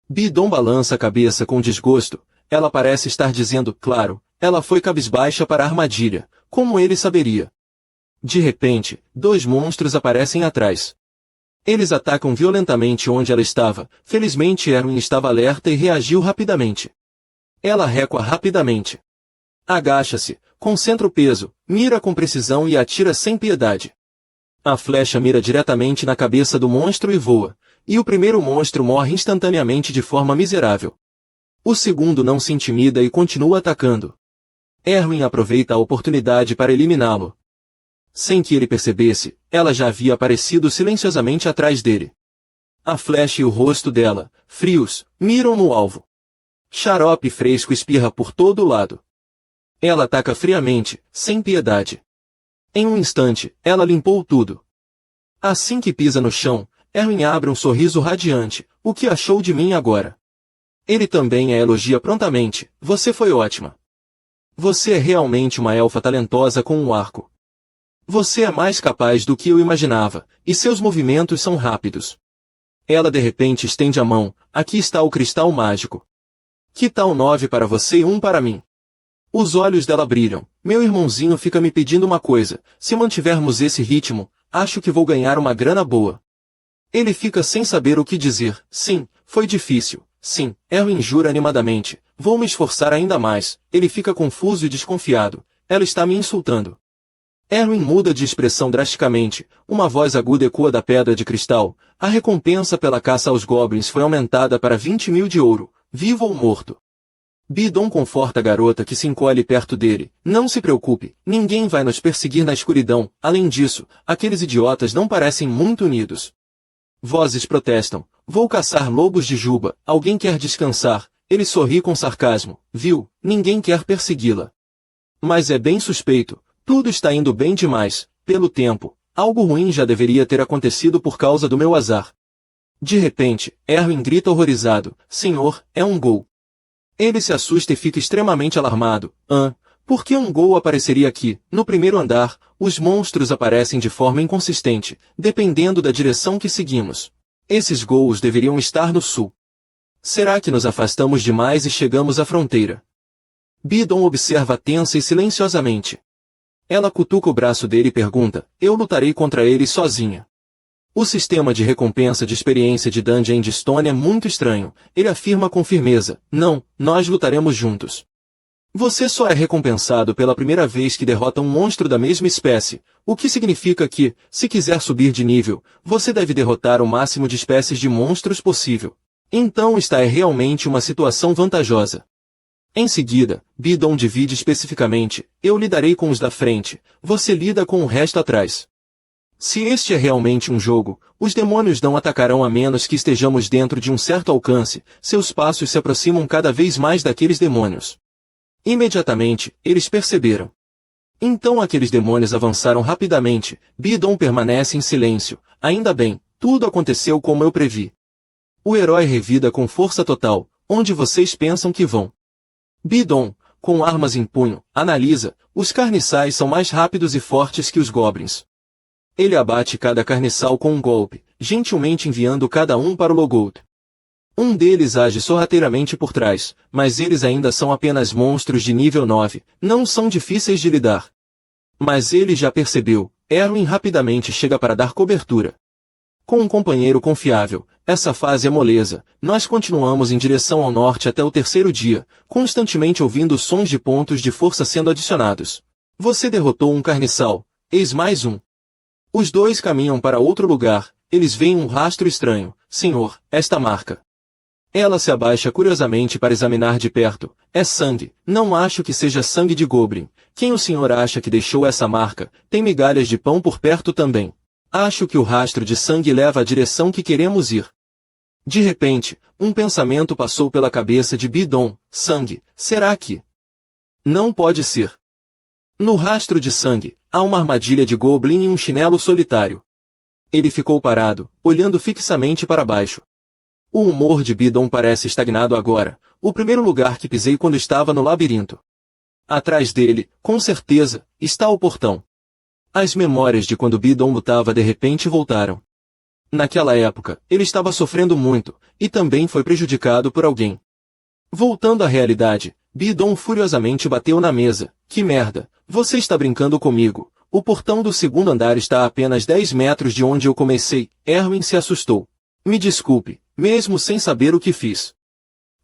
Bidon balança a cabeça com desgosto, ela parece estar dizendo, claro, ela foi cabisbaixa para a armadilha, como ele saberia. De repente, dois monstros aparecem atrás. Eles atacam violentamente onde ela estava, felizmente Erwin estava alerta e reagiu rapidamente. Ela recua rapidamente. Agacha-se, concentra o peso, mira com precisão e atira sem piedade. A flecha mira diretamente na cabeça do monstro e voa, e o primeiro monstro morre instantaneamente de forma miserável. O segundo não se intimida e continua atacando. Erwin aproveita a oportunidade para eliminá-lo. Sem que ele percebesse, ela já havia aparecido silenciosamente atrás dele. A flecha e o rosto dela, frios, miram no alvo. Xarope fresco espirra por todo o lado. Ela ataca friamente, sem piedade. Em um instante, ela limpou tudo. Assim que pisa no chão, Erwin abre um sorriso radiante. O que achou de mim agora? Ele também a elogia prontamente. Você foi ótima. Você é realmente uma elfa talentosa com um arco. Você é mais capaz do que eu imaginava, e seus movimentos são rápidos. Ela de repente estende a mão. Aqui está o cristal mágico. Que tal 9 para você e 1 para mim? Os olhos dela brilham. Meu irmãozinho fica me pedindo uma coisa. Se mantivermos esse ritmo, acho que vou ganhar uma grana boa. Ele fica sem saber o que dizer. Sim, foi difícil. Sim, Erwin jura animadamente. Vou me esforçar ainda mais. Ele fica confuso e desconfiado. Ela está me insultando. Erwin muda de expressão drasticamente. Uma voz aguda ecoa da pedra de cristal. A recompensa pela caça aos goblins foi aumentada para 20.000 de ouro, vivo ou morto. Bidon conforta a garota que se encolhe perto dele. Não se preocupe, ninguém vai nos perseguir na escuridão. Além disso, aqueles idiotas não parecem muito unidos. Vozes protestam. Vou caçar lobos de juba. Alguém quer descansar. Ele sorri com sarcasmo. Viu, ninguém quer persegui-la. Mas é bem suspeito. Tudo está indo bem demais. Pelo tempo, algo ruim já deveria ter acontecido por causa do meu azar. De repente, Erwin grita horrorizado. Senhor, é um gol. Ele se assusta e fica extremamente alarmado. Por que um gol apareceria aqui? No primeiro andar, os monstros aparecem de forma inconsistente, dependendo da direção que seguimos. Esses gols deveriam estar no sul. Será que nos afastamos demais e chegamos à fronteira? Bidon observa tensa e silenciosamente. Ela cutuca o braço dele e pergunta, eu lutarei contra ele sozinha. O sistema de recompensa de experiência de Dungeon de Stone é muito estranho. Ele afirma com firmeza, não, nós lutaremos juntos. Você só é recompensado pela primeira vez que derrota um monstro da mesma espécie, o que significa que, se quiser subir de nível, você deve derrotar o máximo de espécies de monstros possível. Então esta é realmente uma situação vantajosa. Em seguida, Bidon divide especificamente, eu lidarei com os da frente, você lida com o resto atrás. Se este é realmente um jogo, os demônios não atacarão a menos que estejamos dentro de um certo alcance, seus passos se aproximam cada vez mais daqueles demônios. Imediatamente, eles perceberam. Então aqueles demônios avançaram rapidamente, Bidon permanece em silêncio, ainda bem, tudo aconteceu como eu previ. O herói revida com força total, onde vocês pensam que vão? Bidon, com armas em punho, analisa, os carniçais são mais rápidos e fortes que os goblins. Ele abate cada carniçal com um golpe, gentilmente enviando cada um para o Logoth. Um deles age sorrateiramente por trás, mas eles ainda são apenas monstros de nível 9, não são difíceis de lidar. Mas ele já percebeu, Erwin rapidamente chega para dar cobertura. Com um companheiro confiável, essa fase é moleza, nós continuamos em direção ao norte até o terceiro dia, constantemente ouvindo sons de pontos de força sendo adicionados. Você derrotou um carniçal, eis mais um. Os dois caminham para outro lugar, eles veem um rastro estranho. Senhor, esta marca. Ela se abaixa curiosamente para examinar de perto. É sangue, não acho que seja sangue de goblin. Quem o senhor acha que deixou essa marca? Tem migalhas de pão por perto também. Acho que o rastro de sangue leva à direção que queremos ir. De repente, um pensamento passou pela cabeça de Bidon. Sangue, será que? Não pode ser. No rastro de sangue, há uma armadilha de goblin e um chinelo solitário. Ele ficou parado, olhando fixamente para baixo. O humor de Bidon parece estagnado agora, o primeiro lugar que pisei quando estava no labirinto. Atrás dele, com certeza, está o portão. As memórias de quando Bidon lutava de repente voltaram. Naquela época, ele estava sofrendo muito, e também foi prejudicado por alguém. Voltando à realidade, Bidon furiosamente bateu na mesa. Que merda, você está brincando comigo. O portão do segundo andar está a apenas 10 metros de onde eu comecei. Erwin se assustou. Me desculpe, mesmo sem saber o que fiz.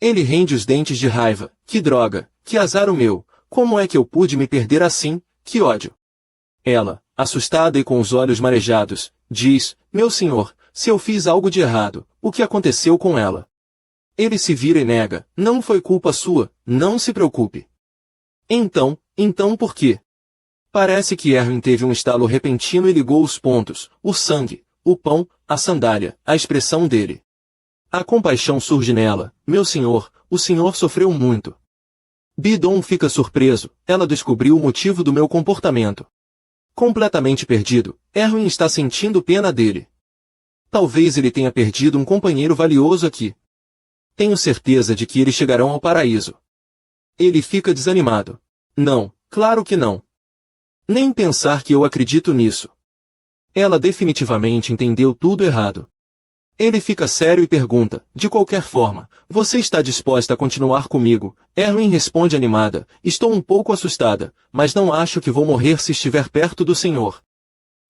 Ele rende os dentes de raiva. Que droga, que azar o meu. Como é que eu pude me perder assim? Que ódio. Ela, assustada e com os olhos marejados, diz, meu senhor, se eu fiz algo de errado, o que aconteceu com ela? Ele se vira e nega, não foi culpa sua, não se preocupe. Então por quê? Parece que Erwin teve um estalo repentino e ligou os pontos, o sangue, o pão, a sandália, a expressão dele. A compaixão surge nela, meu senhor, o senhor sofreu muito. Bidon fica surpreso, ela descobriu o motivo do meu comportamento. Completamente perdido, Erwin está sentindo pena dele. Talvez ele tenha perdido um companheiro valioso aqui. Tenho certeza de que eles chegarão ao paraíso. Ele fica desanimado. Não, claro que não. Nem pensar que eu acredito nisso. Ela definitivamente entendeu tudo errado. Ele fica sério e pergunta, de qualquer forma, você está disposta a continuar comigo? Erwin responde animada, estou um pouco assustada, mas não acho que vou morrer se estiver perto do Senhor.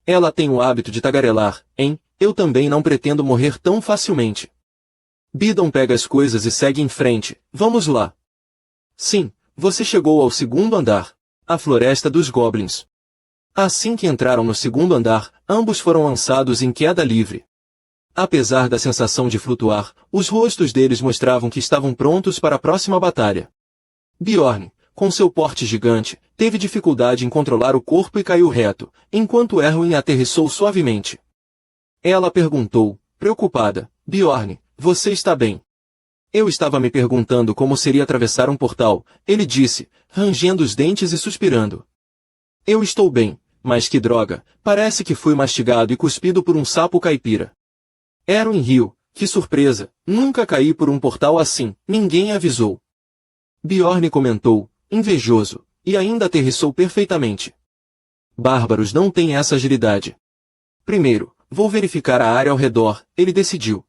Ela tem o hábito de tagarelar, hein? Eu também não pretendo morrer tão facilmente. Bidon pega as coisas e segue em frente, vamos lá. Sim, você chegou ao segundo andar, a floresta dos goblins. Assim que entraram no segundo andar, ambos foram lançados em queda livre. Apesar da sensação de flutuar, os rostos deles mostravam que estavam prontos para a próxima batalha. Bjorn, com seu porte gigante, teve dificuldade em controlar o corpo e caiu reto, enquanto Erwin aterrissou suavemente. Ela perguntou, preocupada, Bjorn, você está bem? Eu estava me perguntando como seria atravessar um portal, ele disse, rangendo os dentes e suspirando. Eu estou bem, mas que droga, parece que fui mastigado e cuspido por um sapo caipira. Erwin riu, que surpresa, nunca caí por um portal assim, ninguém avisou. Bjorn comentou, invejoso, e ainda aterrissou perfeitamente. Bárbaros não têm essa agilidade. Primeiro, vou verificar a área ao redor, ele decidiu.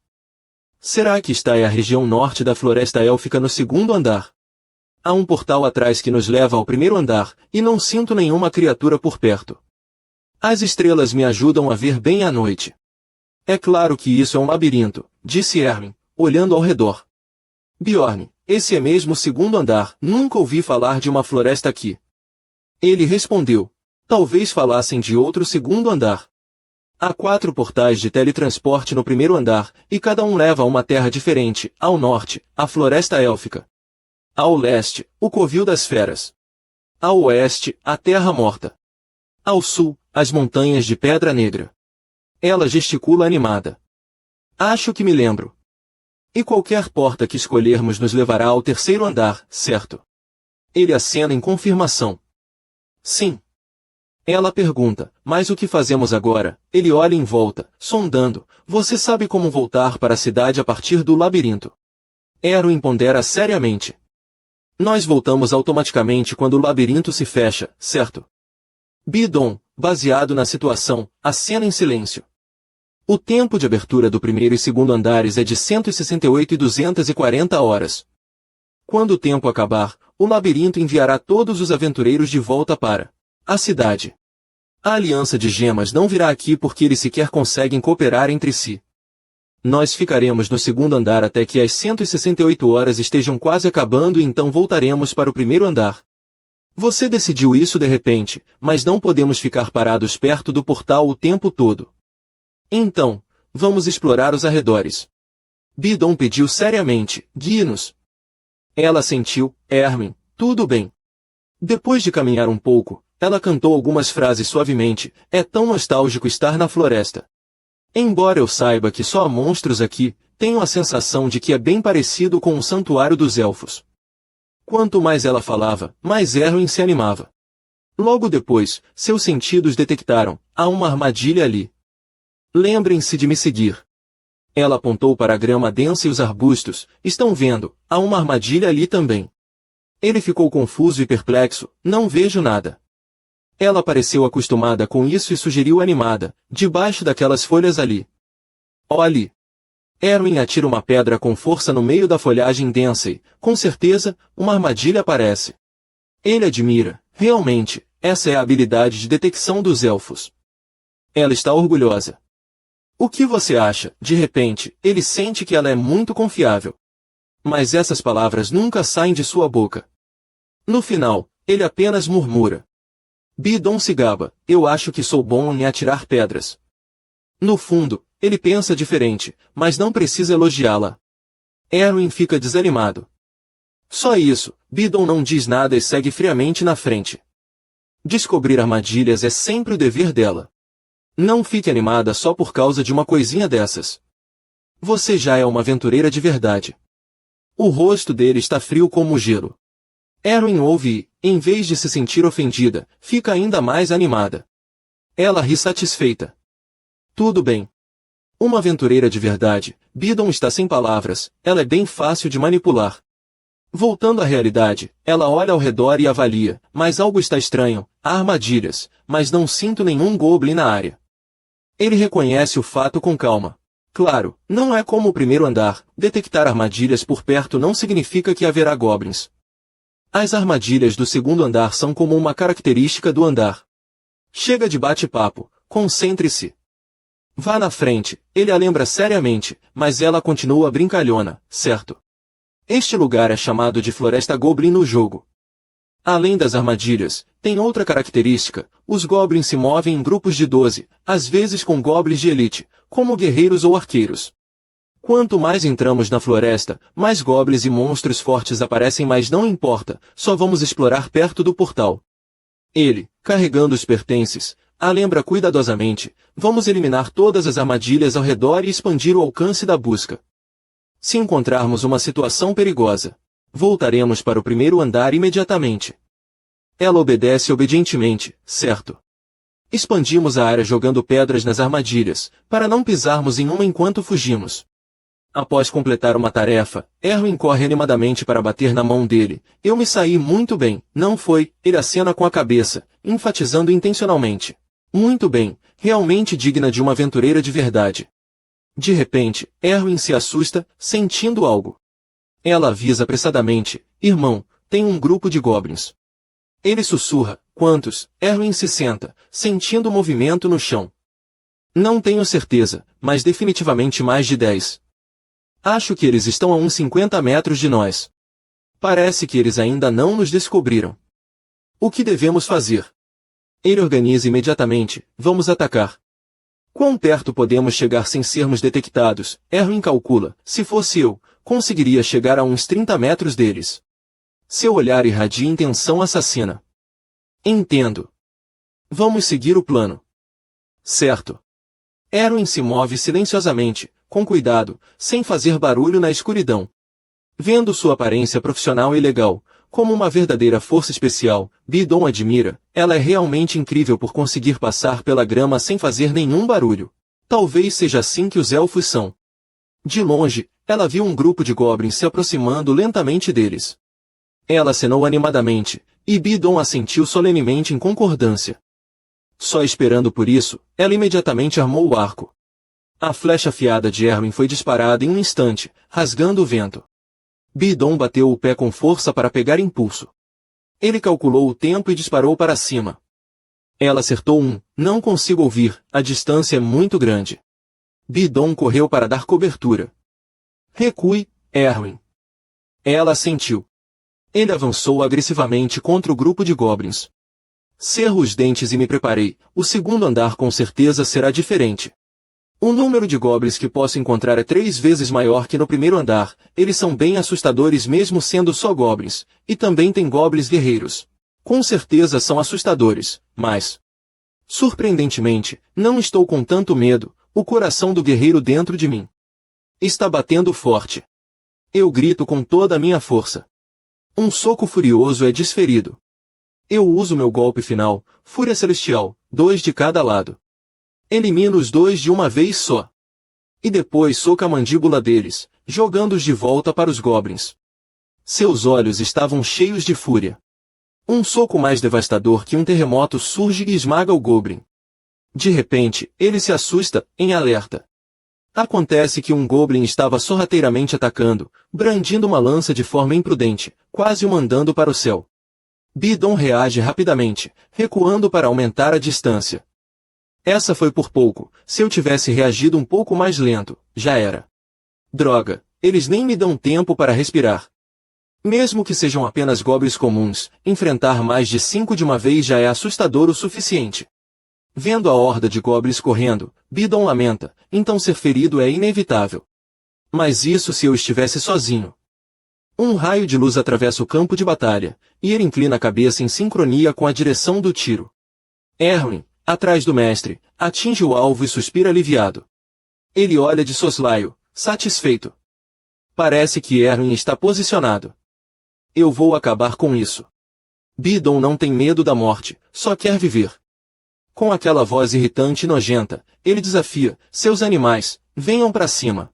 Será que está a região norte da floresta élfica no segundo andar? Há um portal atrás que nos leva ao primeiro andar, e não sinto nenhuma criatura por perto. As estrelas me ajudam a ver bem à noite. É claro que isso é um labirinto, disse Erwin, olhando ao redor. Bjorn, esse é mesmo o segundo andar, nunca ouvi falar de uma floresta aqui. Ele respondeu. Talvez falassem de outro segundo andar. Há 4 portais de teletransporte no primeiro andar, e cada um leva a uma terra diferente, ao norte, a floresta élfica. Ao leste, o covil das feras. Ao oeste, a terra morta. Ao sul, as montanhas de pedra negra. Ela gesticula animada. Acho que me lembro. E qualquer porta que escolhermos nos levará ao terceiro andar, certo? Ele acena em confirmação. Sim. Ela pergunta, mas o que fazemos agora? Ele olha em volta, sondando, você sabe como voltar para a cidade a partir do labirinto. Erwin pondera seriamente. Nós voltamos automaticamente quando o labirinto se fecha, certo? Bidon, baseado na situação, acena em silêncio. O tempo de abertura do primeiro e segundo andares é de 168 e 240 horas. Quando o tempo acabar, o labirinto enviará todos os aventureiros de volta para a cidade. A Aliança de Gemas não virá aqui porque eles sequer conseguem cooperar entre si. Nós ficaremos no segundo andar até que as 168 horas estejam quase acabando e então voltaremos para o primeiro andar. Você decidiu isso de repente, mas não podemos ficar parados perto do portal o tempo todo. Então, vamos explorar os arredores. Bidon pediu seriamente, guie-nos. Ela assentiu, Erwin, tudo bem. Depois de caminhar um pouco, ela cantou algumas frases suavemente, é tão nostálgico estar na floresta. Embora eu saiba que só há monstros aqui, tenho a sensação de que é bem parecido com o santuário dos elfos. Quanto mais ela falava, mais Erwin se animava. Logo depois, seus sentidos detectaram, há uma armadilha ali. Lembrem-se de me seguir. Ela apontou para a grama densa e os arbustos, estão vendo, há uma armadilha ali também. Ele ficou confuso e perplexo, não vejo nada. Ela pareceu acostumada com isso e sugeriu animada, debaixo daquelas folhas ali. Olhe. Erwin atira uma pedra com força no meio da folhagem densa e, com certeza, uma armadilha aparece. Ele admira, realmente, essa é a habilidade de detecção dos elfos. Ela está orgulhosa. O que você acha? De repente, ele sente que ela é muito confiável. Mas essas palavras nunca saem de sua boca. No final, ele apenas murmura. Bidon se gaba, eu acho que sou bom em atirar pedras. No fundo, ele pensa diferente, mas não precisa elogiá-la. Erwin fica desanimado. Só isso, Bidon não diz nada e segue friamente na frente. Descobrir armadilhas é sempre o dever dela. Não fique animada só por causa de uma coisinha dessas. Você já é uma aventureira de verdade. O rosto dele está frio como o gelo. Erwin ouve e, em vez de se sentir ofendida, fica ainda mais animada. Ela ri satisfeita. Tudo bem. Uma aventureira de verdade, Bidon está sem palavras, ela é bem fácil de manipular. Voltando à realidade, ela olha ao redor e avalia, mas algo está estranho, há armadilhas, mas não sinto nenhum goblin na área. Ele reconhece o fato com calma. Claro, não é como o primeiro andar, detectar armadilhas por perto não significa que haverá goblins. As armadilhas do segundo andar são como uma característica do andar. Chega de bate-papo, concentre-se. Vá na frente, ele a lembra seriamente, mas ela continua brincalhona, certo? Este lugar é chamado de Floresta Goblin no jogo. Além das armadilhas, tem outra característica: os goblins se movem em grupos de 12, às vezes com goblins de elite, como guerreiros ou arqueiros. Quanto mais entramos na floresta, mais goblins e monstros fortes aparecem, mas não importa, só vamos explorar perto do portal. Ele, carregando os pertences, a lembra cuidadosamente. Vamos eliminar todas as armadilhas ao redor e expandir o alcance da busca. Se encontrarmos uma situação perigosa, voltaremos para o primeiro andar imediatamente. Ela obedece obedientemente, certo? Expandimos a área jogando pedras nas armadilhas, para não pisarmos em uma enquanto fugimos. Após completar uma tarefa, Erwin corre animadamente para bater na mão dele. Eu me saí muito bem, não foi? Ele acena com a cabeça, enfatizando intencionalmente. Muito bem, realmente digna de uma aventureira de verdade. De repente, Erwin se assusta, sentindo algo. Ela avisa apressadamente: irmão, tem um grupo de goblins. Ele sussurra: quantos? Erwin se senta, sentindo o movimento no chão. Não tenho certeza, mas definitivamente mais de 10. Acho que eles estão a uns 50 metros de nós. Parece que eles ainda não nos descobriram. O que devemos fazer? Ele organiza imediatamente: vamos atacar. Quão perto podemos chegar sem sermos detectados? Erwin calcula: se fosse eu, conseguiria chegar a uns 30 metros deles. Seu olhar irradia intenção assassina. Entendo. Vamos seguir o plano. Certo. Erwin se move silenciosamente, com cuidado, sem fazer barulho na escuridão. Vendo sua aparência profissional e legal, como uma verdadeira força especial, Bidon admira: ela é realmente incrível por conseguir passar pela grama sem fazer nenhum barulho. Talvez seja assim que os elfos são. De longe, ela viu um grupo de goblins se aproximando lentamente deles. Ela acenou animadamente, e Bidon assentiu solenemente em concordância. Só esperando por isso, ela imediatamente armou o arco. A flecha afiada de Erwin foi disparada em um instante, rasgando o vento. Bidon bateu o pé com força para pegar impulso. Ele calculou o tempo e disparou para cima. Ela acertou não consigo ouvir, a distância é muito grande. Bidon correu para dar cobertura. Recue, Erwin. Ela assentiu. Ele avançou agressivamente contra o grupo de goblins. Cerro os dentes e me preparei, o segundo andar com certeza será diferente. O número de goblins que posso encontrar é 3 vezes maior que no primeiro andar. Eles são bem assustadores mesmo sendo só goblins, e também tem goblins guerreiros. Com certeza são assustadores, mas... surpreendentemente, não estou com tanto medo. O coração do guerreiro dentro de mim está batendo forte. Eu grito com toda a minha força. Um soco furioso é desferido. Eu uso meu golpe final, Fúria Celestial, 2 de cada lado. Elimino os 2 de uma vez só. E depois soco a mandíbula deles, jogando-os de volta para os goblins. Seus olhos estavam cheios de fúria. Um soco mais devastador que um terremoto surge e esmaga o goblin. De repente, ele se assusta, em alerta. Acontece que um goblin estava sorrateiramente atacando, brandindo uma lança de forma imprudente, quase o mandando para o céu. Bidon reage rapidamente, recuando para aumentar a distância. Essa foi por pouco. Se eu tivesse reagido um pouco mais lento, já era. Droga, eles nem me dão tempo para respirar. Mesmo que sejam apenas goblins comuns, enfrentar mais de 5 de uma vez já é assustador o suficiente. Vendo a horda de goblins correndo, Bidon lamenta: então ser ferido é inevitável. Mas isso se eu estivesse sozinho. Um raio de luz atravessa o campo de batalha, e ele inclina a cabeça em sincronia com a direção do tiro. Erwin, atrás do mestre, atinge o alvo e suspira aliviado. Ele olha de soslaio, satisfeito. Parece que Erwin está posicionado. Eu vou acabar com isso. Bidon não tem medo da morte, só quer viver. Com aquela voz irritante e nojenta, ele desafia: seus animais, venham para cima.